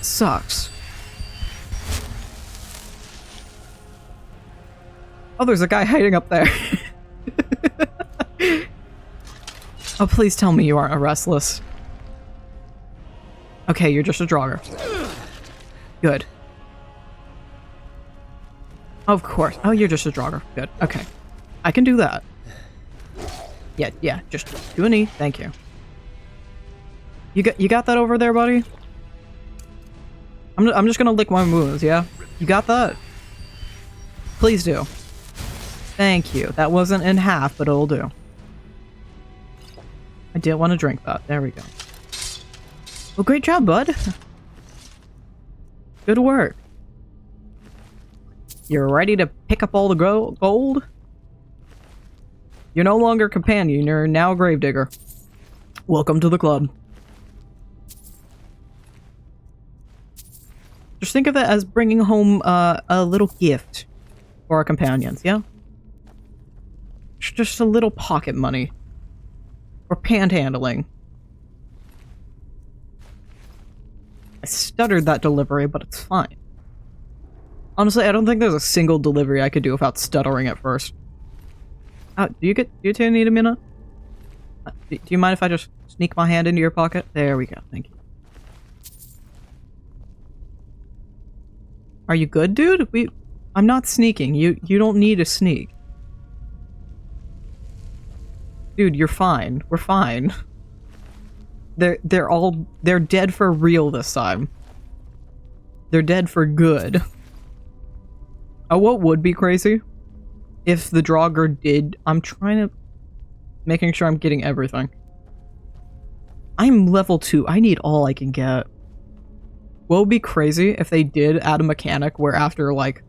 sucks. Oh, there's a guy hiding up there. Oh, please tell me you aren't a restless. Okay, you're just a draugr. Good. Of course. Oh, you're just a draugr. Good. Okay. I can do that. Yeah, just do a knee. Thank you. You got that over there, buddy? I'm just gonna lick my wounds, yeah? You got that? Please do. Thank you. That wasn't in half, but it'll do. I didn't want to drink that. There we go. Well, great job, bud. Good work. You're ready to pick up all the gold? You're no longer a companion, you're now a gravedigger. Welcome to the club. Just think of it as bringing home a little gift for our companions, yeah? Just a little pocket money. Or panhandling. I stuttered that delivery, but it's fine. Honestly, I don't think there's a single delivery I could do without stuttering at first. Do you two need a minute? Do you mind if I just sneak my hand into your pocket? There we go, thank you. Are you good, dude? I'm not sneaking. You don't need to sneak. Dude, you're fine. We're fine. They're dead for real this time. They're dead for good. Oh, what would be crazy? If the draugr did... I'm making sure I'm getting everything. I'm level 2. I need all I can get. What would be crazy if they did add a mechanic where after, like,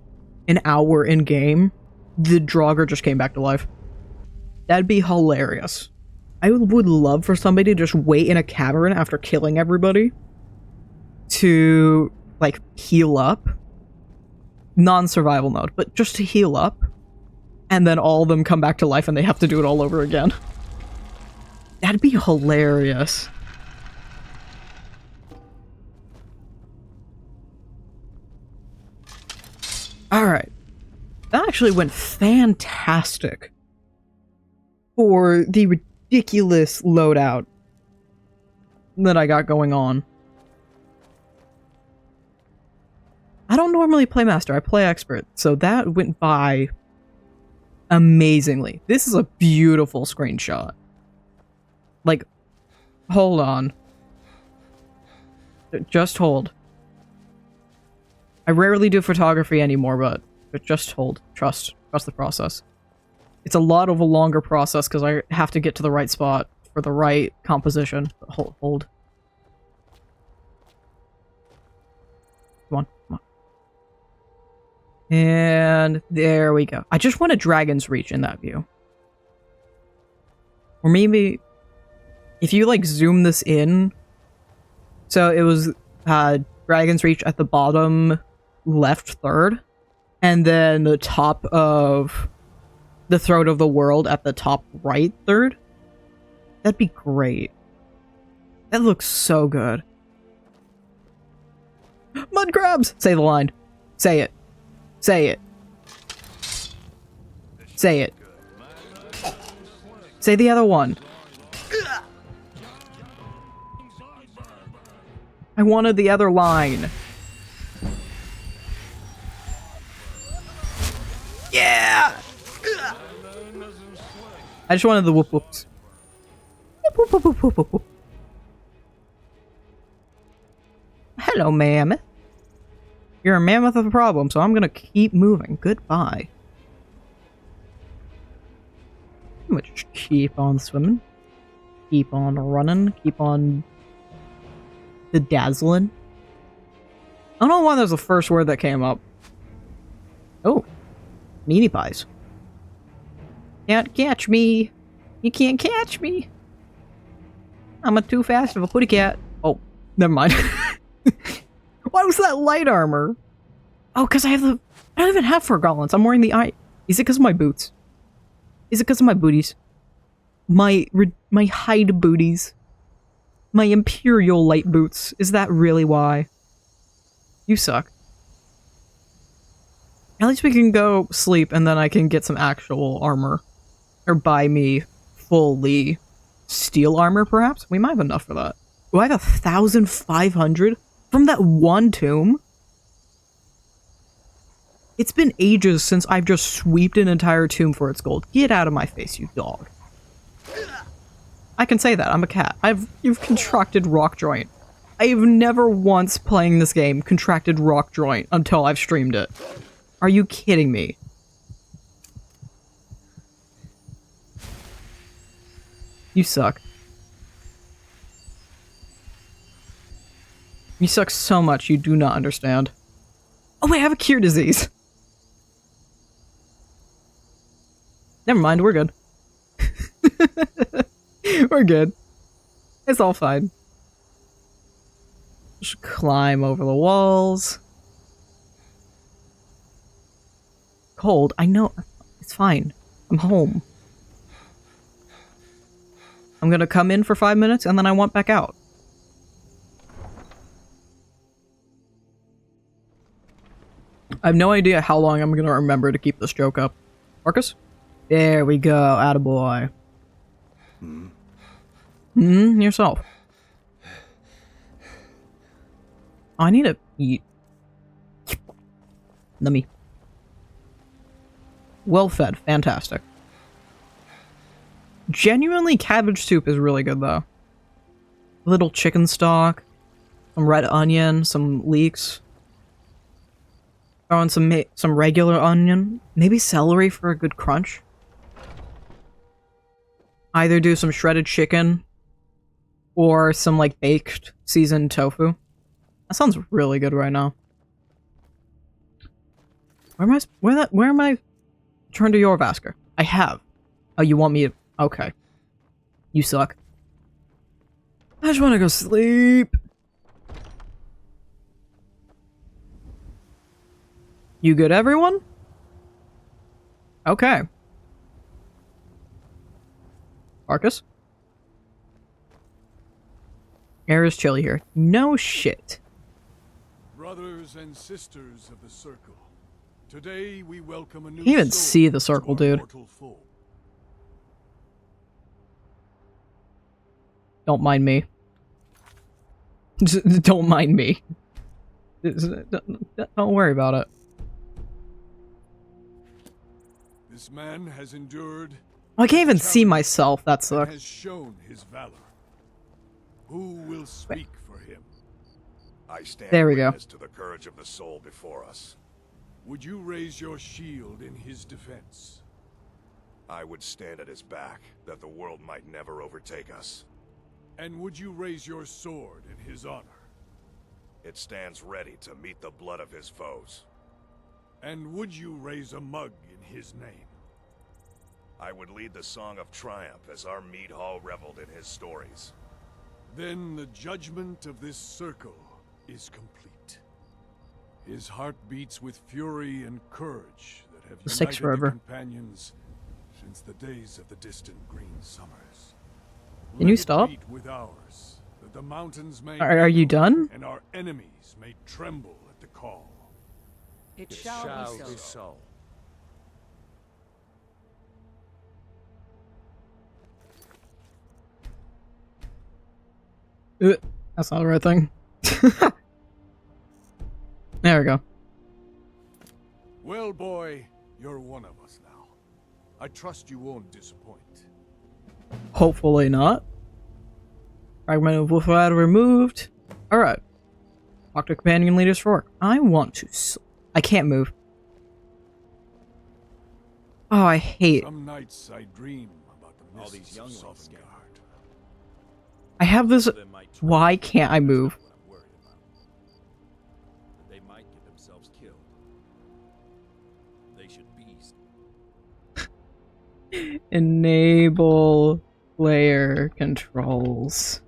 an hour in-game, the draugr just came back to life? That'd be hilarious. I would love for somebody to just wait in a cavern after killing everybody to, like, heal up. Non-survival mode, but just to heal up. And then all of them come back to life and they have to do it all over again. That'd be hilarious. Alright. That actually went fantastic. For the ridiculous loadout that I got going on. I don't normally play Master, I play Expert, so that went by amazingly. This is a beautiful screenshot. Like, hold on. Just hold. I rarely do photography anymore, but just hold. Trust the process. It's a lot of a longer process because I have to get to the right spot for the right composition. Hold. Come on. And there we go. I just want a dragon's reach in that view. Or maybe if you like zoom this in. So it was dragon's reach at the bottom left third. And then the top of the throat of the world at the top right third. That'd be great. That looks so good. Mud crabs! Say the line. Say it. Say it. Say it. Say the other one. I wanted the other line. Yeah! I just wanted the whoop whoops. Whoop, whoop, whoop, whoop, whoop, whoop. Hello, mammoth. You're a mammoth of a problem, so I'm gonna keep moving. Goodbye. I'm gonna just keep on swimming. Keep on running. Keep on... dazzling. I don't know why that was the first word that came up. Oh. Meaty pies. Can't catch me. You can't catch me. I'm a too fast of a putty cat. Oh, never mind. Why was that light armor? Oh, because I don't even have fur gauntlets. I'm wearing the eye. Is it because of my boots? Is it because of my booties? My hide booties. My imperial light boots. Is that really why? You suck. At least we can go sleep and then I can get some actual armor. Or buy me fully steel armor, perhaps? We might have enough for that. Do I have 1,500 from that one tomb? It's been ages since I've just sweeped an entire tomb for its gold. Get out of my face, you dog. I can say that. I'm a cat. You've contracted rock joint. I've never once playing this game contracted rock joint until I've streamed it. Are you kidding me? You suck. You suck so much you do not understand. Oh wait, I have a cure disease. Never mind, we're good. We're good. It's all fine. Just climb over the walls. Cold, I know. It's fine. I'm home. I'm gonna come in for 5 minutes and then I want back out. I have no idea how long I'm gonna remember to keep this joke up. Marcus? There we go, attaboy. Yourself. Oh, I need to eat. Nummy. Well fed, fantastic. Genuinely, cabbage soup is really good, though. A little chicken stock, some red onion, some leeks. Throw in some regular onion, maybe celery for a good crunch. Either do some shredded chicken or some like baked seasoned tofu. That sounds really good right now. Where am I? Turn to your Vasker. I have. Oh, you want me to? Okay. You suck. I just want to go sleep. You good, everyone? Okay. Marcus? Air is chilly here. No shit. Brothers and sisters of the Circle, today we welcome a new I can't even soul see the circle, to our dude. mortal fold. Don't mind me. Don't mind me. Don't worry about it. This man has endured. Oh, I can't even see myself. That and sucks. has shown his valor. Who will speak for him? I stand There we go. witness to the courage of the soul before us. Would you raise your shield in his defense? I would stand at his back, that the world might never overtake us. And would you raise your sword in his honor? It stands ready to meet the blood of his foes. And would you raise a mug in his name? I would lead the song of triumph as our mead hall reveled in his stories. Then the judgment of this circle is complete. His heart beats with fury and courage that have The six united forever. the companions since the days of the distant green summers. Can you Let it stop? beat with ours, that the mountains may Are you done? and our enemies may tremble at the call. It shall be so. so. That's not the right thing. There we go. Well, boy, you're one of us now. I trust you won't disappoint. Hopefully not. Fragment of Wolfrad removed. Alright. Talk to companion leaders for work. I want to I can't move. Oh, I hate. Some nights I dream about the All these mists young of ones Sovngarde. I have this. Why can't I move? They Enable player controls.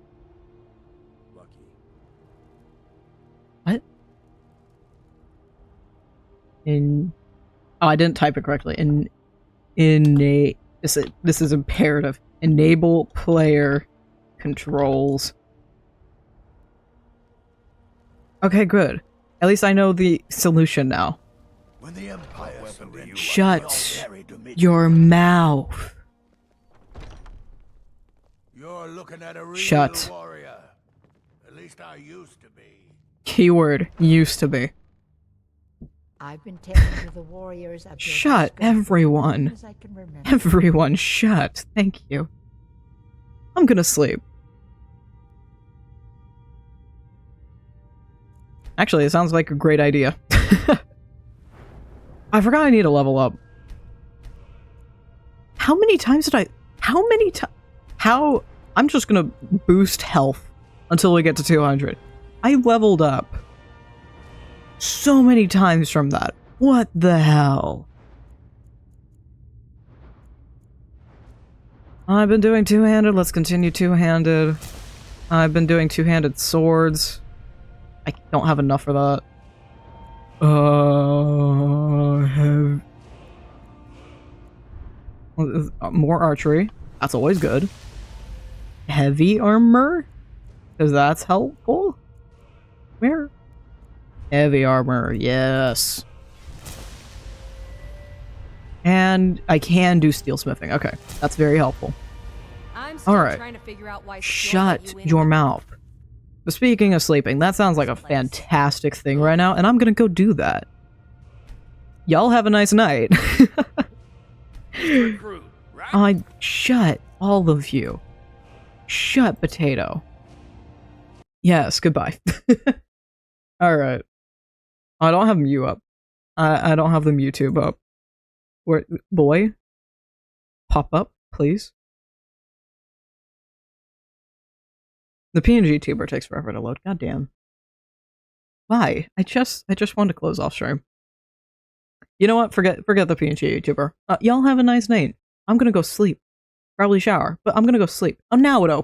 What? Oh, I didn't type it correctly. This is imperative. Enable player controls. Okay, good. At least I know the solution now. When the Empire Shut your mouth. You're looking at a real Shut. warrior. At least I used to be. Keyword used to be. I've been taken to the warriors of Shut, everyone. as I can remember. Everyone, shut. Thank you. I'm gonna sleep. Actually, it sounds like a great idea. I forgot I need to level up. How many times did I... How many times... How... I'm just gonna boost health until we get to 200. I leveled up so many times from that. What the hell? I've been doing two-handed. Let's continue two-handed. I've been doing two-handed swords. I don't have enough for that. More archery. That's always good. Heavy armor? Because that's helpful? Where? Heavy armor, yes. And I can do steelsmithing. Okay, that's very helpful. I'm still Alright. trying to figure out why Shut your mouth. But speaking of sleeping, that sounds like a fantastic thing right now, and I'm gonna go do that. Y'all have a nice night. Shut, all of you. Shut, potato. Yes, goodbye. Alright. I don't have Mew up. I don't have the YouTube up. Where, boy? Pop up, please. The PNG tuber takes forever to load. Goddamn. Why? I just wanted to close off stream. You know what? Forget the PNG YouTuber. Y'all have a nice night. I'm gonna go sleep. Probably shower, but I'm gonna go sleep. Oh, now it opens.